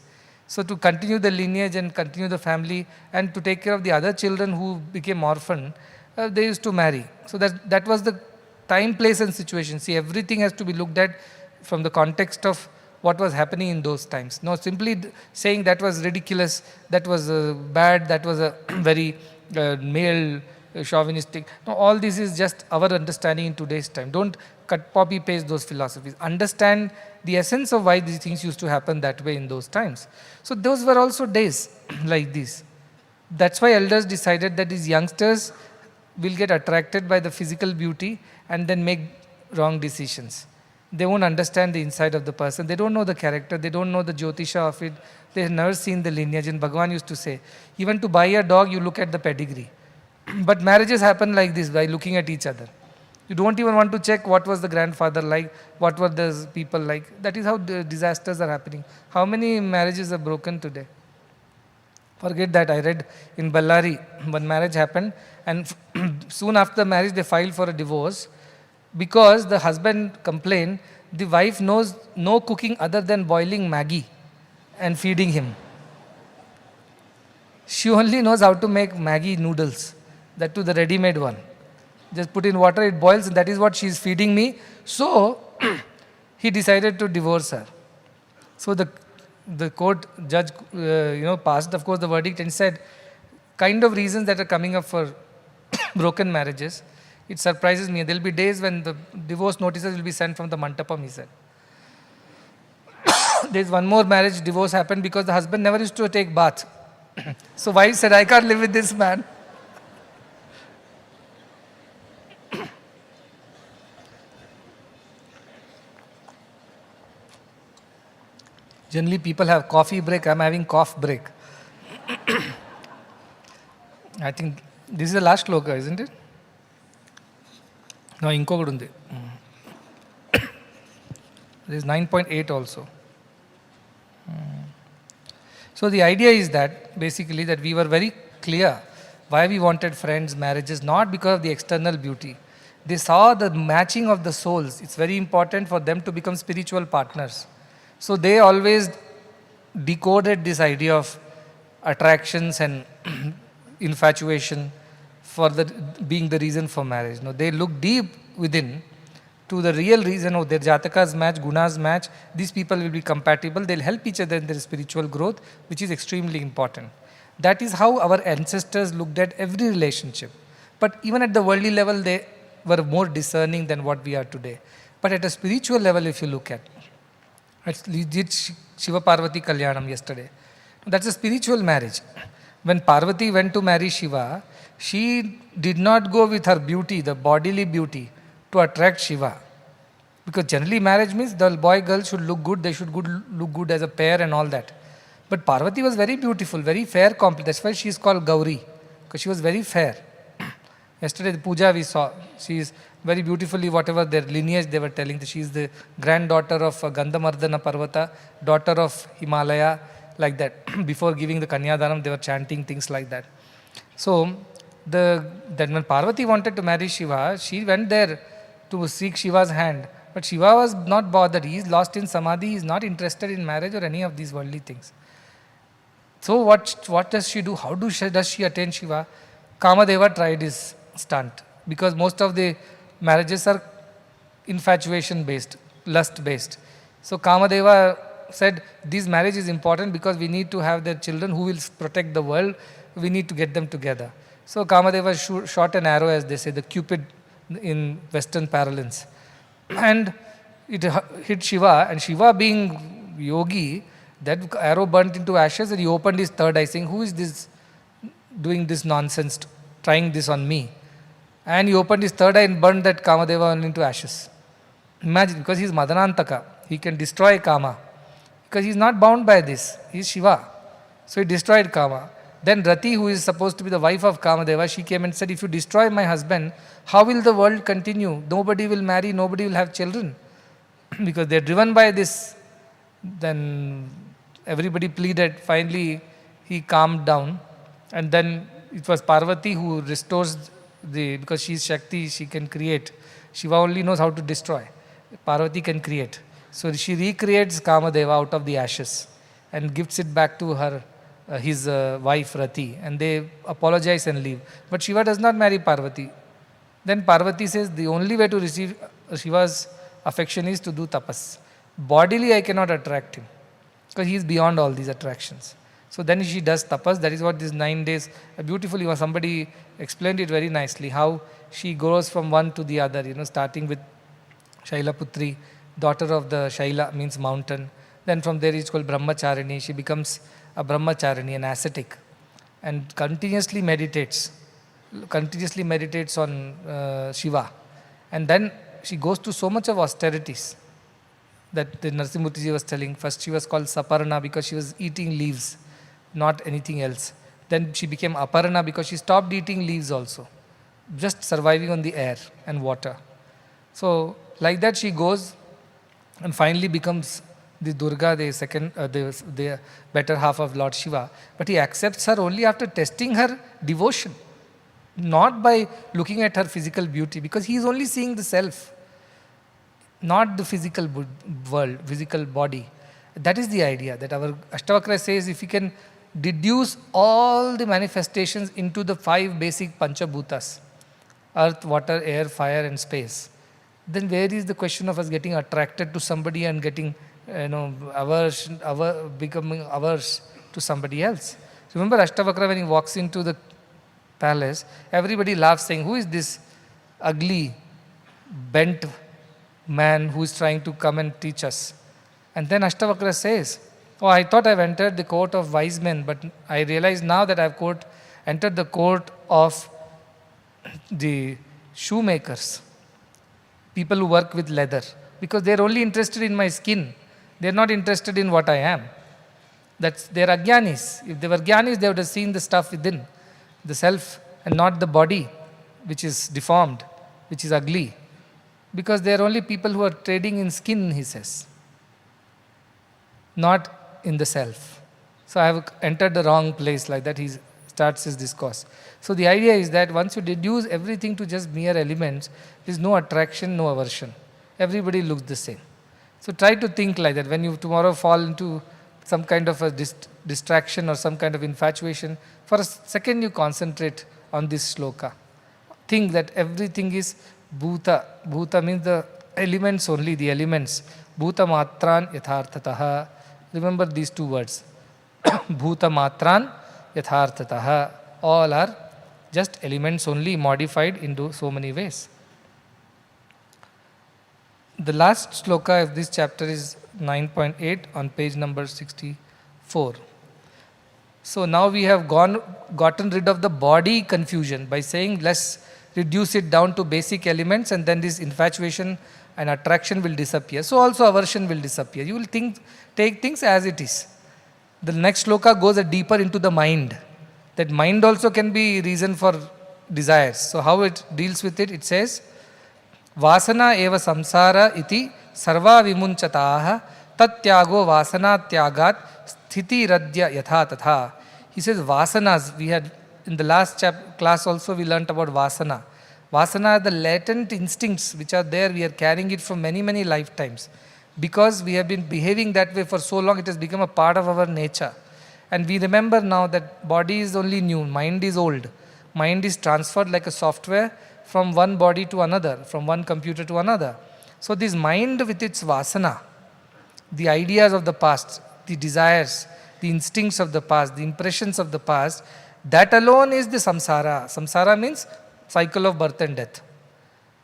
S5: So to continue the lineage and continue the family and to take care of the other children who became orphaned, they used to marry. So that was the time, place and situation. See, everything has to be looked at from the context of what was happening in those times. No, simply saying that was ridiculous, that was bad, that was a very male chauvinistic. No, all this is just our understanding in today's time. Don't copy paste those philosophies. Understand the essence of why these things used to happen that way in those times. So those were also days like this. That's why elders decided that these youngsters will get attracted by the physical beauty and then make wrong decisions. They won't understand the inside of the person. They don't know the character. They don't know the jyotisha of it. They have never seen the lineage. And Bhagavan used to say, even to buy a dog, you look at the pedigree. But marriages happen like this, by looking at each other. You don't even want to check what was the grandfather like, what were the people like. That is how the disasters are happening. How many marriages are broken today? Forget that. I read in Ballari, one marriage happened, and soon after the marriage they filed for a divorce because the husband complained the wife knows no cooking other than boiling Maggi and feeding him. She only knows how to make Maggi noodles, that too the ready-made one. Just put in water, it boils, and that is what she is feeding me. So he decided to divorce her. So the court judge passed, of course, the verdict and said, kind of reasons that are coming up for broken marriages, it surprises me. There will be days when the divorce notices will be sent from the Mantapam, he said. There is one more marriage divorce happened because the husband never used to take bath. So wife said, I can't live with this man. Generally people have coffee break, I'm having cough break. I think this is the last shloka, isn't it? No, inkokadu undi. There is 9.8 also. So the idea is that basically that we were very clear why we wanted friends, marriages, not because of the external beauty. They saw the matching of the souls. It's very important for them to become spiritual partners. So they always decoded this idea of attractions and infatuation for being the reason for marriage. No, they look deep within to the real reason of their jatakas match, gunas match. These people will be compatible. They'll help each other in their spiritual growth, which is extremely important. That is how our ancestors looked at every relationship. But even at the worldly level, they were more discerning than what we are today. But at a spiritual level, if you look at, we did Shiva Parvati Kalyanam yesterday. That's a spiritual marriage. When Parvati went to marry Shiva, she did not go with her beauty, the bodily beauty, to attract Shiva. Because generally marriage means the boy girl should look good, they should look good as a pair and all that. But Parvati was very beautiful, very fair, that's why she is called Gauri, because she was very fair. Yesterday the puja we saw, she is very beautifully, whatever their lineage they were telling, she is the granddaughter of Gandhamardana Parvata, daughter of Himalaya, like that. Before giving the Kanyadanam, they were chanting things like that. So, then when Parvati wanted to marry Shiva, she went there to seek Shiva's hand. But Shiva was not bothered. He is lost in samadhi. He is not interested in marriage or any of these worldly things. So what does she do? How does she attain Shiva? Kamadeva tried his stunt. Because most of the marriages are infatuation based, lust based. So Kamadeva said, this marriage is important because we need to have their children who will protect the world. We need to get them together. So Kamadeva shot an arrow, as they say, the Cupid in Western parlance. And it hit Shiva, and Shiva being yogi, that arrow burnt into ashes, and he opened his third eye saying, who is this doing this nonsense, trying this on me? And he opened his third eye and burned that Kamadeva into ashes. Imagine, because he is Madanantaka, he can destroy Kama. Because he is not bound by this, he is Shiva. So he destroyed Kama. Then Rati, who is supposed to be the wife of Kamadeva, she came and said, if you destroy my husband, how will the world continue? Nobody will marry, nobody will have children. Because they are driven by this. Then everybody pleaded. Finally, he calmed down. And then it was Parvati who restores because she is Shakti, she can create. Shiva only knows how to destroy. Parvati can create. So she recreates Kamadeva out of the ashes and gives it back to her, his wife Rati, and they apologize and leave. But Shiva does not marry Parvati. Then Parvati says, the only way to receive Shiva's affection is to do tapas. Bodily I cannot attract him, because he is beyond all these attractions. So then she does tapas. That is what these 9 days, beautifully, somebody explained it very nicely, how she grows from one to the other, starting with Shailaputri, daughter of the Shaila, means mountain. Then from there it's called Brahmacharini. She becomes a Brahmacharini, an ascetic, and continuously meditates on Shiva. And then she goes to so much of austerities that the Narasimurtiji was telling. First she was called Saparna because she was eating leaves, not anything else. Then she became Aparna because she stopped eating leaves also, just surviving on the air and water. So like that she goes and finally becomes the Durga, the better half of Lord Shiva. But he accepts her only after testing her devotion, not by looking at her physical beauty, because he is only seeing the self, not the physical world, physical body. That is the idea, that our Ashtavakra says if we can deduce all the manifestations into the 5 basic Panchabhutas, earth, water, air, fire and space, then where is the question of us getting attracted to somebody and getting becoming averse to somebody else? Remember Ashtavakra, when he walks into the palace, everybody laughs saying, who is this ugly, bent man who is trying to come and teach us? And then Ashtavakra says, oh, I thought I've entered the court of wise men, but I realize now that I've entered the court of the shoemakers, people who work with leather, because they're only interested in my skin. They're not interested in what I am. They're ajnanis. If they were jnanis, they would have seen the stuff within, the self, and not the body, which is deformed, which is ugly. Because they're only people who are trading in skin, he says, not in the self. So I have entered the wrong place, like that he starts his discourse. So the idea is that once you deduce everything to just mere elements, there is no attraction, no aversion. Everybody looks the same. So try to think like that. When you tomorrow fall into some kind of a distraction or some kind of infatuation, for a second you concentrate on this shloka. Think that everything is bhuta. Bhuta means the elements only, the elements. Bhuta matran yatharthataha. Remember these 2 words. Bhuta matran yatharthataha. All are just elements only modified into so many ways. The last sloka of this chapter is 9.8 on page number 64. So now we have gotten rid of the body confusion by saying let's reduce it down to basic elements, and then this infatuation and attraction will disappear. So also aversion will disappear. You will take things as it is. The next sloka goes deeper into the mind. That mind also can be reason for desires. So how it deals with it? It says, Vasana eva samsara iti sarva vimunchataha tatyago vasana tyagat sthiti radya yatha tatha. He says vasanas. We had in the last class also we learnt about vasana. Vasana are the latent instincts which are there. We are carrying it from many, many lifetimes. Because we have been behaving that way for so long, it has become a part of our nature. And we remember now that body is only new, mind is old. Mind is transferred like a software from one body to another, from one computer to another. So this mind with its vasana, the ideas of the past, the desires, the instincts of the past, the impressions of the past, that alone is the samsara. Samsara means cycle of birth and death.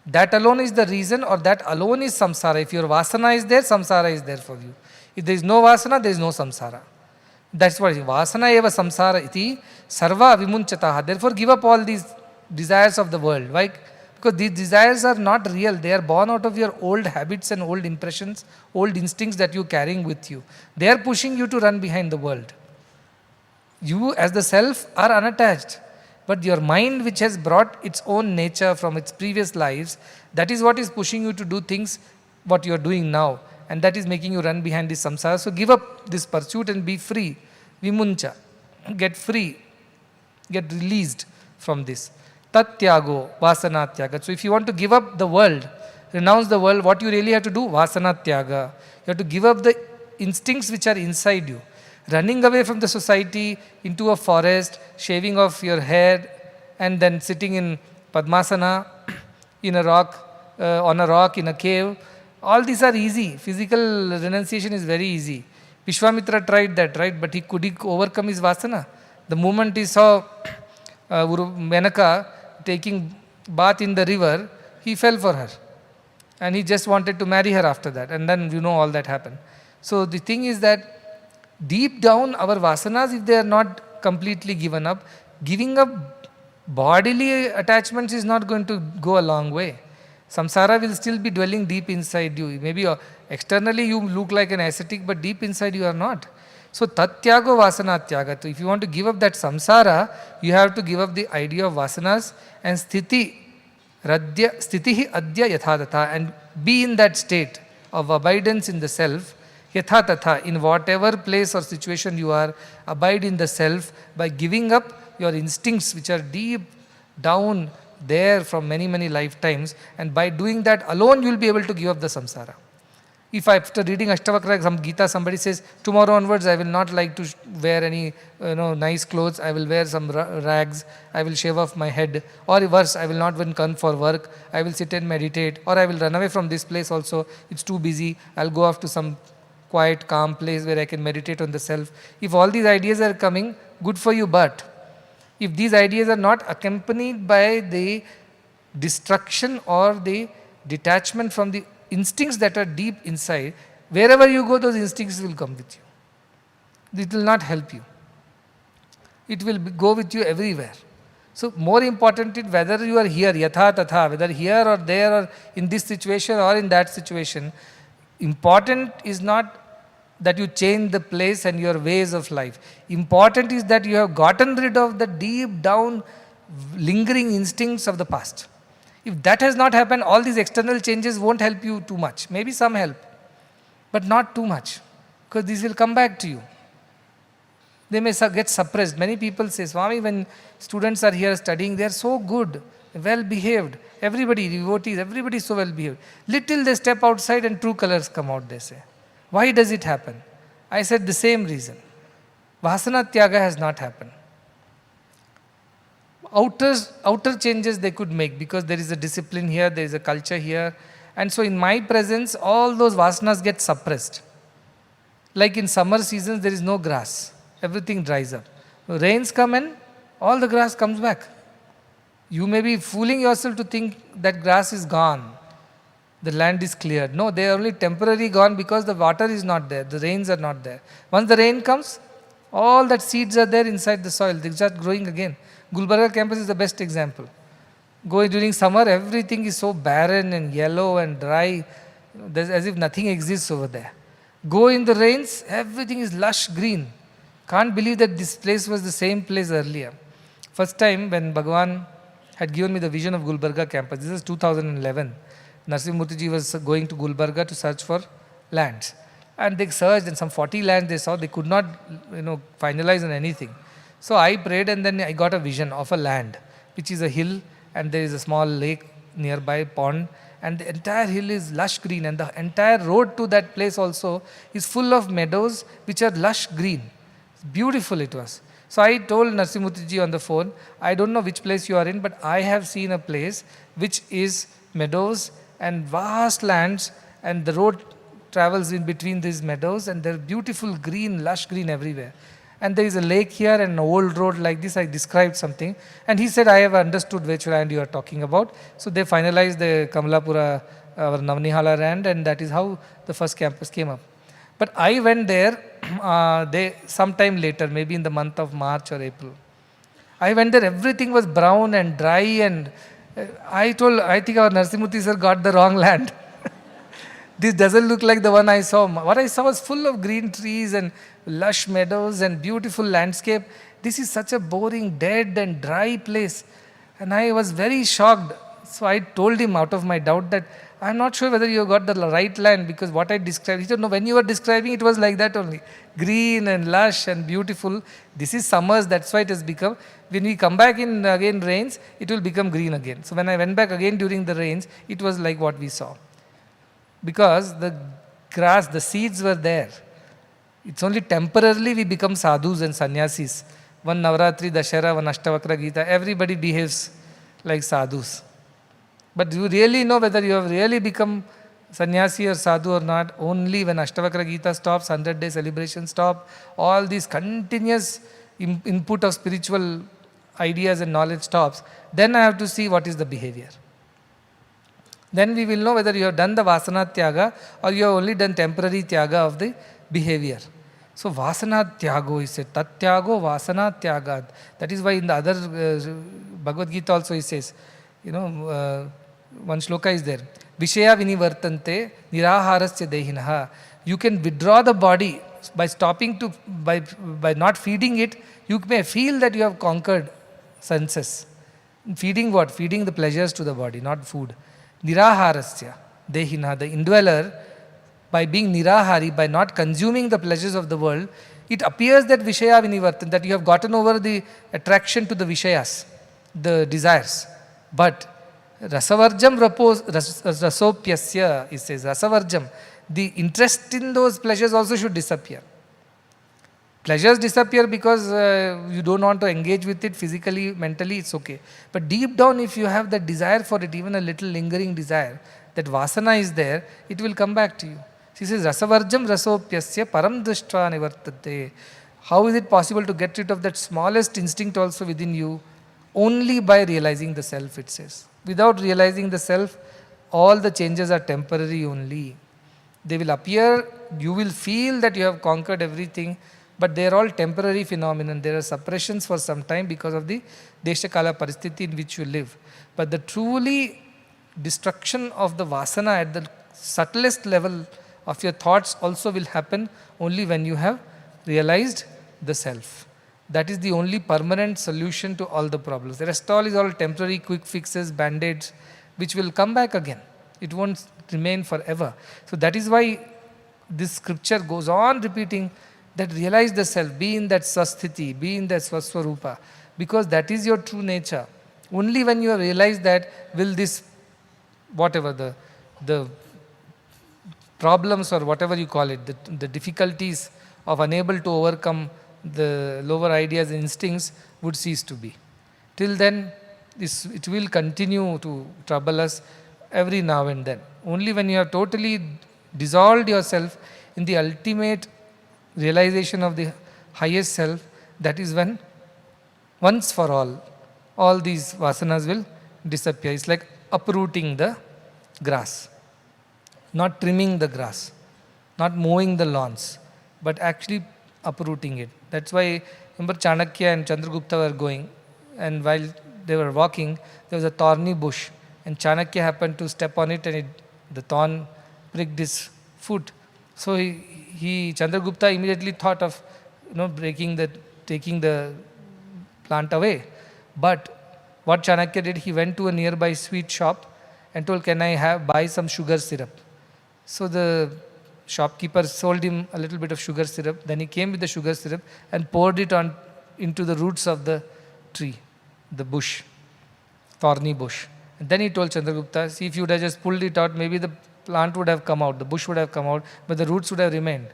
S5: That alone is the reason, or that alone is samsara. If your vasana is there, samsara is there for you. If there is no vasana, there is no samsara. That's what it is. Vasana eva samsara iti sarva vimunchataha. Therefore give up all these desires of the world. Why? Because these desires are not real. They are born out of your old habits and old impressions, old instincts that you are carrying with you. They are pushing you to run behind the world. You as the self are unattached. But your mind, which has brought its own nature from its previous lives, that is what is pushing you to do things what you are doing now. And that is making you run behind this samsara. So give up this pursuit and be free. Vimuncha. Get free. Get released from this. Tatyago, vasana tyaga. So if you want to give up the world, renounce the world, what you really have to do? Vasana tyaga. You have to give up the instincts which are inside you. Running away from the society into a forest, shaving off your hair, and then sitting in Padmasana, in a rock, on a rock, in a cave. All these are easy. Physical renunciation is very easy. Vishwamitra tried that, right? But could he overcome his vasana? The moment he saw Menaka taking bath in the river, he fell for her. And he just wanted to marry her after that. And then all that happened. So the thing is that deep down our vasanas, if they are not completely given up, giving up bodily attachments is not going to go a long way. Samsara will still be dwelling deep inside you. Maybe externally you look like an ascetic, but deep inside you are not. So tatyago vasana tyaga. So if you want to give up that samsara, you have to give up the idea of vasanas and stitihi adya yathatatha, and be in that state of abidance in the self. Yathatatha, in whatever place or situation you are, abide in the self by giving up your instincts which are deep down there from many, many lifetimes, and by doing that alone you will be able to give up the samsara. If after reading Ashtavakra, some Gita, somebody says, tomorrow onwards I will not like to wear any nice clothes, I will wear some rags, I will shave off my head, or worse, I will not even come for work, I will sit and meditate, or I will run away from this place also, it's too busy, I will go off to some quiet, calm place where I can meditate on the self. If all these ideas are coming, good for you, but if these ideas are not accompanied by the destruction or the detachment from the instincts that are deep inside, wherever you go, those instincts will come with you. It will not help you. It will go with you everywhere. So more important is whether you are here, yatha tatha, whether here or there or in this situation or in that situation, important is not that you change the place and your ways of life. Important is that you have gotten rid of the deep down lingering instincts of the past. If that has not happened, all these external changes won't help you too much. Maybe some help, but not too much, because these will come back to you. They may get suppressed. Many people say, Swami, when students are here studying, they are so good, well behaved. Everybody, devotees, everybody is so well behaved. Little they step outside and true colors come out, they say. Why does it happen? I said the same reason. Vasana tyaga has not happened. Outer changes they could make because there is a discipline here, there is a culture here. And so in my presence, all those vasanas get suppressed. Like in summer seasons, there is no grass. Everything dries up. Rains come and all the grass comes back. You may be fooling yourself to think that grass is gone, the land is cleared. No, they are only temporarily gone because the water is not there, the rains are not there. Once the rain comes, all that seeds are there inside the soil, they start growing again. Gulbarga campus is the best example. Go during summer, everything is so barren and yellow and dry, there's as if nothing exists over there. Go in the rains, everything is lush green. Can't believe that this place was the same place earlier. First time when Bhagavan had given me the vision of Gulbarga campus, this is 2011. Narsimhamurtiji was going to Gulbarga to search for lands. And they searched, and some 40 lands they saw, they could not finalize on anything. So I prayed, and then I got a vision of a land, which is a hill, and there is a small lake nearby, pond, and the entire hill is lush green, and the entire road to that place also is full of meadows which are lush green. Beautiful it was. So I told Narsimhamurtiji on the phone, I don't know which place you are in, but I have seen a place which is meadows and vast lands, and the road travels in between these meadows, and they're beautiful green, lush green everywhere. And there is a lake here and an old road like this. I described something. And he said, I have understood which land you are talking about. So they finalized the Kamalapura, our Navanihala land, and that is how the first campus came up. But I went there sometime later, maybe in the month of March or April. I went there, everything was brown and dry, and I think our Narsimhamurti sir got the wrong land. This doesn't look like the one I saw. What I saw was full of green trees and lush meadows and beautiful landscape. This is such a boring, dead and dry place. And I was very shocked. So I told him out of my doubt that I'm not sure whether you got the right land, because what I described, he said, no, when you were describing it was like that only. Green and lush and beautiful. This is summers, that's why it has become. When we come back in again rains, it will become green again. So when I went back again during the rains, it was like what we saw. Because the grass, the seeds were there. It's only temporarily we become sadhus and sannyasis. One Navratri, Dashera, one Ashtavakra Gita, everybody behaves like sadhus. But you really know whether you have really become sannyasi or sadhu or not only when Ashtavakra Gita stops, 100-day celebration stop, all these continuous input of spiritual ideas and knowledge stops, then I have to see what is the behavior. Then we will know whether you have done the vasana tyaga or you have only done temporary tyaga of the behavior. So vasana tyago, he said, tat tyago vasana tyaga. That is why in the other Bhagavad Gita also he says, one shloka is there. Vishaya vinivartante niraharasya dehinaha. You can withdraw the body by stopping to, by not feeding it, you may feel that you have conquered senses. Feeding what? Feeding the pleasures to the body, not food. Niraharasya dehina, the indweller, by being nirahari, by not consuming the pleasures of the world, it appears that vishaya vinivartan, that you have gotten over the attraction to the vishayas, the desires. But rasavarjam rasopyasya, it says, rasavarjam, the interest in those pleasures also should disappear. Pleasures disappear because you don't want to engage with it physically, mentally, it's okay. But deep down, if you have that desire for it, even a little lingering desire, that vasana is there, it will come back to you. She says, rasavarjam rasopyasya param drishtva nivartate. How is it possible to get rid of that smallest instinct also within you? Only by realizing the self, it says. Without realizing the self, all the changes are temporary only. They will appear, you will feel that you have conquered everything, but they are all temporary phenomena. There are suppressions for some time because of the Deshakala Paristiti in which you live. But the truly destruction of the vasana at the subtlest level of your thoughts also will happen only when you have realized the self. That is the only permanent solution to all the problems. The rest all is all temporary quick fixes, band-aids, which will come back again. It won't remain forever. So that is why this scripture goes on repeating that realize the self, be in that swasthiti, be in that swaswarupa, because that is your true nature. Only when you have realized that will this, whatever the problems or whatever you call it, the difficulties of unable to overcome the lower ideas and instincts would cease to be. Till then, it will continue to trouble us every now and then. Only when you have totally dissolved yourself in the ultimate realization of the highest self, that is when Once for all these vasanas will disappear. It's like uprooting the grass, not trimming the grass, not mowing the lawns, but actually uprooting it. That's why, remember, Chanakya and Chandragupta were going, and while they were walking, there was a thorny bush, and Chanakya happened to step on it, and the thorn pricked his foot. So Chandragupta immediately thought of taking the plant away. But what Chanakya did, he went to a nearby sweet shop and told, "Can I buy some sugar syrup?" So the shopkeeper sold him a little bit of sugar syrup. Then he came with the sugar syrup and poured it into the roots of the tree, the bush, thorny bush. And then he told Chandragupta, "See, if you would have just pulled it out, maybe the plant would have come out, the bush would have come out, but the roots would have remained.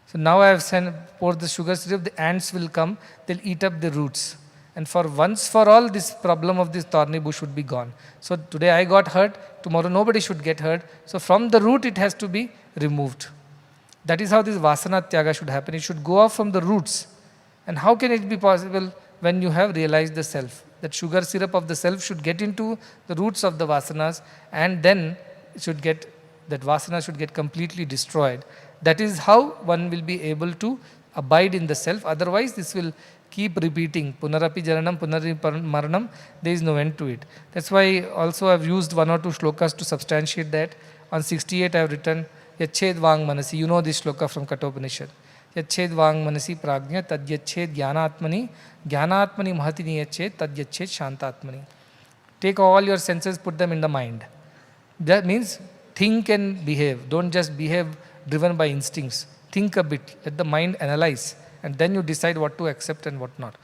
S5: So now I have poured the sugar syrup, the ants will come, they'll eat up the roots. And for once for all, this problem of this thorny bush would be gone. So today I got hurt, tomorrow nobody should get hurt. So from the root it has to be removed." That is how this vasana tyaga should happen. It should go off from the roots. And how can it be possible when you have realized the self? That sugar syrup of the self should get into the roots of the vasanas, and then that vasana should get completely destroyed. That is how one will be able to abide in the self. Otherwise, this will keep repeating. Punarapi jaranam, punarapi maranam. There is no end to it. That's why also I have used one or two shlokas to substantiate that. On 68 I have written, Yached Vang Manasi. You know this shloka from Kathopanishad. Yached Vang Manasi Prajna Tad Yached Jnanatmani Jnanatmani Mahatini Yached Tad Yached Shantatmani. Take all your senses, put them in the mind. That means think and behave. Don't just behave driven by instincts. Think a bit. Let the mind analyze. And then you decide what to accept and what not.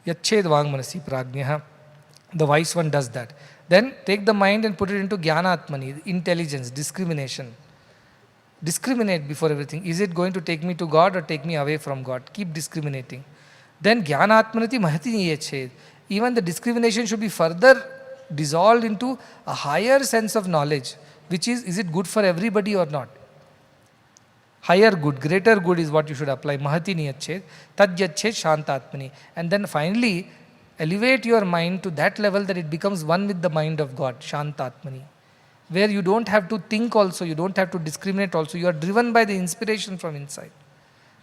S5: Yached Vang Manasi Prajna. The wise one does that. Then take the mind and put it into Jnanatmani, intelligence, discrimination. Discriminate before everything. Is it going to take me to God or take me away from God? Keep discriminating. Then Jnanatmanati Mahatini Yached. Even the discrimination should be further dissolved into a higher sense of knowledge, which is it good for everybody or not? Higher good, greater good is what you should apply. Mahatini Yached, Tad Yached Shantatmani. And then finally, elevate your mind to that level that it becomes one with the mind of God, Shantatmani. Where you don't have to think also, you don't have to discriminate also, you are driven by the inspiration from inside.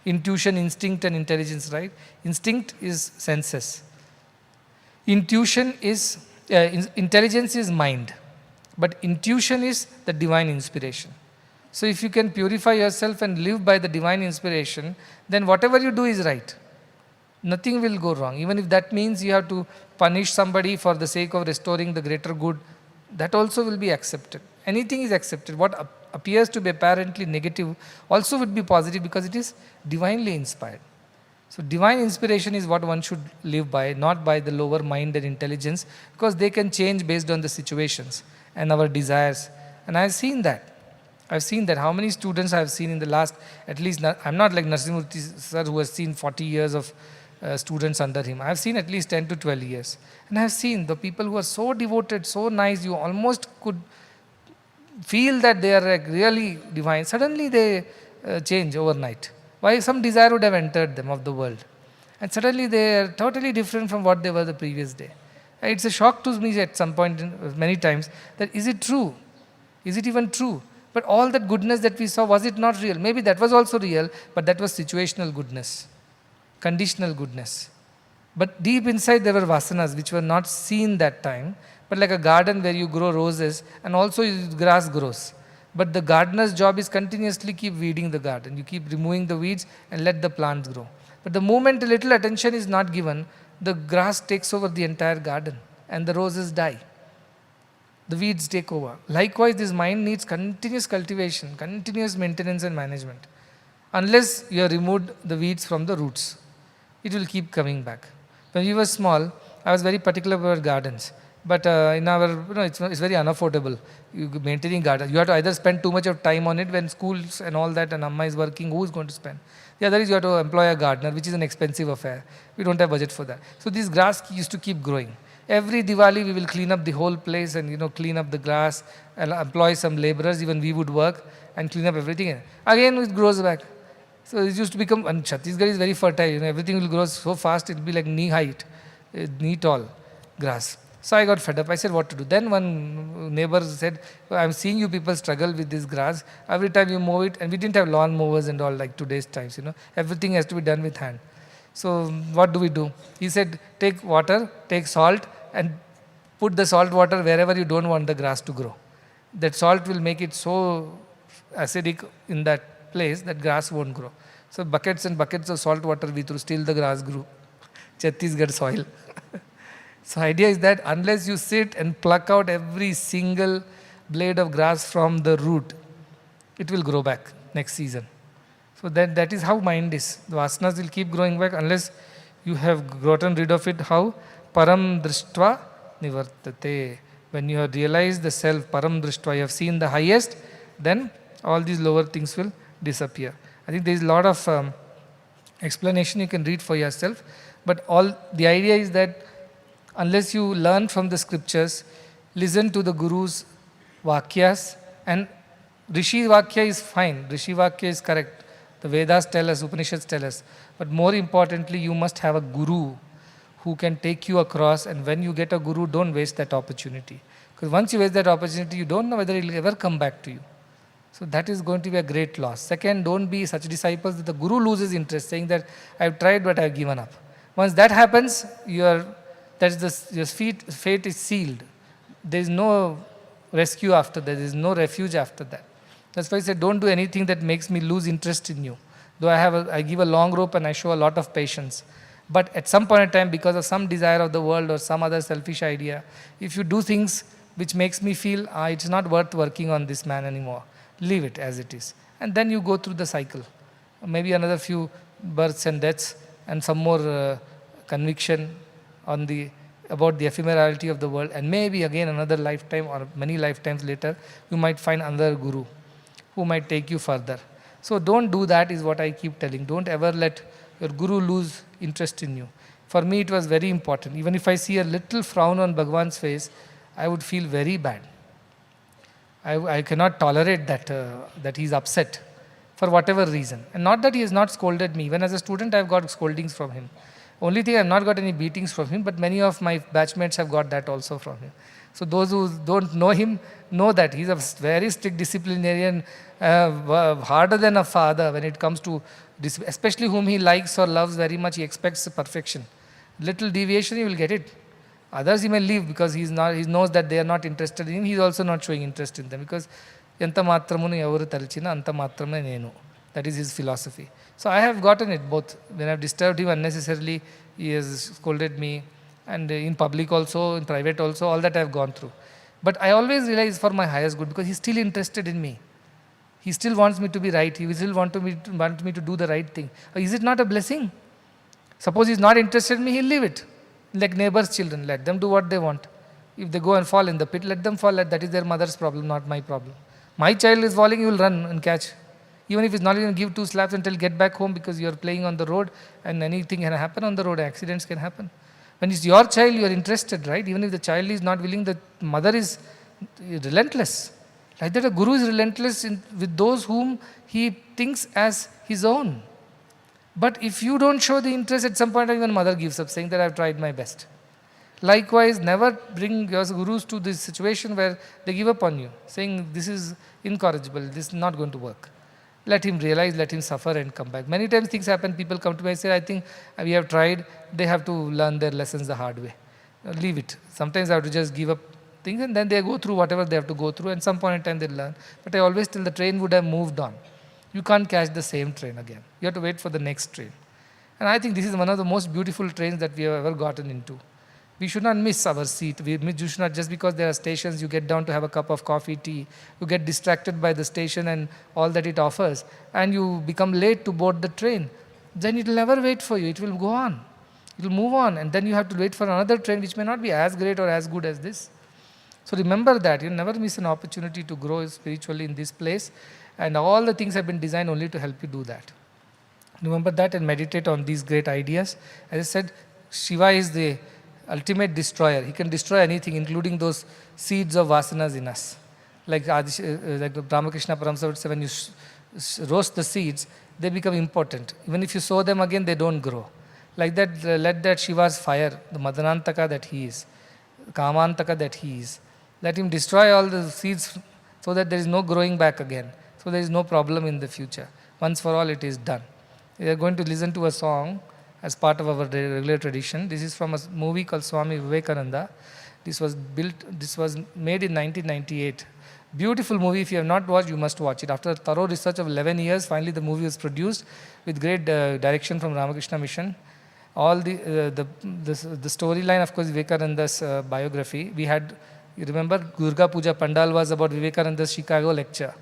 S5: Intuition, instinct and intelligence, right? Instinct is senses. Intelligence is mind. But intuition is the divine inspiration. So if you can purify yourself and live by the divine inspiration, then whatever you do is right. Nothing will go wrong. Even if that means you have to punish somebody for the sake of restoring the greater good, that also will be accepted. Anything is accepted. What appears to be apparently negative also would be positive because it is divinely inspired. So divine inspiration is what one should live by, not by the lower mind and intelligence, because they can change based on the situations and our desires. And I've seen that. How many students I have seen in the last, at least, I'm not like Narasimhamurthy sir who has seen 40 years of students under him. I have seen at least 10 to 12 years. And I have seen the people who are so devoted, so nice, you almost could feel that they are like really divine. Suddenly they change overnight. Why? Some desire would have entered them of the world. And suddenly they are totally different from what they were the previous day. It's a shock to me at some point, many times, that is it true? Is it even true? But all that goodness that we saw, was it not real? Maybe that was also real, but that was situational goodness, conditional goodness. But deep inside there were vasanas which were not seen that time, but like a garden where you grow roses and also grass grows. But the gardener's job is continuously keep weeding the garden. You keep removing the weeds and let the plants grow. But the moment a little attention is not given, the grass takes over the entire garden and the roses die. The weeds take over. Likewise, this mind needs continuous cultivation, continuous maintenance and management. Unless you have removed the weeds from the roots, it will keep coming back. When we were small, I was very particular about gardens. But in our, it's very unaffordable. Maintaining gardens, you have to either spend too much of time on it when schools and all that and Amma is working, who is going to spend? The other is you have to employ a gardener, which is an expensive affair. We don't have budget for that. So this grass used to keep growing. Every Diwali we will clean up the whole place and clean up the grass and employ some laborers, even we would work and clean up everything. Again it grows back. So it used to become, and Chhattisgarh is very fertile, everything will grow so fast, it will be like knee height. neat all grass. So I got fed up. I said, what to do? Then one neighbor said, I'm seeing you people struggle with this grass. Every time you mow it, and we didn't have lawn mowers and all like today's times, everything has to be done with hand. So what do we do? He said, take water, take salt, and put the salt water wherever you don't want the grass to grow. That salt will make it so acidic in that place that grass won't grow. So buckets and buckets of salt water we threw, still the grass grew. Chhattisgarh soil. So idea is that unless you sit and pluck out every single blade of grass from the root, it will grow back next season. So that is how mind is. The vasanas will keep growing back unless you have gotten rid of it. How? Param drishtva nivartate. When you have realized the self, param drishtva, you have seen the highest, then all these lower things will disappear. I think there is a lot of explanation you can read for yourself. But the idea is that unless you learn from the scriptures, listen to the Guru's Vakyas, and Rishi Vakya is fine, Rishi Vakya is correct. The Vedas tell us, Upanishads tell us. But more importantly, you must have a Guru who can take you across, and when you get a Guru, don't waste that opportunity. Because once you waste that opportunity, you don't know whether it will ever come back to you. So that is going to be a great loss. Second, don't be such disciples that the Guru loses interest, saying that I have tried but I have given up. Once that happens, your fate is sealed. There is no rescue after that. There is no refuge after that. That's why I said, don't do anything that makes me lose interest in you. Though I give a long rope and I show a lot of patience. But at some point in time, because of some desire of the world or some other selfish idea, if you do things which makes me feel, it's not worth working on this man anymore, leave it as it is. And then you go through the cycle. Maybe another few births and deaths and some more conviction about the ephemerality of the world, and maybe again another lifetime or many lifetimes later, you might find another Guru who might take you further. So don't do that, is what I keep telling. Don't ever let your Guru lose interest in you. For me, it was very important. Even if I see a little frown on Bhagwan's face, I would feel very bad. I cannot tolerate that he is upset for whatever reason. And not that he has not scolded me. Even as a student, I have got scoldings from him. Only thing I have not got any beatings from him, but many of my batchmates have got that also from him. So those who don't know him know that he is a very strict disciplinarian, harder than a father when it comes to, especially whom he likes or loves very much, he expects perfection. Little deviation, he will get it. Others he may leave because he knows that they are not interested in him. He is also not showing interest in them because Yanta matramunu evaru talchina anta matrame nenu. That is his philosophy. So I have gotten it both. When I have disturbed him unnecessarily, he has scolded me, and in public also, in private also, all that I have gone through. But I always realize for my highest good because he is still interested in me. He still wants me to be right. He still wants me to do the right thing. Is it not a blessing? Suppose he is not interested in me, he will leave it. Like neighbors' children, let them do what they want. If they go and fall in the pit, let them fall. That is their mother's problem, not my problem. My child is falling, you will run and catch. Even if it's not even give 2 slaps until get back home because you are playing on the road and anything can happen on the road, accidents can happen. When it's your child, you are interested, right? Even if the child is not willing, the mother is relentless. Like that, a Guru is relentless with those whom he thinks as his own. But if you don't show the interest, at some point even mother gives up, saying that I've tried my best. Likewise, never bring your Gurus to this situation where they give up on you, saying this is incorrigible, this is not going to work. Let him realize, let him suffer and come back. Many times things happen, people come to me and say, I think we have tried, they have to learn their lessons the hard way. Leave it. Sometimes I have to just give up things and then they go through whatever they have to go through and some point in time they learn. But I always tell the train would have moved on. You can't catch the same train again. You have to wait for the next train. And I think this is one of the most beautiful trains that we have ever gotten into. We should not miss our seat. You should not, just because there are stations, you get down to have a cup of coffee, tea, you get distracted by the station and all that it offers, and you become late to board the train. Then it will never wait for you. It will go on. It will move on. And then you have to wait for another train which may not be as great or as good as this. So remember that. You never miss an opportunity to grow spiritually in this place. And all the things have been designed only to help you do that. Remember that and meditate on these great ideas. As I said, Shiva is the ultimate destroyer. He can destroy anything, including those seeds of vasanas in us. Like Ramakrishna Paramsa would say, when you roast the seeds, they become impotent. Even if you sow them again, they don't grow. Like that, let that Shiva's fire, the Madanantaka that he is, Kamantaka that he is, let him destroy all the seeds so that there is no growing back again. So there is no problem in the future. Once for all it is done. We are going to listen to a song as part of our regular tradition. This is from a movie called Swami Vivekananda. This was made in 1998. Beautiful movie. If you have not watched, you must watch it. After a thorough research of 11 years, finally the movie was produced with great direction from Ramakrishna Mission. All the storyline, of course, Vivekananda's biography. We had, you remember, Durga Puja Pandal was about Vivekananda's Chicago lecture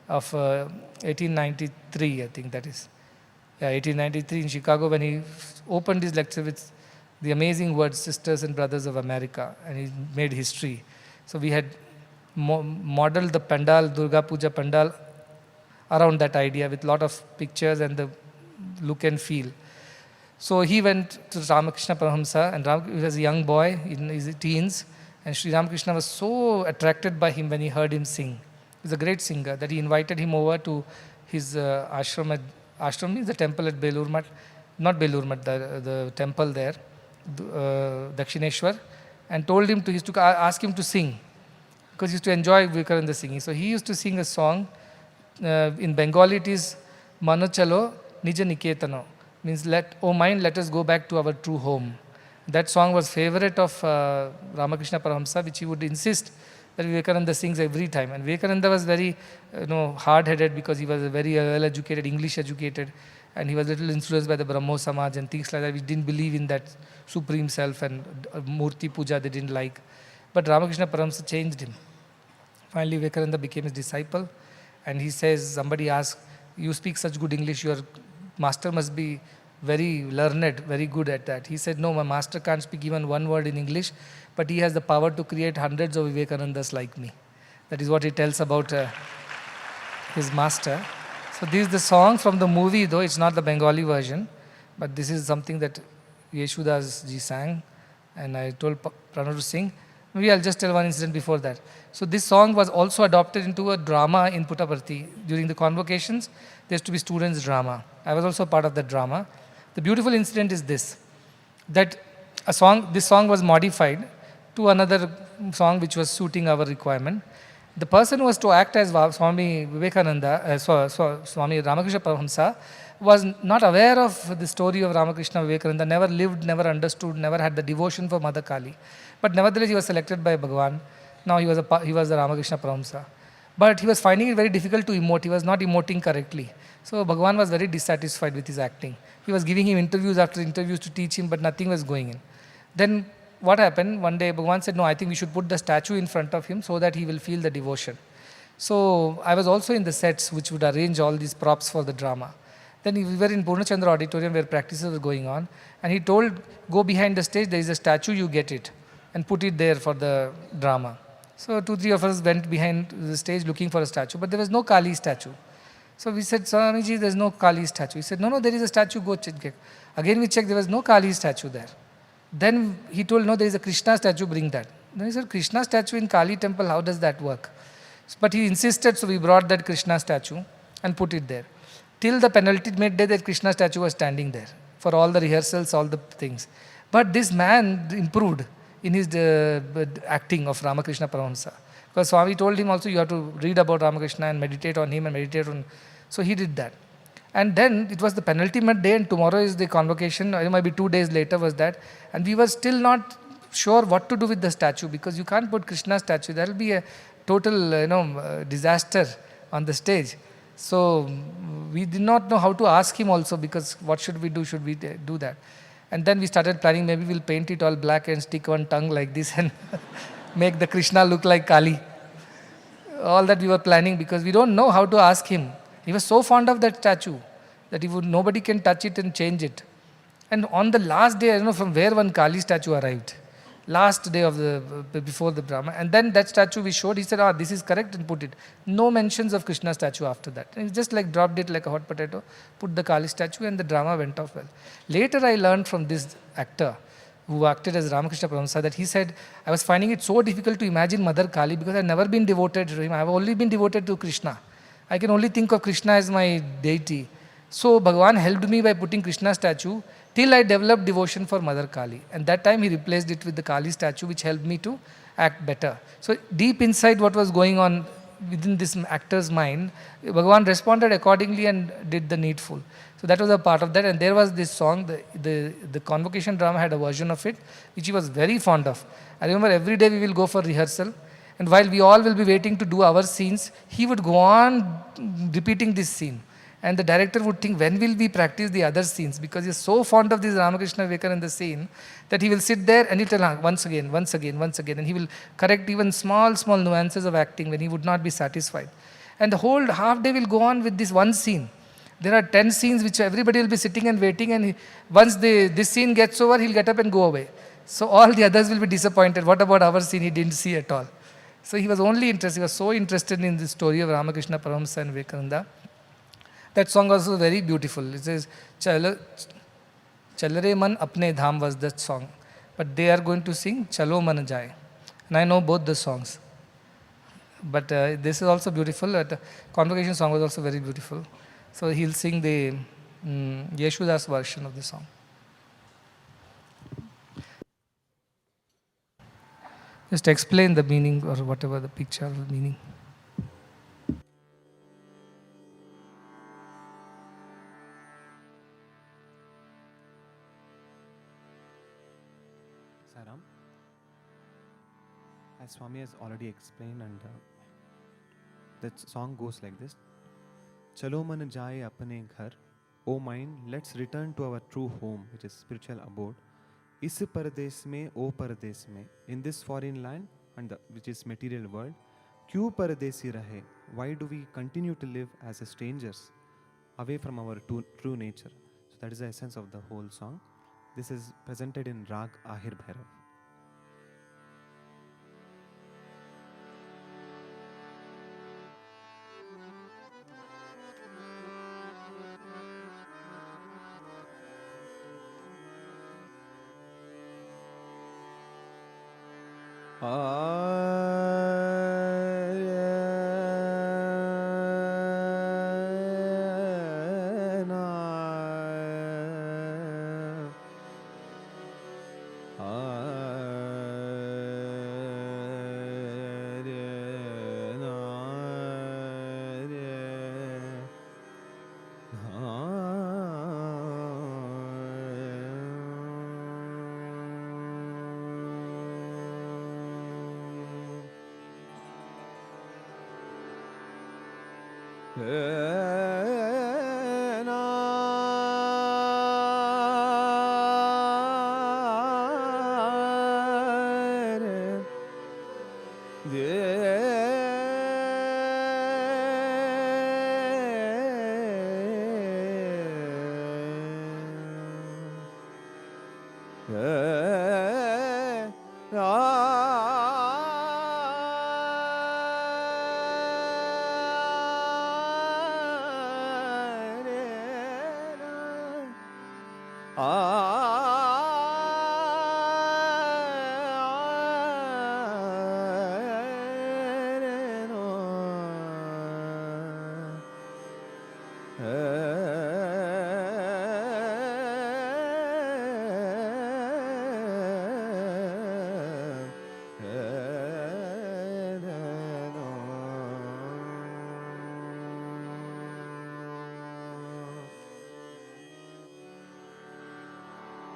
S5: of 1893, I think that is. Yeah, 1893 in Chicago, when he opened his lecture with the amazing words, Sisters and Brothers of America, and he made history. So we had modeled the Pandal, Durga Puja Pandal, around that idea with lot of pictures and the look and feel. So he went to Ramakrishna Paramahamsa, and he was a young boy in his teens, and Sri Ramakrishna was so attracted by him when he heard him sing. He was a great singer that he invited him over to his ashram. Ashram is the temple at Belur Math, not Belur Math, the temple there, Dakshineshwar, and told him to ask him to sing, because he used to enjoy Vivekananda singing. So he used to sing a song, in Bengali it is Mano Chalo Nija Niketano, means let us go back to our true home. That song was favorite of Ramakrishna Paramahamsa, which he would insist that Vivekananda sings every time. And Vivekananda was very hard-headed, because he was a very well-educated, English-educated, and he was a little influenced by the Brahmo Samaj and things like that, which didn't believe in that supreme self, and Murti Puja they didn't like. But Ramakrishna Paramahamsa changed him. Finally, Vivekananda became his disciple, and he says, somebody asked, you speak such good English, your master must be very learned, very good at that. He said, no, my master can't speak even one word in English, but he has the power to create hundreds of Vivekanandas like me. That is what he tells about his master. So this is the song from the movie, though it's not the Bengali version, but this is something that Yeshudas ji sang, and I told Pranav to sing. Maybe I'll just tell one incident before that. So this song was also adopted into a drama in Puttaparthi. During the convocations, there used to be students' drama. I was also part of that drama. The beautiful incident is this, that this song was modified to another song which was suiting our requirement. The person who was to act as Swami Vivekananda, Swami Ramakrishna Paramahamsa, was not aware of the story of Ramakrishna Vivekananda, never lived, never understood, never had the devotion for Mother Kali. But nevertheless, he was selected by Bhagavan. Now he was the Ramakrishna Paramahamsa. But he was finding it very difficult to emote. He was not emoting correctly. So Bhagavan was very dissatisfied with his acting. He was giving him interviews after interviews to teach him, but nothing was going in. Then what happened? One day Bhagavan said, no, I think we should put the statue in front of him so that he will feel the devotion. So I was also in the sets which would arrange all these props for the drama. Then we were in Purnachandra auditorium where practices were going on, and he told, go behind the stage, there is a statue, you get it, and put it there for the drama. So 2-3 of us went behind the stage looking for a statue, but there was no Kali statue. So we said, Swamiji, there is no Kali statue. He said, no, there is a statue, go check. Again we checked, there was no Kali statue there. Then he told, no, there is a Krishna statue, bring that. Then he said, Krishna statue in Kali temple, how does that work? But he insisted, so we brought that Krishna statue and put it there. Till the penultimate day, that Krishna statue was standing there for all the rehearsals, all the things. But this man improved in his acting of Ramakrishna Paramahamsa. Because Swami told him also, you have to read about Ramakrishna and meditate on him and meditate on. So he did that. And then it was the penultimate day, and tomorrow is the convocation, or it might be 2 days later was that. And we were still not sure what to do with the statue, because you can't put Krishna statue. There will be a total disaster on the stage. So we did not know how to ask him also, because what should we do? Should we do that? And then we started planning, maybe we'll paint it all black and stick one tongue like this and make the Krishna look like Kali. All that we were planning, because we don't know how to ask him. He was so fond of that statue that nobody can touch it and change it. And on the last day, I don't know from where one Kali statue arrived. Last day of before the drama. And then that statue we showed, he said, this is correct, and put it. No mentions of Krishna statue after that. And he just like dropped it like a hot potato, put the Kali statue, and the drama went off well. Later I learned from this actor who acted as Ramakrishna Paramahamsa that he said, I was finding it so difficult to imagine Mother Kali because I've never been devoted to him. I've only been devoted to Krishna. I can only think of Krishna as my deity. So Bhagavan helped me by putting Krishna statue, till I developed devotion for Mother Kali. And that time he replaced it with the Kali statue, which helped me to act better. So deep inside what was going on within this actor's mind, Bhagavan responded accordingly and did the needful. So that was a part of that. And there was this song, the convocation drama had a version of it, which he was very fond of. I remember every day we will go for rehearsal. And while we all will be waiting to do our scenes, he would go on repeating this scene. And the director would think, when will we practice the other scenes? Because he's so fond of this Ramakrishna Vivekananda scene that he will sit there and he'll tell once again, once again, once again. And he will correct even small nuances of acting when he would not be satisfied. And the whole half day will go on with this one scene. There are 10 scenes which everybody will be sitting and waiting, and once this scene gets over, he'll get up and go away. So all the others will be disappointed. What about our scene? He didn't see at all. So he was only interested, he was so interested in the story of Ramakrishna Paramahamsa and Vivekananda. That song was also very beautiful. It says, Chalare Man Apne Dham was that song. But they are going to sing Chalo Man Jai. And I know both the songs. But this is also beautiful. The convocation song was also very beautiful. So he'll sing the Yeshudas version of the song. Just explain the meaning or whatever the picture of the meaning.
S6: Saram, as Swami has already explained, and that song goes like this. Chalo man jaye apne ghar, O mind, let's return to our true home, which is spiritual abode. Is pardesh mein, O pardesh mein, in this foreign land, and which is material world, kyun pardesi rahe? Why do we continue to live as strangers, away from our true nature? So that is the essence of the whole song. This is presented in Rag Ahir Bhairav.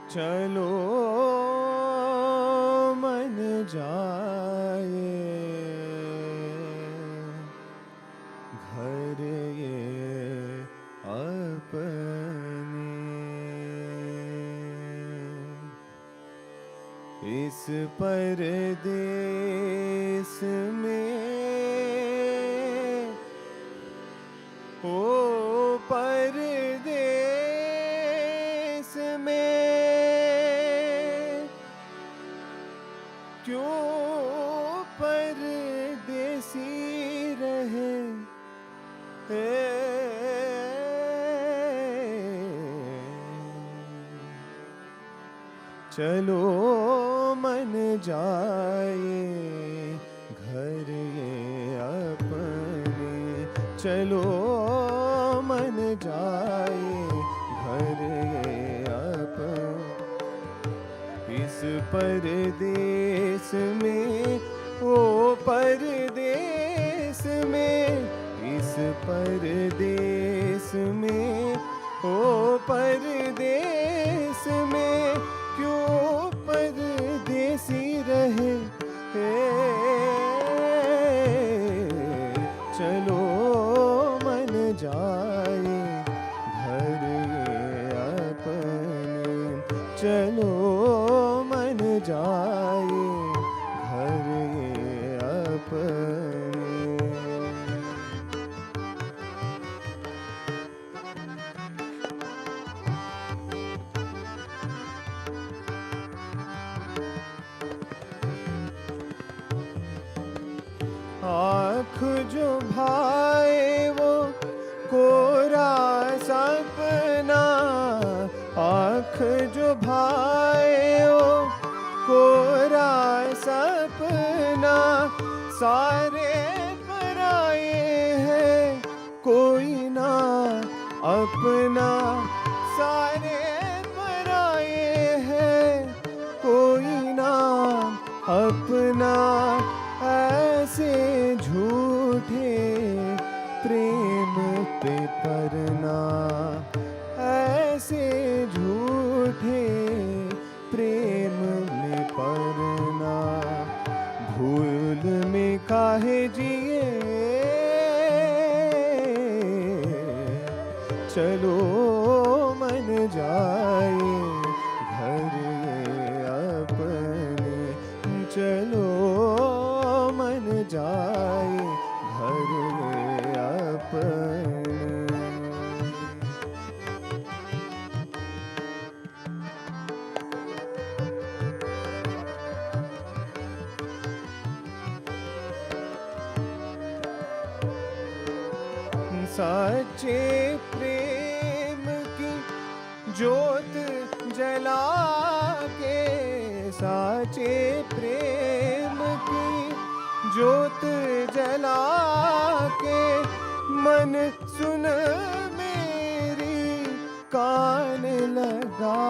S6: चलो मन जाए घर ये अपने इस परदेस में ओ परदेस में क्यों परदेसी रहे चलो मन जाए घर ये अपने चलो मन जाए घर ये अपने इस परदेस में, ओ परदेस में, इस परदेस में, ओ परदेस में, क्यों परदेसी रहे। चलो मन जाए घर ये अपने, चलो मन जाए घर ये अपने। आँख जो भाए वो कोरा सपना, आँख जो भाए वो कोरा सपना, सारे पराए हैं कोई ना अपना, सारे पराए हैं कोई ना अपना। ऐसे झूठे प्रेम पे परना, ऐसे झूठे प्रेम में परना, भूल में काहे जिए। चलो मन जाए घर ये अपने, चलो मन जाए घर ये अपने। सच्चे प्रेम की ज्योत जला के, साचे प्रेम की ज्योत जला के, मन सुन मेरी कान लगा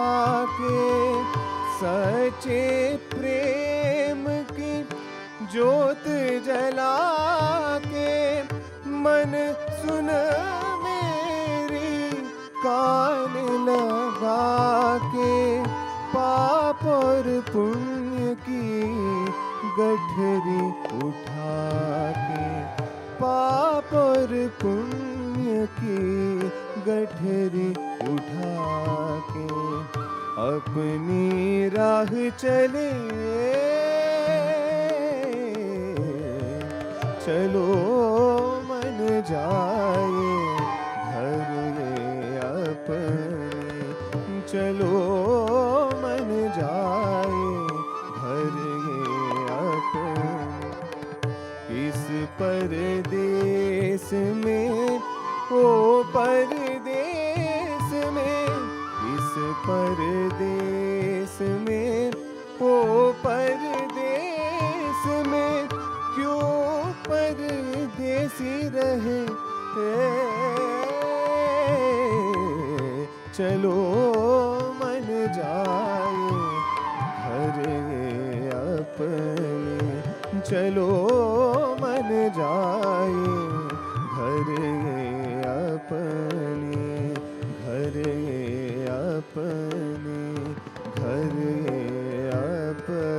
S6: के। सच्चे प्रेम की ज्योत जला के, मन सुन मेरी कान लगा के। पाप और पुण्य की गठरी उठा के, पाप और पुण्य की गठरी उठा के, अपनी राह चले। चलो मन जाए घर ये अपने, चलो मन जाए घर ये अपने। इस परदेस में, ओ परदेस में, इस परदेस में, ओ परदेस में, क्यों परदेसी रहे। चलो मन जाए घर ये अपने, चलो मन जाए घर ये अपने, घर ये अपने, घर ये अपने।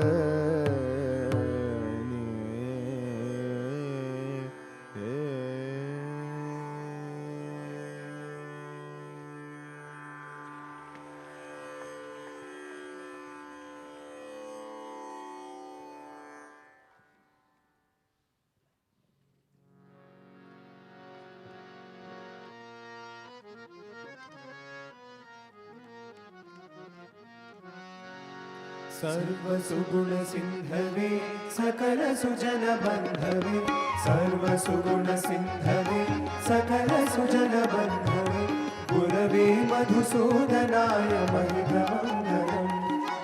S4: सर्वसुगुण सिंधवे सकल सुजन बंधवे, सर्वसुगुण सिंधवे सकल सुजन बंधवे, गुरवे मधुसूदनाय महिममंगलम्,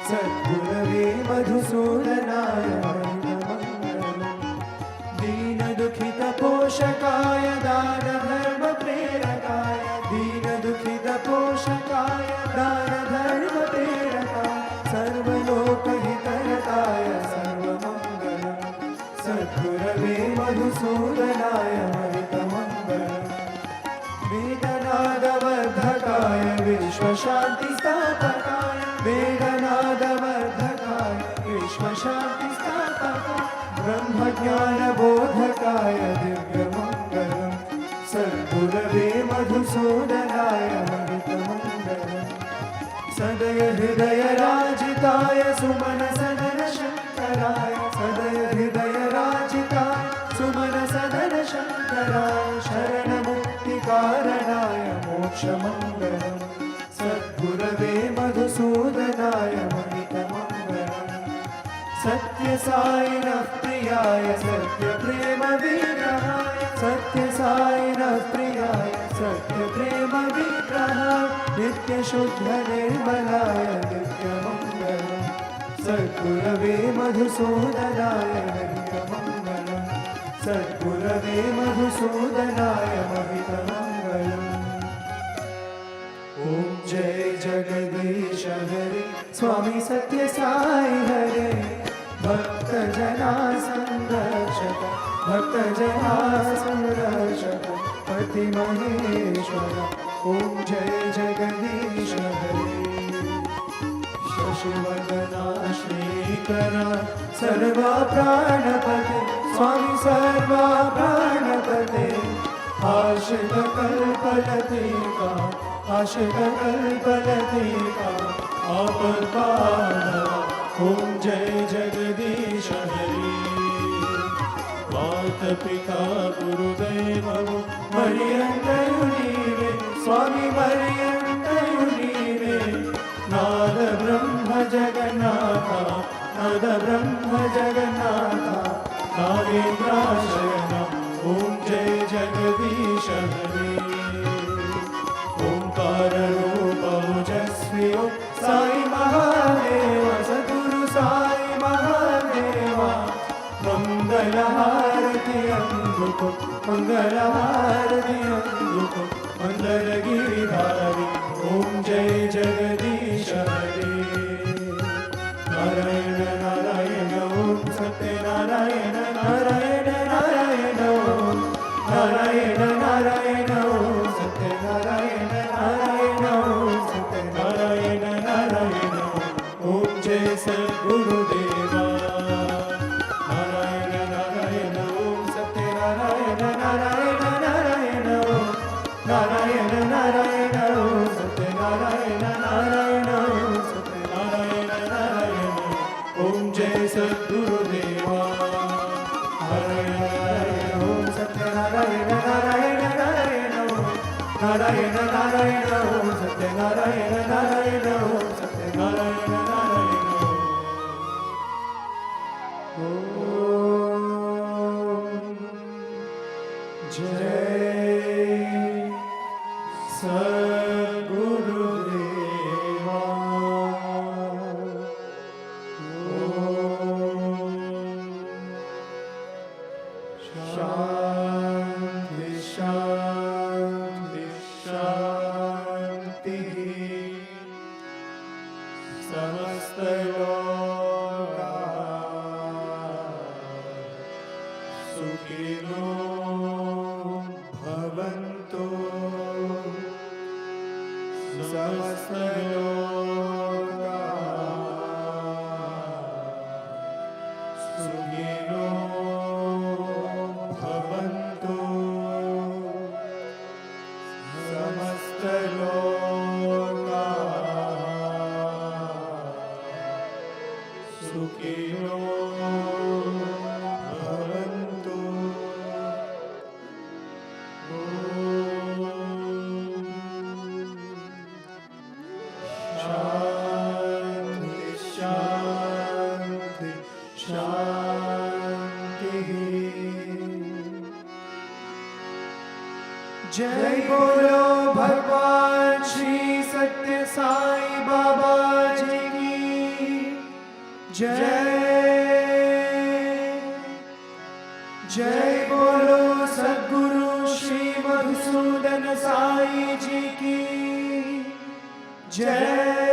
S4: सद्गुरवे मधुसूदनाय महिममंगलम्। दीन दुखित पोषकाय दान धर्म प्रेरकाय, दीन दुखित पोषकाय दान धर्म प्रेरकाय, सर्वलोक मधुसूदनाय हरितमङ्गलम् वेदनादवर्धकाय विश्वशान्तिस्थापकाय वेदनादवर्धकाय विश्वशान्तिस्थापकाय ब्रह्मज्ञानबोधकाय दिव्यमङ्गलम् सद्गुरवे मधुसूदनाय हरितमङ्गलम् सदय हृदयराजिताय सुमन सदन शङ्कराय सदय हृदयराजिताय सुमन सदन शङ्कराय शरणमुक्तिकारणाय मोक्षमङ्गलम् सद्गुरवे मधुसूदनाय हरितमङ्गलम् सत्यसायिनः प्रियाय सत्यप्रेमविग्रहाय सत्यसायिनः प्रियाय सत्यप्रेमविग्रहाय नित्यशुद्धनिर्मलाय नित्यमङ्गलम् सद्गुरवे मधुसूदनाय हरितमङ्गलम् सद्गुरवे मधुसूदनाय हरितमङ्गलम् ॐ जय जगदीश हरे स्वामी सत्य साई हरे भक्तजना संरक्षक भक्तजना संरक्षक पति महेश्वर ॐ जय जगदीश हरे शशिवर्धना श्रीकरा सर्वा प्राणपते स्वामी सर्वा प्राणपते आश्रितकल्पलतिका आश्रितकल्पलतिका आपद्बान्धवा ॐ जय जगदीश हरे मातपिता गुरुदैवमो मरियन्तयुनीवे स्वामी मरियन्तयुनीवे नाद ब्रह्म जगन्नाथा नाद ब्रह्म जगन्नाथा नागेन्द्राशयन ॐ जय जगदीश हरे ओंकाररूप ओजस्वी साई महादेव सद्गुरु साई महादेव मंगलहारति अंधुको मंगलहारति अंधुको मंदरगिरिधारी ओम जय जगदीश हरे नारायण नारायण ओम सत्यनारायण नारायण नारायण ओम नारायण नारायण ओम सत्यनारायण नारायण ओम सत्यनारायण नारायण ओम जय सद्गुरुदेवा नारायण नारायण ओम सत्यनारायण नारायण नारायण ओम नारायण नारायण ओम सत्यनारायण नारायण ओम सत्यनारायण नारायण ओम जय सद्गुरुदेवा नारायण नारायण ओम सत्यनारायण नारायण नारायण ओम नारायण नारायण ओम सत्यनारायण नारायण ओम सत्यनारायण नारायण ओम जय सद्गुरुदेवा शांति शांति शांति समस्त लोका सुखिनो भवन्तु समस्त लोका सुखिनो भवन्तु समस्त लोका सुखिनो भवन्तु शान्ति शान्ति शान्तिः जय बोलो भगवान श्री सत्य साई बाबा जी की जय जय बोलो सद्गुरु श्री मधुसूदन साई जी की जय